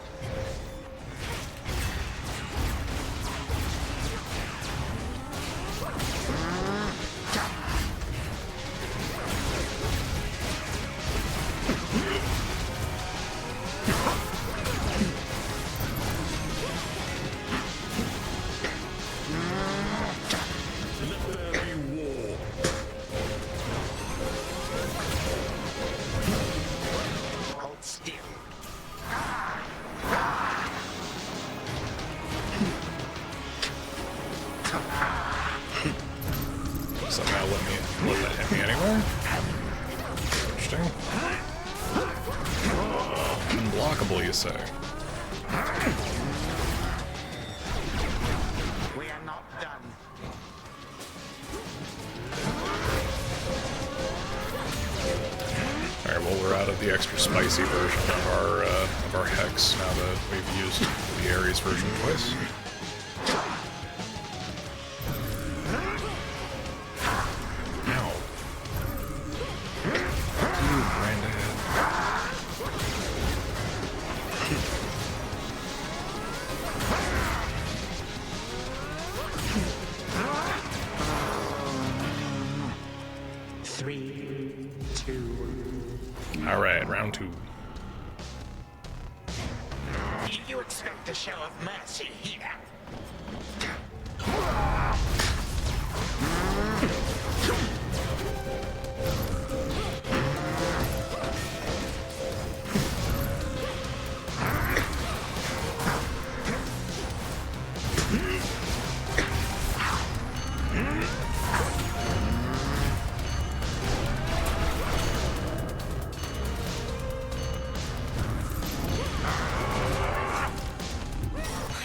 Somehow let that hit me anywhere. Interesting. Unblockable, you say?
We are not done.
Alright, well, we're out of the extra spicy version of our hex now that we've used the Ares version twice. Ow. You granddad.
Three, two.
Alright, round 2.
You expect a show of mercy here?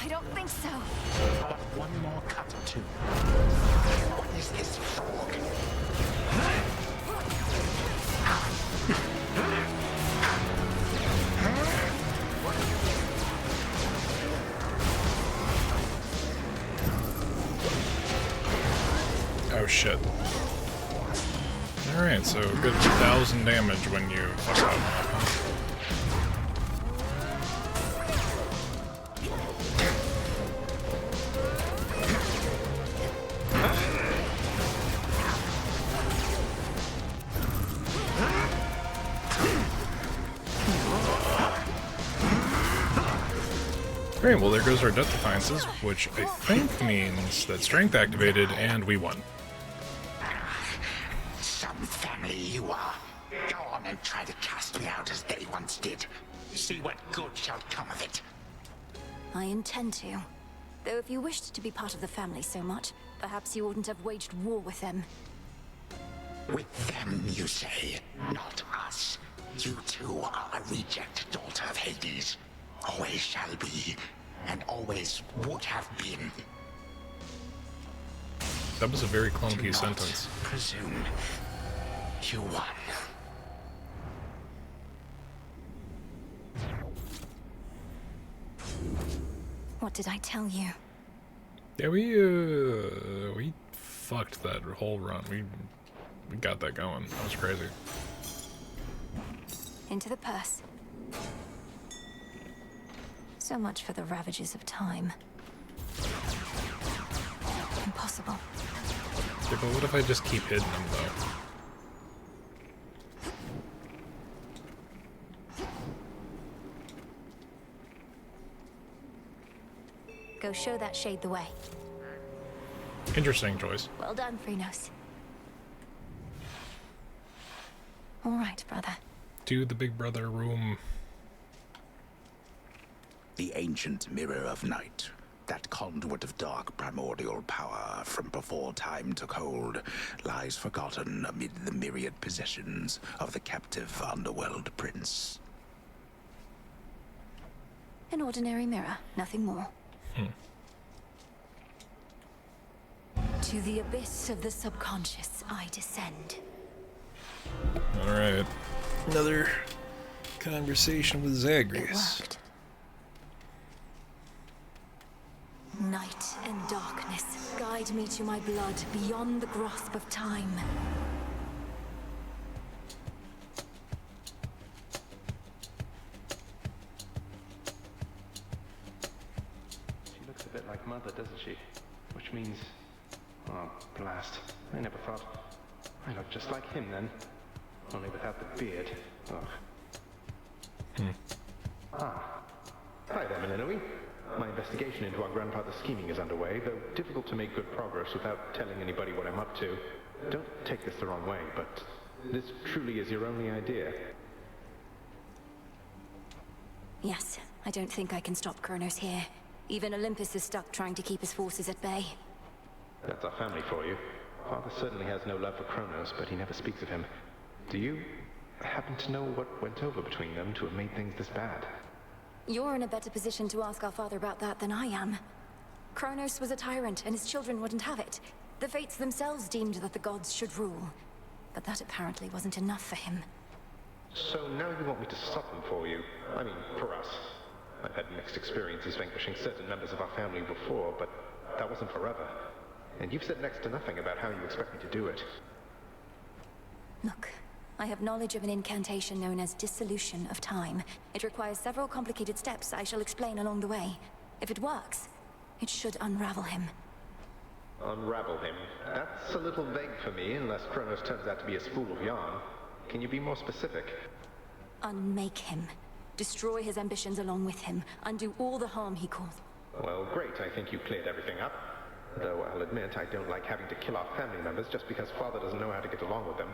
I don't think so.
But one more cut or two. What is this frog?
Oh shit. Alright, so good 1,000 damage when you fuck up. Great, well there goes our death defiances, which I think means that strength activated and we won.
Some family you are. Go on and try to cast me out as they once did. See what good shall come of it.
I intend to. Though if you wished to be part of the family so much, perhaps you wouldn't have waged war with them.
With them, you say, not us. You too are a reject daughter of Hades. Always shall be, and always would have been.
That was a very clunky sentence.
Presume you won.
What did I tell you?
Yeah, we fucked that whole run. We got that going. That was crazy.
Into the purse. So much for the ravages of time. Impossible.
Yeah, but what if I just keep hitting them, though?
Go show that shade the way.
Interesting choice.
Well done, Phrenos. All right, brother.
To the big brother room.
The ancient mirror of night, that conduit of dark primordial power from before time took hold, lies forgotten amid the myriad possessions of the captive underworld prince.
An ordinary mirror, nothing more. To the abyss of the subconscious, I descend.
Alright. Another conversation with Zagreus.
It worked. Night and darkness, guide me to my blood beyond the grasp of time.
mother, doesn't she? Which means... Oh, blast. I never thought... I look just like him then. Only without the beard. Ugh. Ah. Hi there, Melinoi. My investigation into our grandfather's scheming is underway, though difficult to make good progress without telling anybody what I'm up to. Don't take this the wrong way, but this truly is your only idea.
Yes, I don't think I can stop Kronos here. Even Olympus is stuck trying to keep his forces at bay.
That's our family for you. Father certainly has no love for Kronos, but he never speaks of him. Do you happen to know what went over between them to have made things this bad?
You're in a better position to ask our father about that than I am. Kronos was a tyrant, and his children wouldn't have it. The Fates themselves deemed that the gods should rule. But that apparently wasn't enough for him.
So now you want me to stop them for you? I mean, for us. I've had mixed experiences vanquishing certain members of our family before, but that wasn't forever. And you've said next to nothing about how you expect me to do it.
Look, I have knowledge of an incantation known as Dissolution of Time. It requires several complicated steps I shall explain along the way. If it works, it should unravel him.
Unravel him? That's a little vague for me, unless Kronos turns out to be a spool of yarn. Can you be more specific?
Unmake him. Destroy his ambitions along with him. Undo all the harm he caused.
Well, great. I think you cleared everything up. Though I'll admit I don't like having to kill off family members just because Father doesn't know how to get along with them.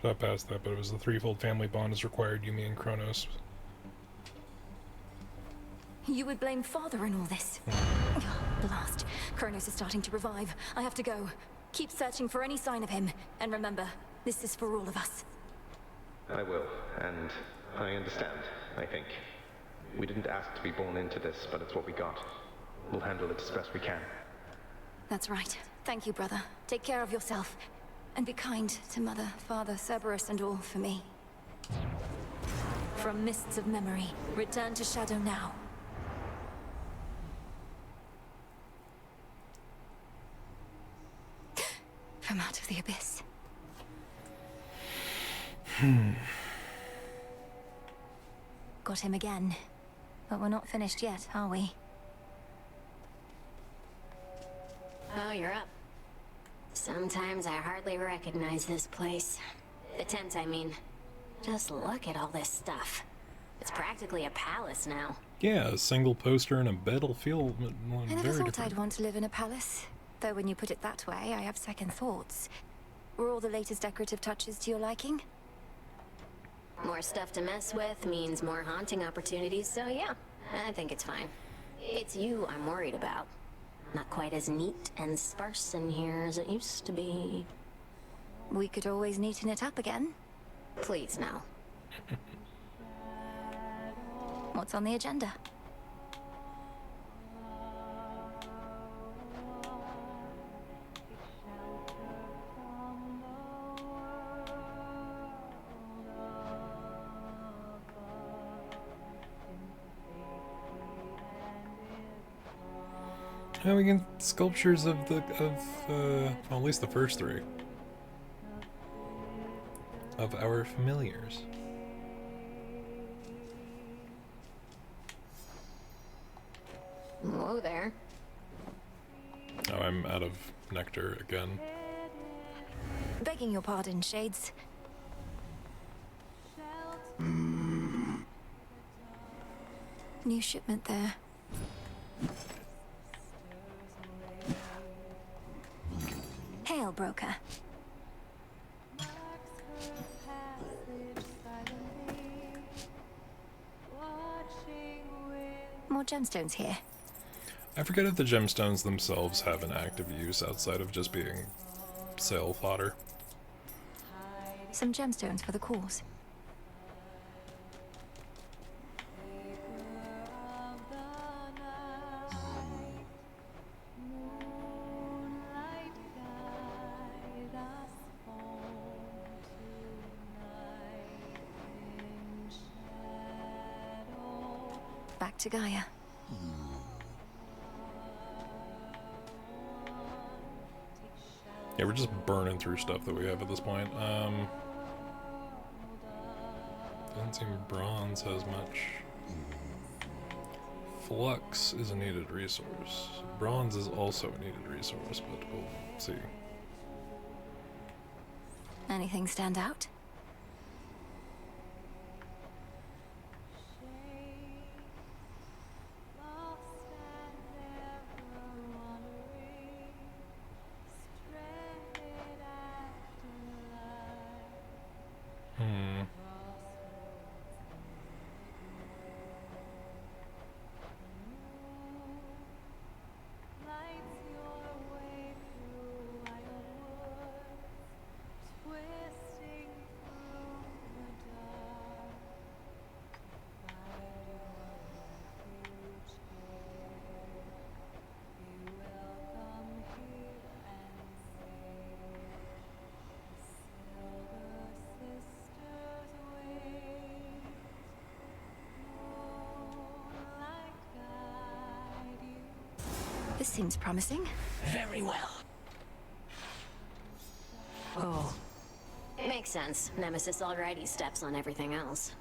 Shot past that, but it was the threefold family bond is required, Yumi and Kronos.
You would blame Father in all this? Blast. Kronos is starting to revive. I have to go. Keep searching for any sign of him. And remember, this is for all of us.
I will, and I understand, I think. We didn't ask to be born into this, but it's what we got. We'll handle it as best we can.
That's right. Thank you, brother. Take care of yourself. And be kind to Mother, Father, Cerberus, and all for me. From mists of memory, return to Shadow now. From out of the abyss. Got him again. But we're not finished yet, are we?
Oh, you're up. Sometimes I hardly recognize this place. The tent, I mean. Just look at all this stuff. It's practically a palace now.
Yeah, a single poster and a bed will feel
I never
very
thought
different.
I'd want to live in a palace. Though when you put it that way, I have second thoughts. Were all the latest decorative touches to your liking?
More stuff to mess with means more haunting opportunities, so yeah, I think it's fine. It's you I'm worried about. Not quite as neat and sparse in here as it used to be.
We could always neaten it up again.
Please, no.
What's on the agenda?
Now we get sculptures of well, at least the first three of our familiars.
Whoa there.
Oh, I'm out of nectar again.
Begging your pardon, Shades. New shipment there. Hail, broker. More gemstones here.
I forget if the gemstones themselves have an active use outside of just being sale fodder.
Some gemstones for the cause. Back to Gaia.
Yeah, we're just burning through stuff that we have at this point. Doesn't Doesn't seem bronze has much. Flux is a needed resource. Bronze is also a needed resource, but we'll see.
Anything stand out? This seems promising.
Very well.
Oh. It makes sense. Nemesis already steps on everything else.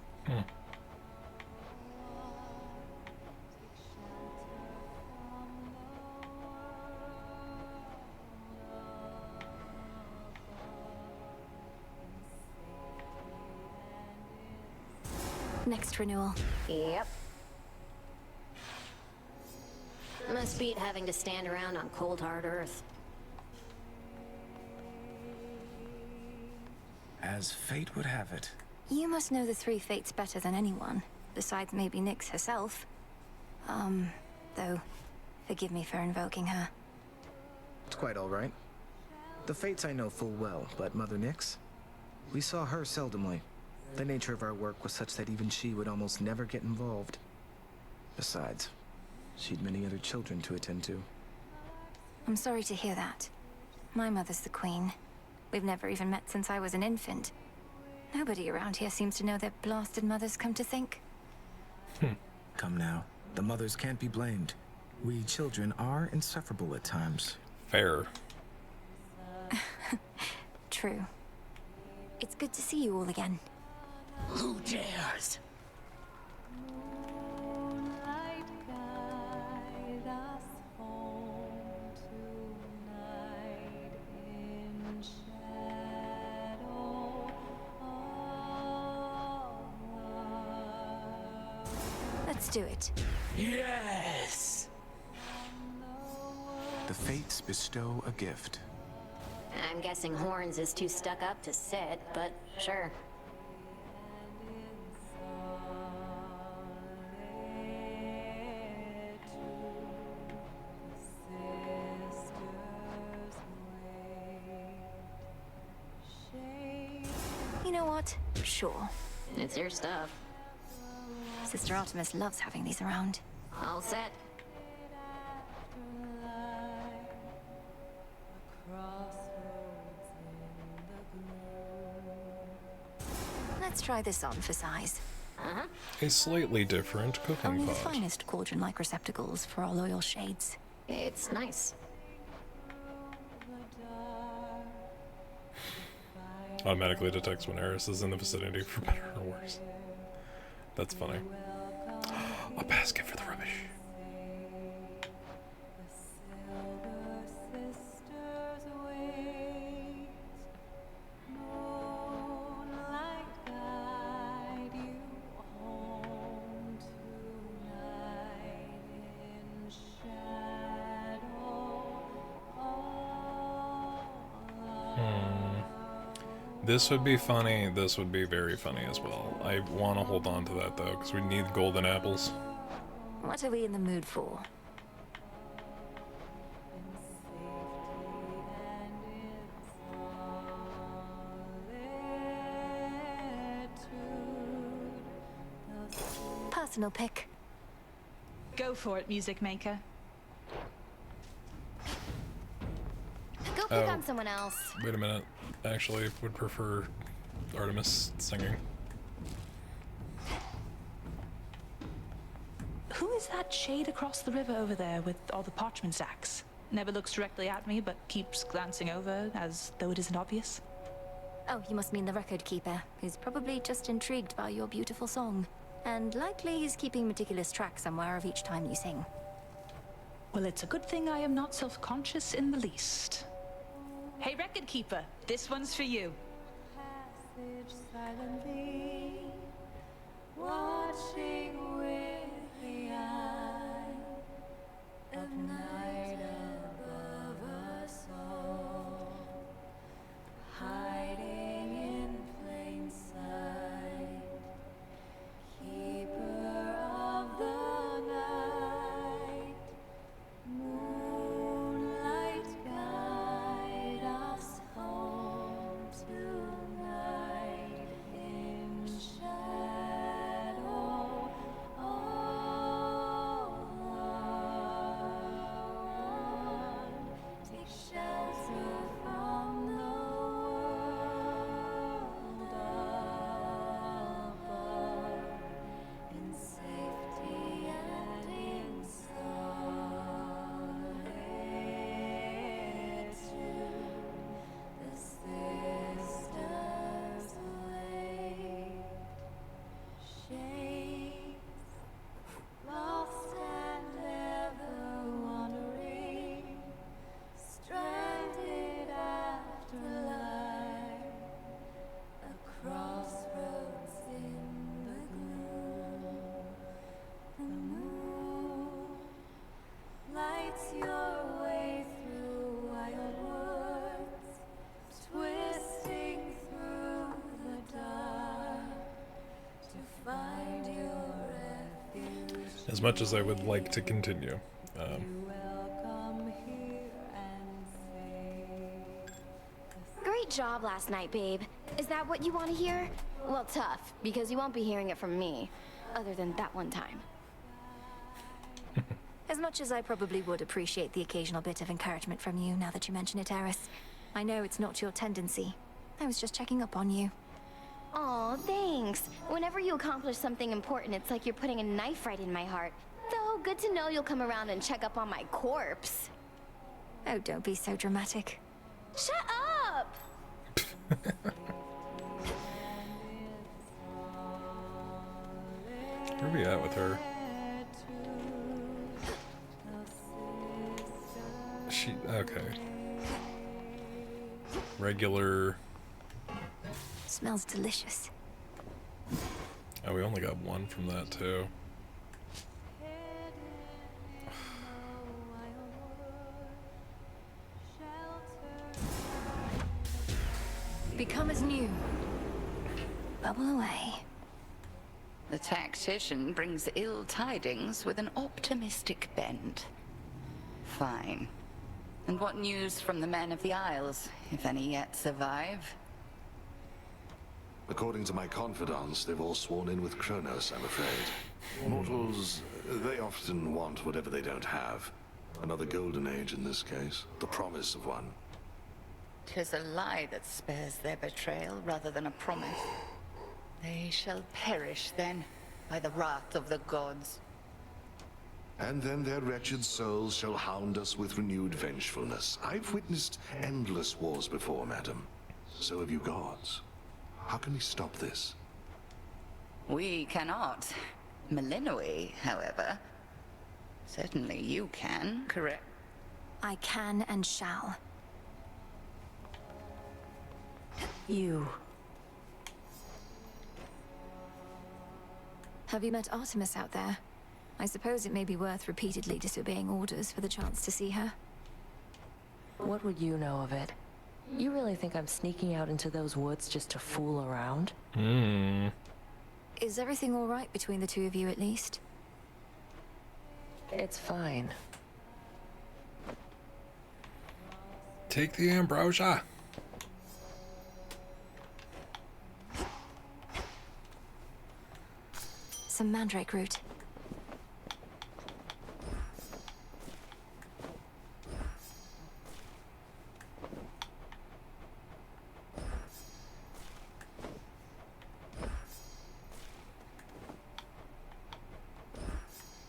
Next renewal.
Yep. Must beat having to stand around on cold, hard Earth.
As fate would have it.
You must know the three fates better than anyone, besides maybe Nyx herself. Though, forgive me for invoking her.
It's quite all right. The fates I know full well, but Mother Nyx? We saw her seldomly. The nature of our work was such that even she would almost never get involved. Besides, she'd many other children to attend to.
I'm sorry to hear that. My mother's the queen. We've never even met since I was an infant. Nobody around here seems to know their blasted mothers, come to think.
Come now. The mothers can't be blamed. We children are insufferable at times.
Fair.
True. It's good to see you all again.
Who dares?
Let's do it.
Yes!
The fates bestow a gift.
I'm guessing Horns is too stuck up to sit, but sure.
You know what? Sure.
It's your stuff.
Sister Artemis loves having these around.
All set.
Let's try this on for size.
A slightly different cooking
Only the
pot.
finest cauldron-like receptacles for our loyal shades.
It's nice.
Automatically detects when Eris is in the vicinity, for better or worse. That's funny. A basket for the rubbish. This would be funny. This would be very funny as well. I want to hold on to that though, because we need golden apples.
What are we in the mood for? Personal pick.
Go for it, music maker.
Go pick on someone else.
Wait a minute. Actually, would prefer Artemis singing.
Who is that shade across the river over there with all the parchment sacks? Never looks directly at me, but keeps glancing over as though it isn't obvious.
Oh, you must mean the record keeper, who's probably just intrigued by your beautiful song. And likely he's keeping meticulous track somewhere of each time you sing.
Well, it's a good thing I am not self-conscious in the least. Hey, record keeper, this one's for you.
Passage silently, watching with the eye of night above us all, hiding in plain sight, keeper of the night, moonlight guide us home tonight in shadow all alone. Take shelter from the world above, in safety and in solitude. The sisters wait, shades lost and ever wandering, stranded after life, a crossroads in the gloom. The moon lights your way through wild woods, twisting through the dark to find your refuge.
As much as I would like to continue.
Welcome here and safe.
Great job last night, babe. Is that what you want to hear? Well, tough, because you won't be hearing it from me. Other than that one time.
As much as I probably would appreciate the occasional bit of encouragement from you now that you mention it, Eris, I know it's not your tendency. I was just checking up on you.
Aw, thanks. Whenever you accomplish something important, it's like you're putting a knife right in my heart. Though, good to know you'll come around and check up on my corpse.
Oh, don't be so dramatic.
Shut up!
Where are we at with her? She, okay. Regular.
Smells delicious.
Oh, we only got one from that too.
Become as new. Bubble away.
The tactician brings ill tidings with an optimistic bent. Fine. And what news from the men of the Isles, if any yet survive?
According to my confidants, they've all sworn in with Kronos, I'm afraid. Mortals, they often want whatever they don't have. Another golden age in this case. The promise of one.
'Tis a lie that spares their betrayal rather than a promise. They shall perish then, by the wrath of the gods.
And then their wretched souls shall hound us with renewed vengefulness. I've witnessed endless wars before, madam. So have you gods. How can we stop this?
We cannot. Melinoi, however. Certainly you can, correct?
I can and shall.
You.
Have you met Artemis out there? I suppose it may be worth repeatedly disobeying orders for the chance to see her.
What would you know of it? You really think I'm sneaking out into those woods just to fool around?
Is everything all right between the two of you, at least?
It's fine.
Take the ambrosia.
Some mandrake root.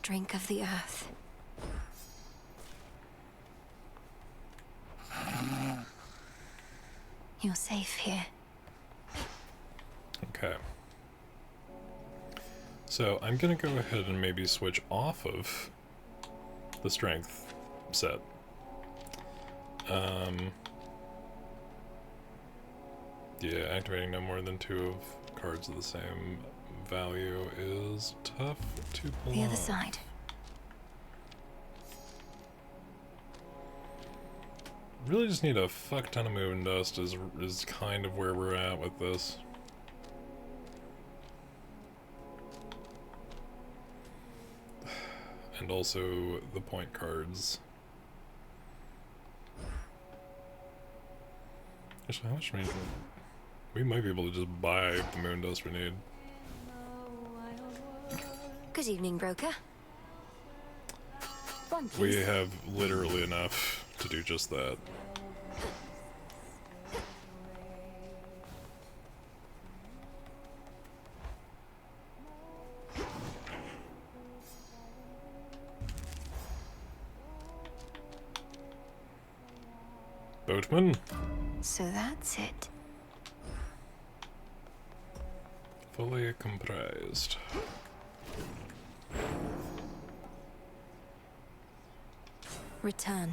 Drink of the earth. You're safe here.
Okay. So I'm gonna go ahead and maybe switch off of the strength set. Yeah, activating no more than 2 of cards of the same value is tough to pull
The other
off.
side.
Really just need a fuck ton of moon dust is kind of where we're at with this. And also the point cards. Actually, how much money? We might be able to just buy the moon dust we need.
Good evening, broker. One,
We
please.
have literally enough to do just that. Boatman,
So that's it.
fully comprised.
Return.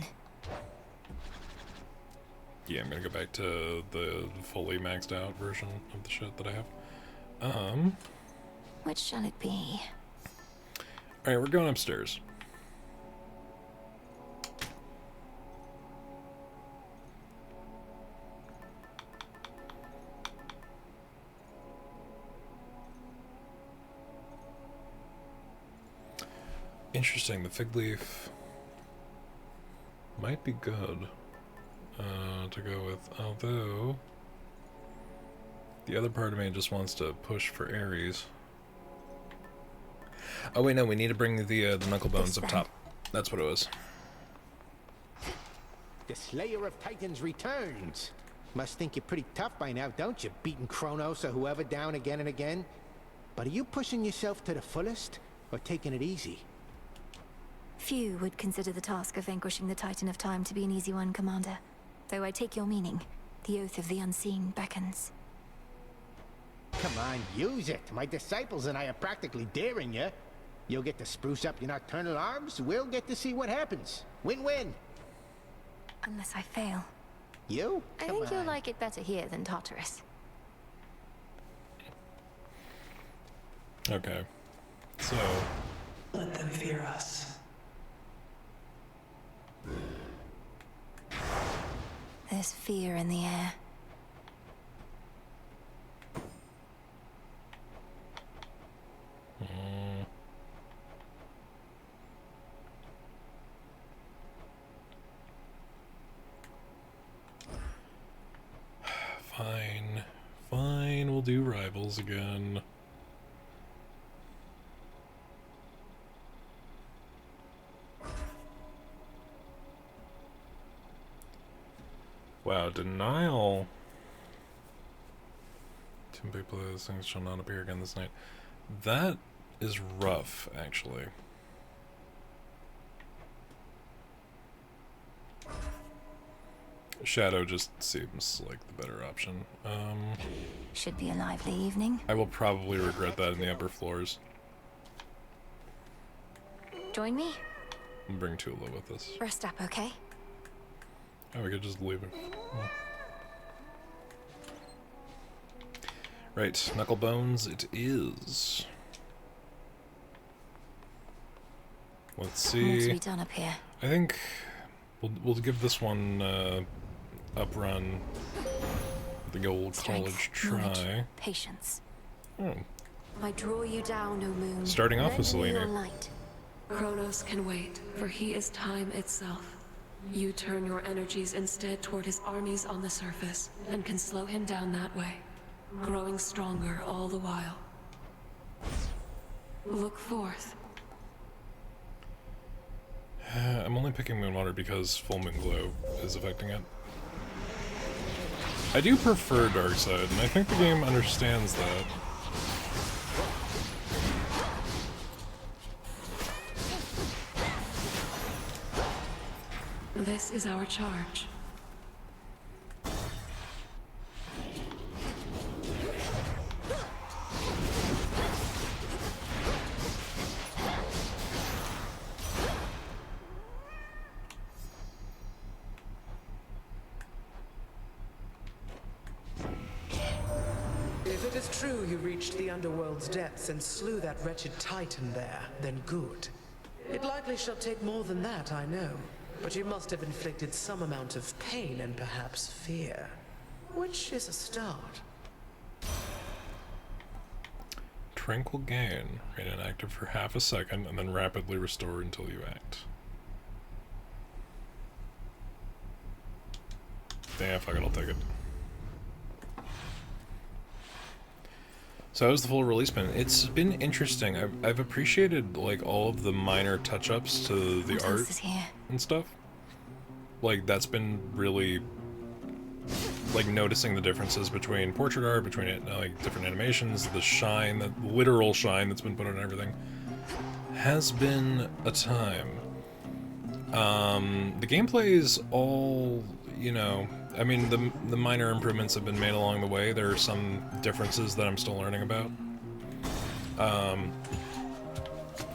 Yeah, I'm gonna go back to the fully maxed out version of the shit that I have.
Which shall it be?
Alright, we're going upstairs. Interesting, the fig leaf might be good to go with, although the other part of me just wants to push for Ares. Oh wait, no, we need to bring the knuckle bones up top. That's what it was.
The Slayer of Titans returns. Must think you're pretty tough by now, don't you? Beating Kronos or whoever down again and again. But are you pushing yourself to the fullest, or taking it easy?
Few would consider the task of vanquishing the Titan of Time to be an easy one, Commander. Though I take your meaning. The Oath of the Unseen beckons.
Come on, use it. My disciples and I are practically daring you. You'll get to spruce up your nocturnal arms. We'll get to see what happens. Win-win.
Unless I fail.
You?
I
Come
think you'll
on.
like it better here than Tartarus.
Okay. So...
Let them fear us.
There's fear in the air.
Fine. Fine, we'll do rivals again. Wow, denial. Two people, those things shall not appear again this night. That is rough, actually. Shadow just seems like the better option.
Should be a lively evening.
I will probably regret that in the upper floors.
Join me?
I'll bring Tula with us.
Rest up, okay?
Oh, we could just leave it. Right, knuckle bones it is. Let's
More to
see.
be done up here.
I think we'll give this one up run the old college
Knowledge,
try.
patience.
Oh,
I draw you down, O moon.
Starting off with
Lend me your
Selene.
light.
Kronos can wait, for he is time itself. You turn your energies instead toward his armies on the surface, and can slow him down that way, growing stronger all the while. Look forth.
I'm only picking Moonwater because Full Moon Glow is affecting it. I do prefer Darkside, and I think the game understands that.
This is our charge.
it's true you reached the underworld's depths and slew that wretched titan there, then good. It likely shall take more than that, I know. But you must have inflicted some amount of pain and perhaps fear. Which is a start.
Tranquil gain. Remain inactive for half a second and then rapidly restore until you act. Yeah, fuck it, I'll take it. So that was the full release bin. It's been interesting. I've appreciated like all of the minor touch-ups to the art and stuff. Like that's been really like noticing the differences between portrait art, between it, like different animations, the shine, the literal shine that's been put on everything. Has been a time. The gameplay is all, you know, I mean, the minor improvements have been made along the way. There are some differences that I'm still learning about.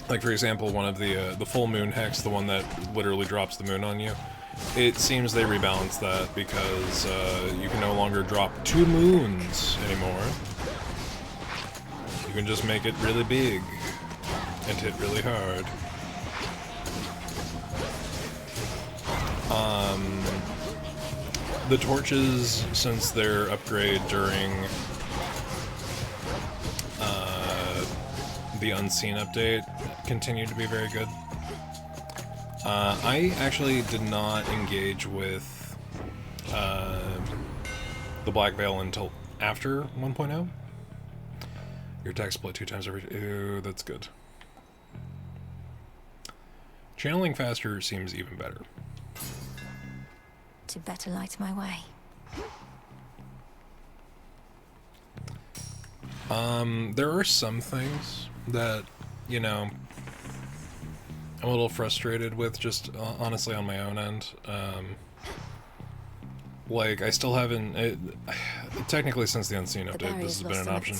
Like for example, one of the full moon hex, the one that literally drops the moon on you. It seems they rebalanced that because you can no longer drop 2 moons anymore. You can just make it really big and hit really hard. The torches, since their upgrade during the Unseen update, continue to be very good. I actually did not engage with the Black Veil until after 1.0. Your attack split 2 times every... Ooh, that's good. Channeling faster seems even better.
To better light my way.
There are some things that, you know, I'm a little frustrated with, just honestly on my own end. Like, I still haven't... technically, since the Unseen update, this has been an option.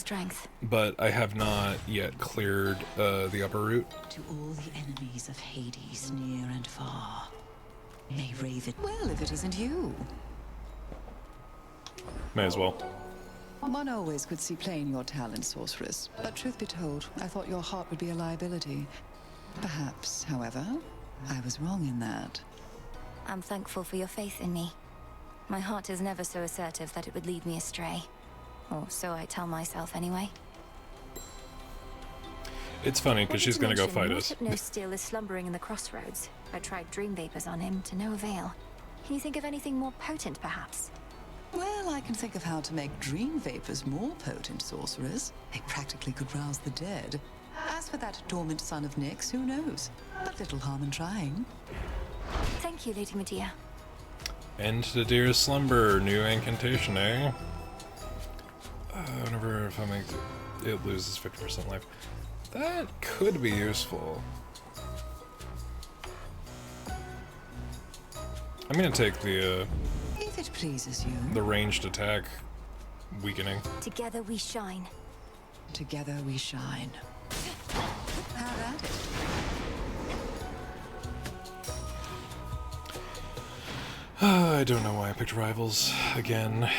But I have not yet cleared the upper route.
To all the enemies of Hades, near and far, may Raven... Well, if it isn't you.
May as well.
One always could see plain your talent, sorceress. But truth be told, I thought your heart would be a liability. Perhaps, however, I was wrong in that.
I'm thankful for your faith in me. My heart is never so assertive that it would lead me astray. Or so I tell myself anyway.
It's funny, because she's going to go fight us.
Hypno-Steel is slumbering in the crossroads. I tried dream vapors on him, to no avail. Can you think of anything more potent, perhaps?
Well, I can think of how to make dream vapors more potent, sorceress. They practically could rouse the dead. As for that dormant son of Nyx, who knows? But little harm in trying.
Thank you, Lady Medea.
End the deer's slumber. New incantation, eh? Whenever if I make it loses 50% life. That could be useful. I'm gonna take the
if it pleases you.
The ranged attack weakening.
Together we shine.
Together we shine. Have at it.
I don't know why I picked rivals again.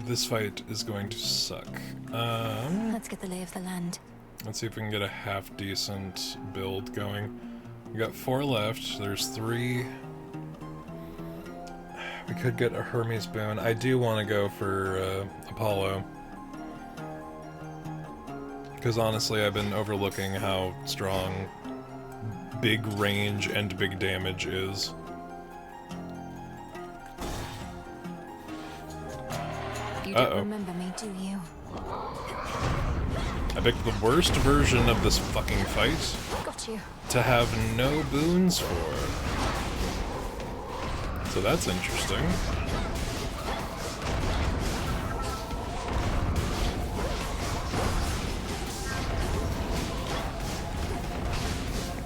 This fight is going to suck.
Let's get the lay of the land.
Let's see if we can get a half-decent build going. We got 4 left. There's 3. We could get a Hermes boon. I do want to go for Apollo. Because honestly, I've been overlooking how strong big range and big damage is.
You don't remember me, do you?
I picked the worst version of this fucking fight.
Got you.
To have no boons for. So that's interesting.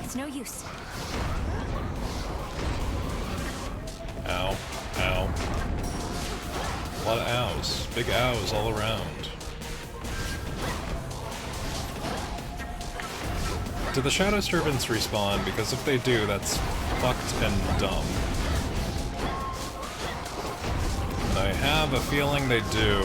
It's no use.
Ow. Ow. A lot of ows. Big ows all around. Do the Shadow Servants respawn? Because if they do, that's fucked and dumb. And I have a feeling they do.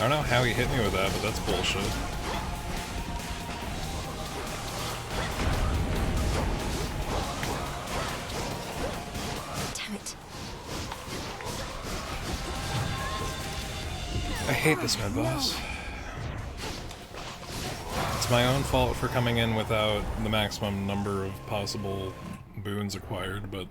don't know how he hit me with that, but that's bullshit.
Damn it.
I hate this mid boss. It's my own fault for coming in without the maximum number of possible boons acquired, but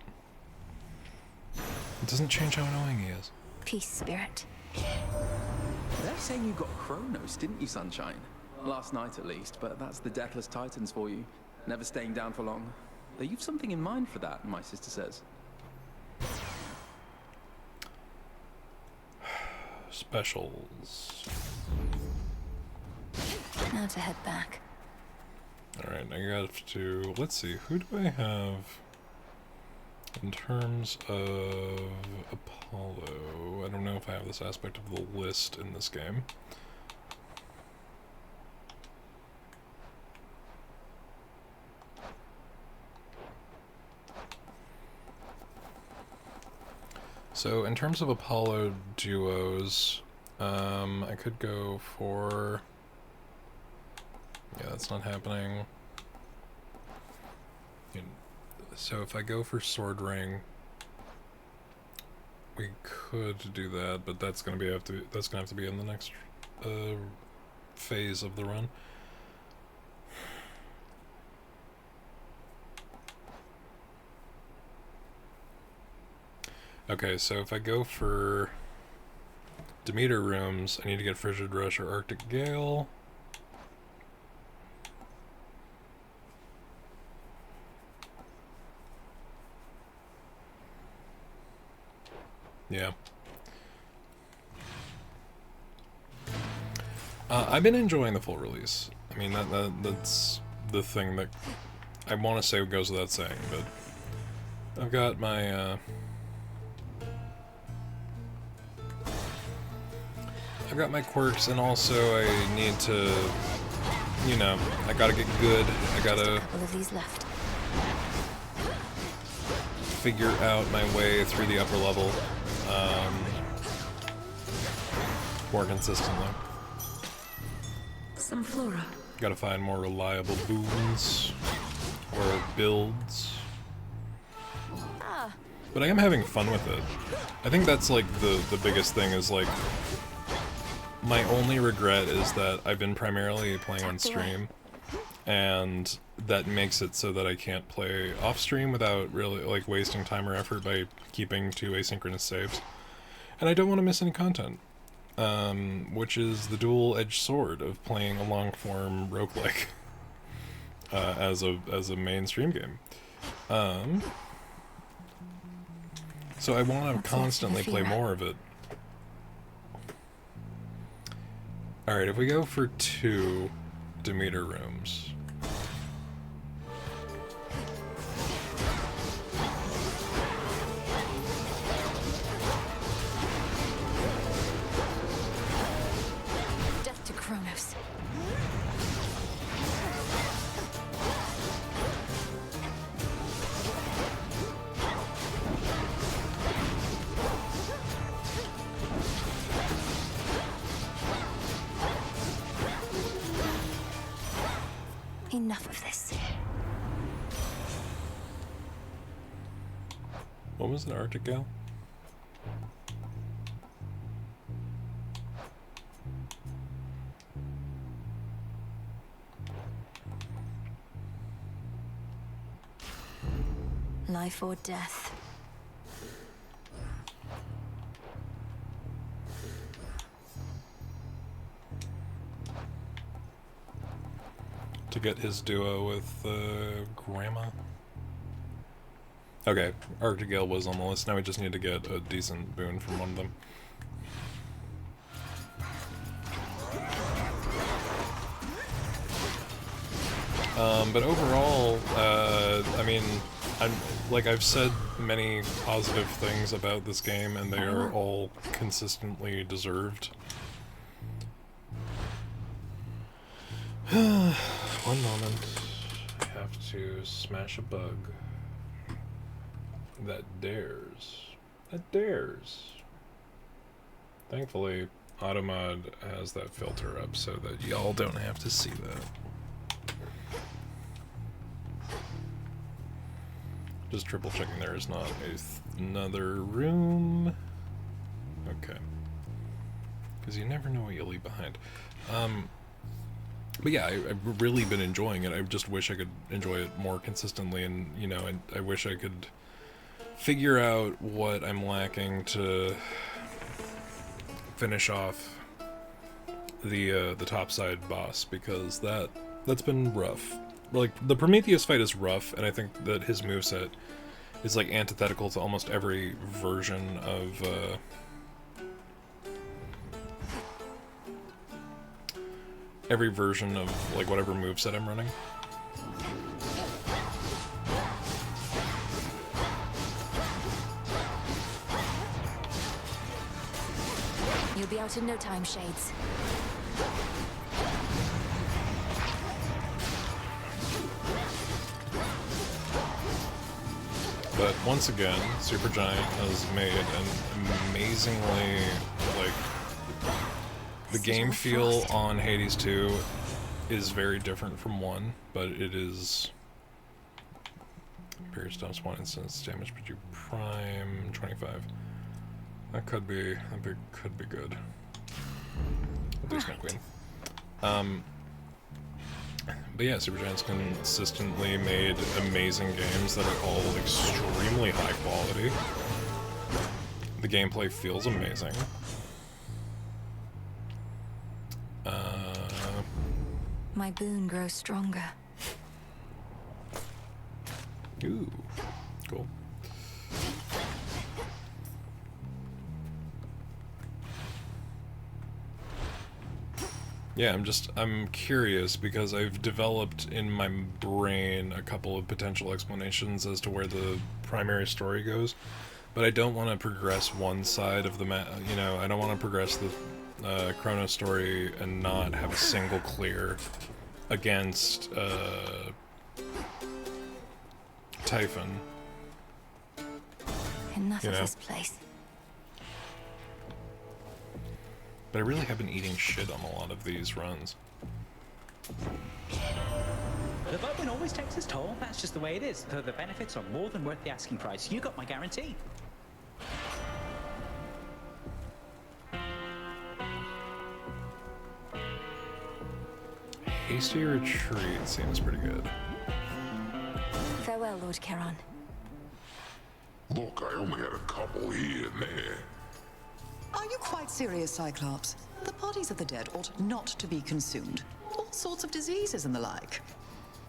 it doesn't change how annoying he is.
Peace, spirit.
They're saying you got Kronos, didn't you, Sunshine? Last night at least, but that's the Deathless Titans for you. Never staying down for long. Though you've something in mind for that, my sister says.
Specials.
Now to head back.
Alright, I got to... Let's see, who do I have in terms of Apollo? I don't know if I have this aspect of the list in this game. So, in terms of Apollo duos, I could go for... Yeah, that's not happening. So if I go for Sword Ring, we could do that, but that's gonna have to be in the next phase of the run. Okay, so if I go for Demeter rooms, I need to get Frigid Rush or Arctic Gale. Yeah. I've been enjoying the full release. I mean, that's the thing that I want to say goes without saying, but I've got my, I've got my quirks, and also I need to, you know, I gotta get good. I gotta
Couple of these left.
figure out my way through the upper level more consistently.
Some flora.
Gotta find more reliable boons or builds. But I am having fun with it. I think that's like the biggest thing is like my only regret is that I've been primarily playing on stream, and that makes it so that I can't play off stream without really like wasting time or effort by keeping 2 asynchronous saves. And I don't want to miss any content. Which is the dual-edged sword of playing a long-form roguelike as a mainstream game. So I want to constantly play more of it. Alright, if we go for 2 Demeter rooms...
Kronos. Enough of this.
What was the Arctic Gale?
Life or death.
To get his duo with Grandma. Okay, Arctic Gale was on the list. Now we just need to get a decent boon from one of them. But overall, I mean, I've said many positive things about this game, and they are all consistently deserved. One moment. I have to smash a bug. That dares. That dares. Thankfully, Automod has that filter up so that y'all don't have to see that. Just triple checking there is not another room. Okay. Because you never know what you'll leave behind. But yeah, I've really been enjoying it. I just wish I could enjoy it more consistently, and, you know, I wish I could figure out what I'm lacking to finish off the topside boss, because that's been rough. Like, the Prometheus fight is rough, and I think that his moveset is, like, antithetical to almost every version of, like, whatever moveset I'm running.
You'll be out in no time, Shades.
But once again, Supergiant has made an amazingly, like, the game feel on Hades 2 is very different from 1, but it is... Period stops 1 instance, damage per prime, 25. That could be good. At least no Queen. But yeah, Supergiant's consistently made amazing games that are all extremely high quality. The gameplay feels amazing.
My boon grows stronger.
Ooh, cool. Yeah, I'm curious because I've developed in my brain a couple of potential explanations as to where the primary story goes, but I don't want to progress one side of the map, you know, I don't want to progress the Chrono story and not have a single clear against Typhon.
Enough of this place.
But I really have been eating shit on a lot of these runs.
The voting always takes its toll. That's just the way it is. Though the benefits are more than worth the asking price. You got my guarantee.
Hasty Retreat seems pretty good.
Farewell, Lord Charon.
Look, I only had a couple here and there.
Are you quite serious, Cyclops? The bodies of the dead ought not to be consumed. All sorts of diseases and the like.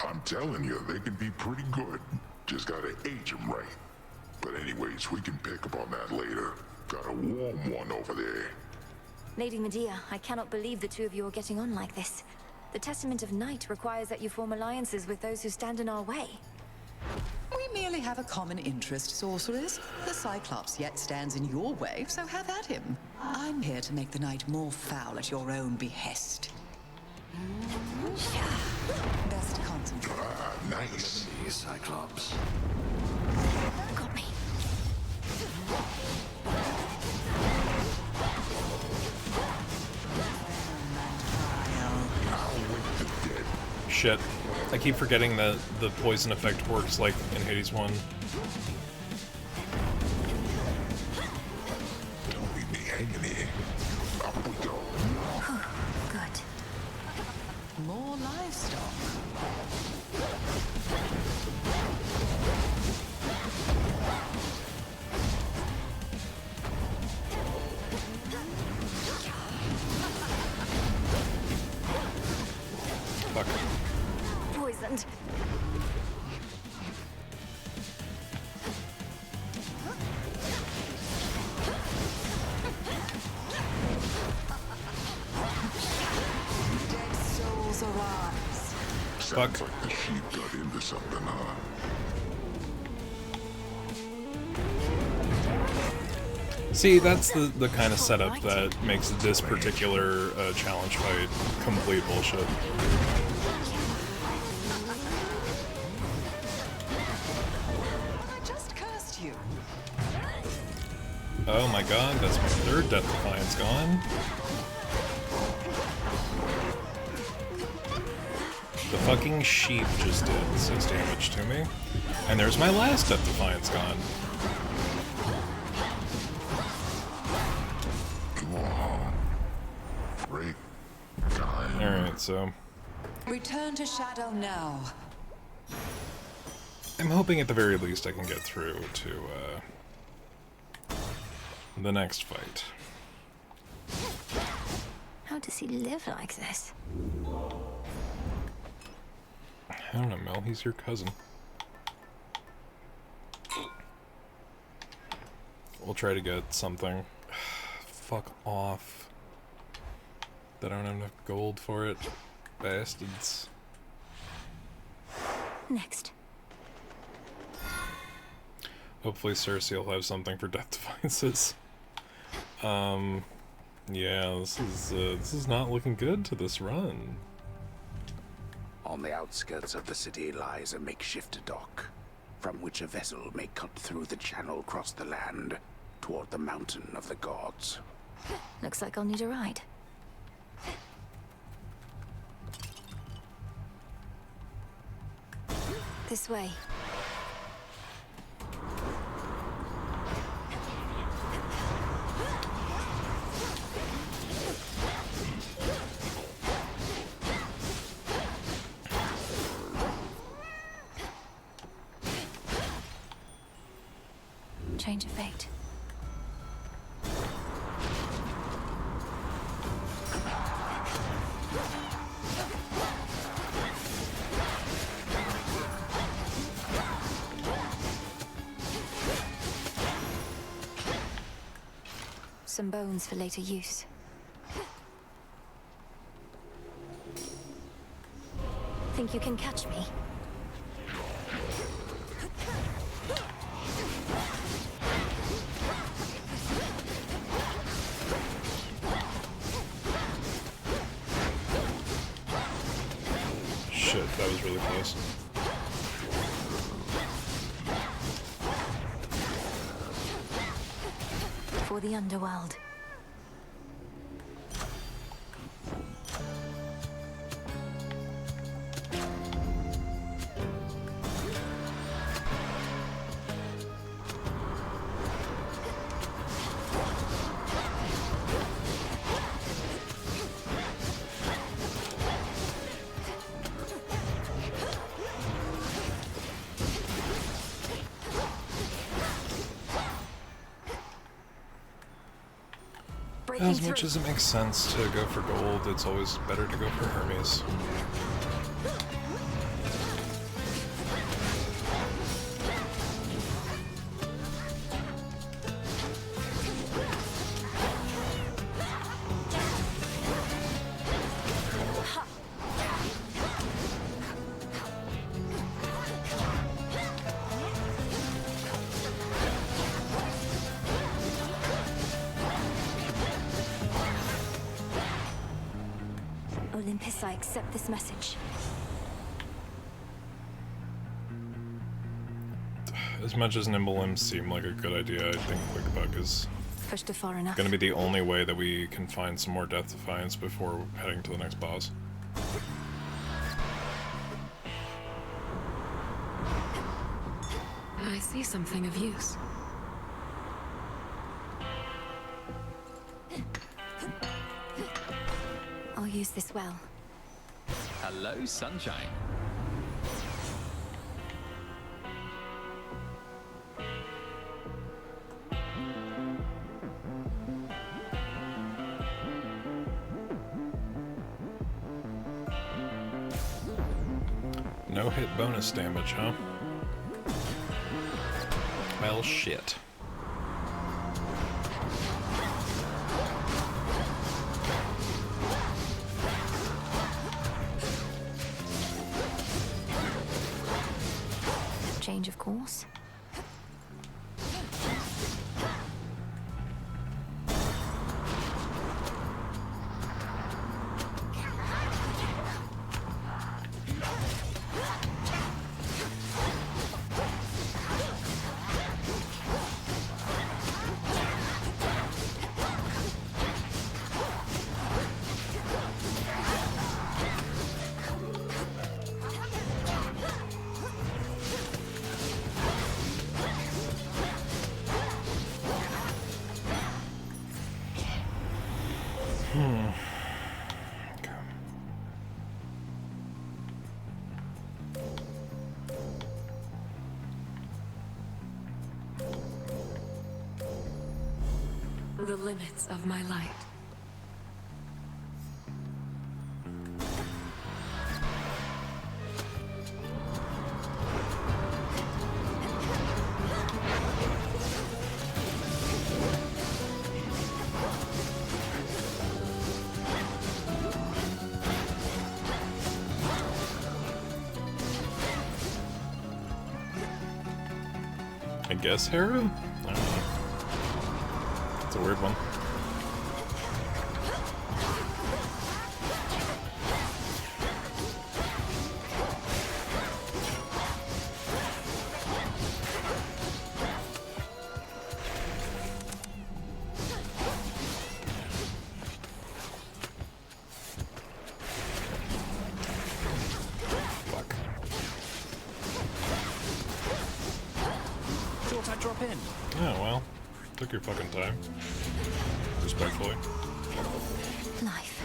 I'm telling you, they can be pretty good. Just gotta age them right. But anyways, we can pick up on that later. Got a warm one over there.
Lady Medea, I cannot believe the two of you are getting on like this. The Testament of Night requires that you form alliances with those who stand in our way.
We merely have a common interest, sorceress. The Cyclops yet stands in your way, so have at him. I'm here to make the night more foul at your own behest. Best concentrate.
Nice.
Cyclops.
Got me.
Shit. I keep forgetting that the poison effect works like in Hades 1.
Don't leave me hanging here. Up we go.
Good.
More livestock.
Fuck.
Poisoned.
Dead souls arise.
Sounds like the sheep got into something, huh?
See, that's the kind of setup that makes this particular challenge fight complete bullshit.
I just cursed you.
Oh my god, that's my third Death Defiance gone. The fucking sheep just did 6 damage to me. And there's my last Death Defiance gone. Alright, so...
Return to Shadow now.
I'm hoping at the very least I can get through to, the next fight.
How does he live like this?
I don't know, Mel, he's your cousin. We'll try to get something. Fuck off. I don't have enough gold for it. Bastards.
Next.
Hopefully Cersei will have something for Death Defiances. Yeah, this is not looking good to this run.
On the outskirts of the city lies a makeshift dock, from which a vessel may cut through the channel across the land toward the mountain of the gods.
Looks like I'll need a ride. This way. Change of fate. Some bones for later use. Think you can catch me?
Shit, that was really close.
For the underworld.
As much as it makes sense to go for gold, it's always better to go for Hermes.
Olympus, I accept this message.
As much as nimble limbs seem like a good idea, I think Quick Buck is
Pushed it far enough.
gonna be the only way that we can find some more Death Defiance before heading to the next boss.
I see something of use.
I'll use this well.
Hello, sunshine.
No hit bonus damage, huh? Well, shit.
Change of course.
the limits of my light.
I guess Hera? I don't know. It's a weird one.
Thought I'd drop in.
Oh, well. Took your fucking time. Respectfully.
Life.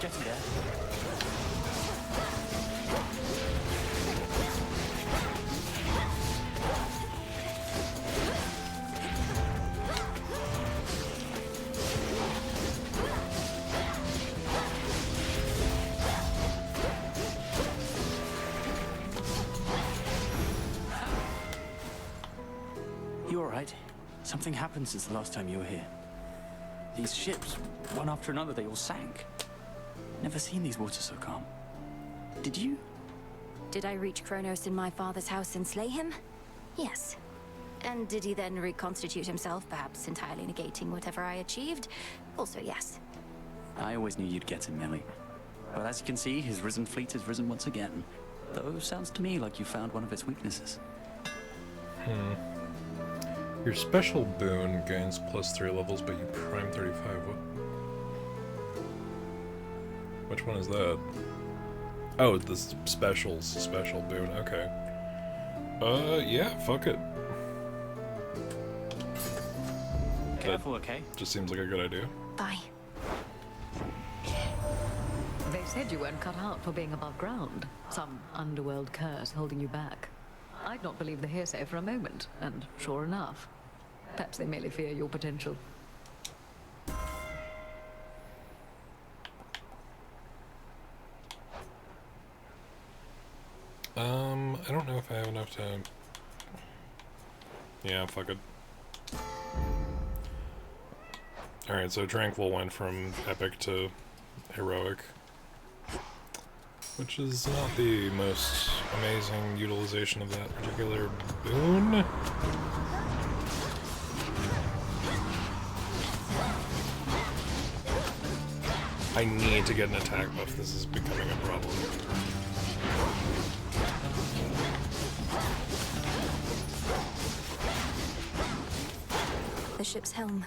Getting there. You alright? Something happened since the last time you were here. These ships, one after another, they all sank. Never seen these waters so calm. Did you?
Did I reach Kronos in my father's house and slay him? Yes. And did he then reconstitute himself, perhaps entirely negating whatever I achieved? Also yes.
I always knew you'd get him, Millie. But as you can see, his risen fleet has risen once again. Though sounds to me like you found one of its weaknesses.
Your special boon gains +3 levels, but you prime 35. What? Which one is that? Oh, the special boon. Okay. Yeah, fuck it.
Careful, okay?
Just seems like a good idea.
Bye.
They said you weren't cut out for being above ground. Some underworld curse holding you back. I'd not believe the hearsay for a moment, and sure enough, perhaps they merely fear your potential.
I don't know if I have enough time. Yeah, fuck it. Alright, so Tranquil went from epic to heroic, which is not the most amazing utilization of that particular boon. I need to get an attack buff. This is becoming a problem.
The ship's helm.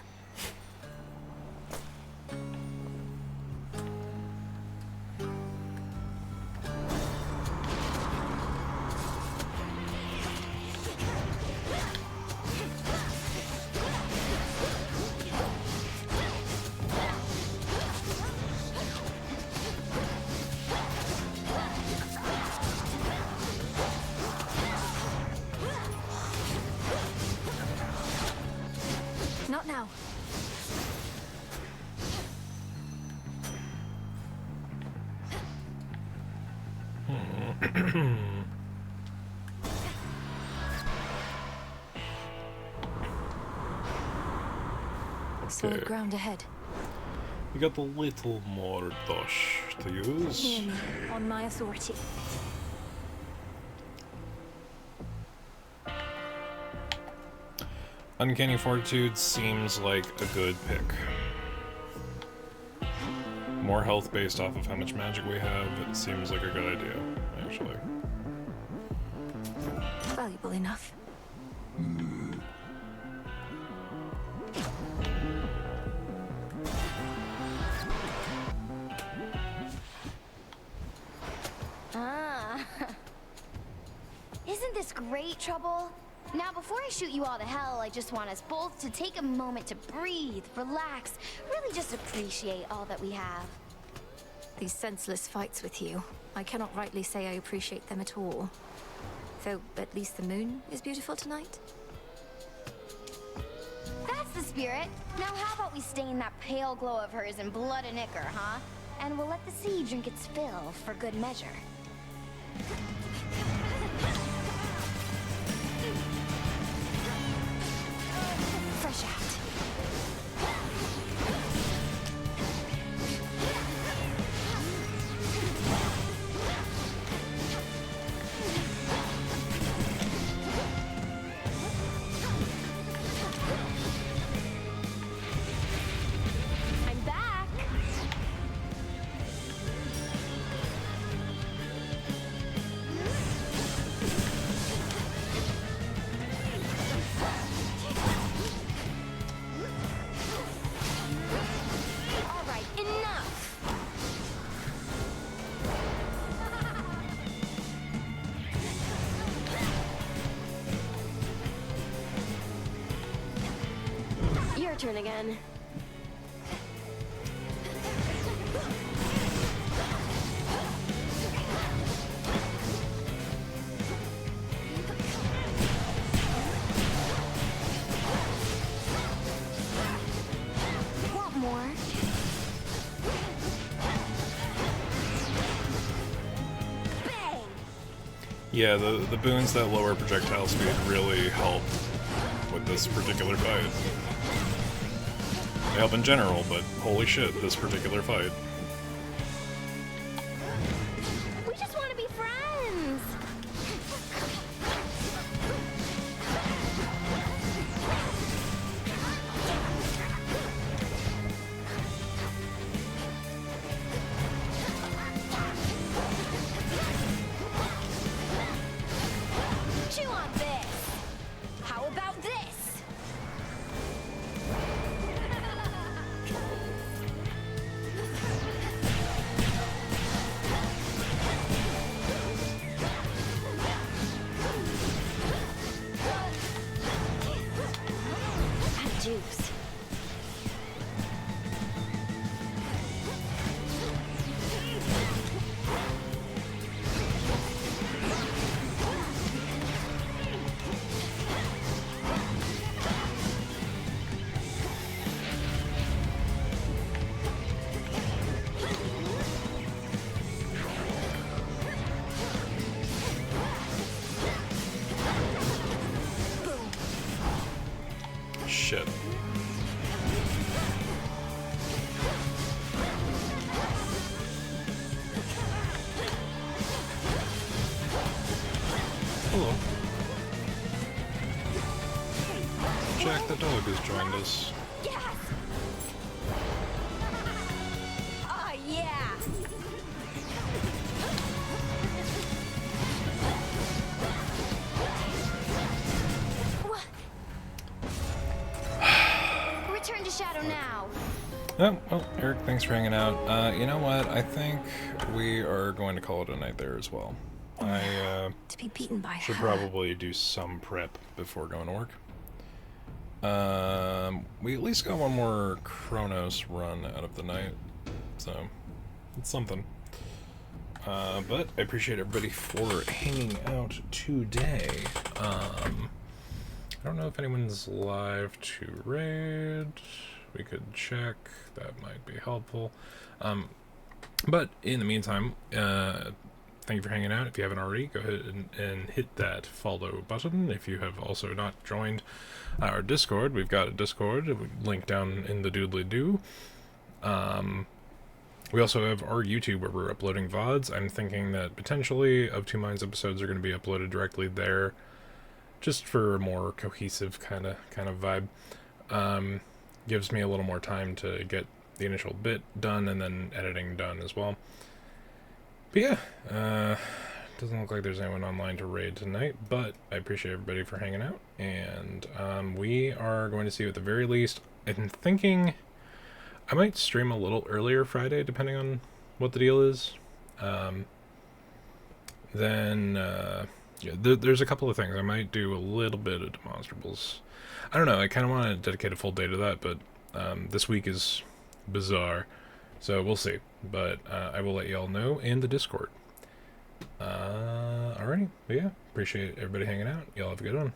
Not now. Solid ground ahead.
We got a little more dosh to use.
Hear me, on my authority.
Uncanny Fortitude seems like a good pick. More health based off of how much magic we have, it seems like a good idea, actually.
Valuable enough.
Ah. Isn't this great, Trouble? Now, before I shoot you all to hell, I just want us both to take a moment to breathe, relax, really just appreciate all that we have.
These senseless fights with you, I cannot rightly say I appreciate them at all. Though at least the moon is beautiful tonight.
That's the spirit. Now how about we stain that pale glow of hers in blood and ichor, huh? And we'll let the sea drink its fill for good measure. Fresh out. I'm back. All right, enough. Your turn again. Want more? Bang!
Yeah, the boons that lower projectile speed really help with this particular fight. They help in general, but holy shit, this particular fight.
We just want to be friends. Chew on this. How about this? That juice.
Shit. Hello. Jack the dog has joined us.
Yes! Oh, yeah! Return to Shadow now.
Oh, well, Eric, thanks for hanging out. You know what? I think we are going to call it a night there as well. I
To be beaten by
should
her.
probably do some prep before going to work. We at least got one more Chronos run out of the night, so it's something. But I appreciate everybody for hanging out today. I don't know if anyone's live to raid. We could check. That might be helpful. But in the meantime, thank you for hanging out. If you haven't already, go ahead and hit that follow button. If you have also not joined our Discord, we've got a Discord link down in the doodly-doo. We also have our YouTube where we're uploading VODs. I'm thinking that potentially Of Two Minds episodes are going to be uploaded directly there, just for a more cohesive kind of vibe. Gives me a little more time to get the initial bit done and then editing done as well. But yeah, doesn't look like there's anyone online to raid tonight, but I appreciate everybody for hanging out, and we are going to see you at the very least. I'm thinking I might stream a little earlier Friday, depending on what the deal is. Yeah, there's a couple of things. I might do a little bit of demonstrables. I don't know, I kind of want to dedicate a full day to that, but this week is bizarre, so we'll see. But I will let y'all know in the Discord. Alright. Alrighty, but yeah, appreciate everybody hanging out. Y'all have a good one.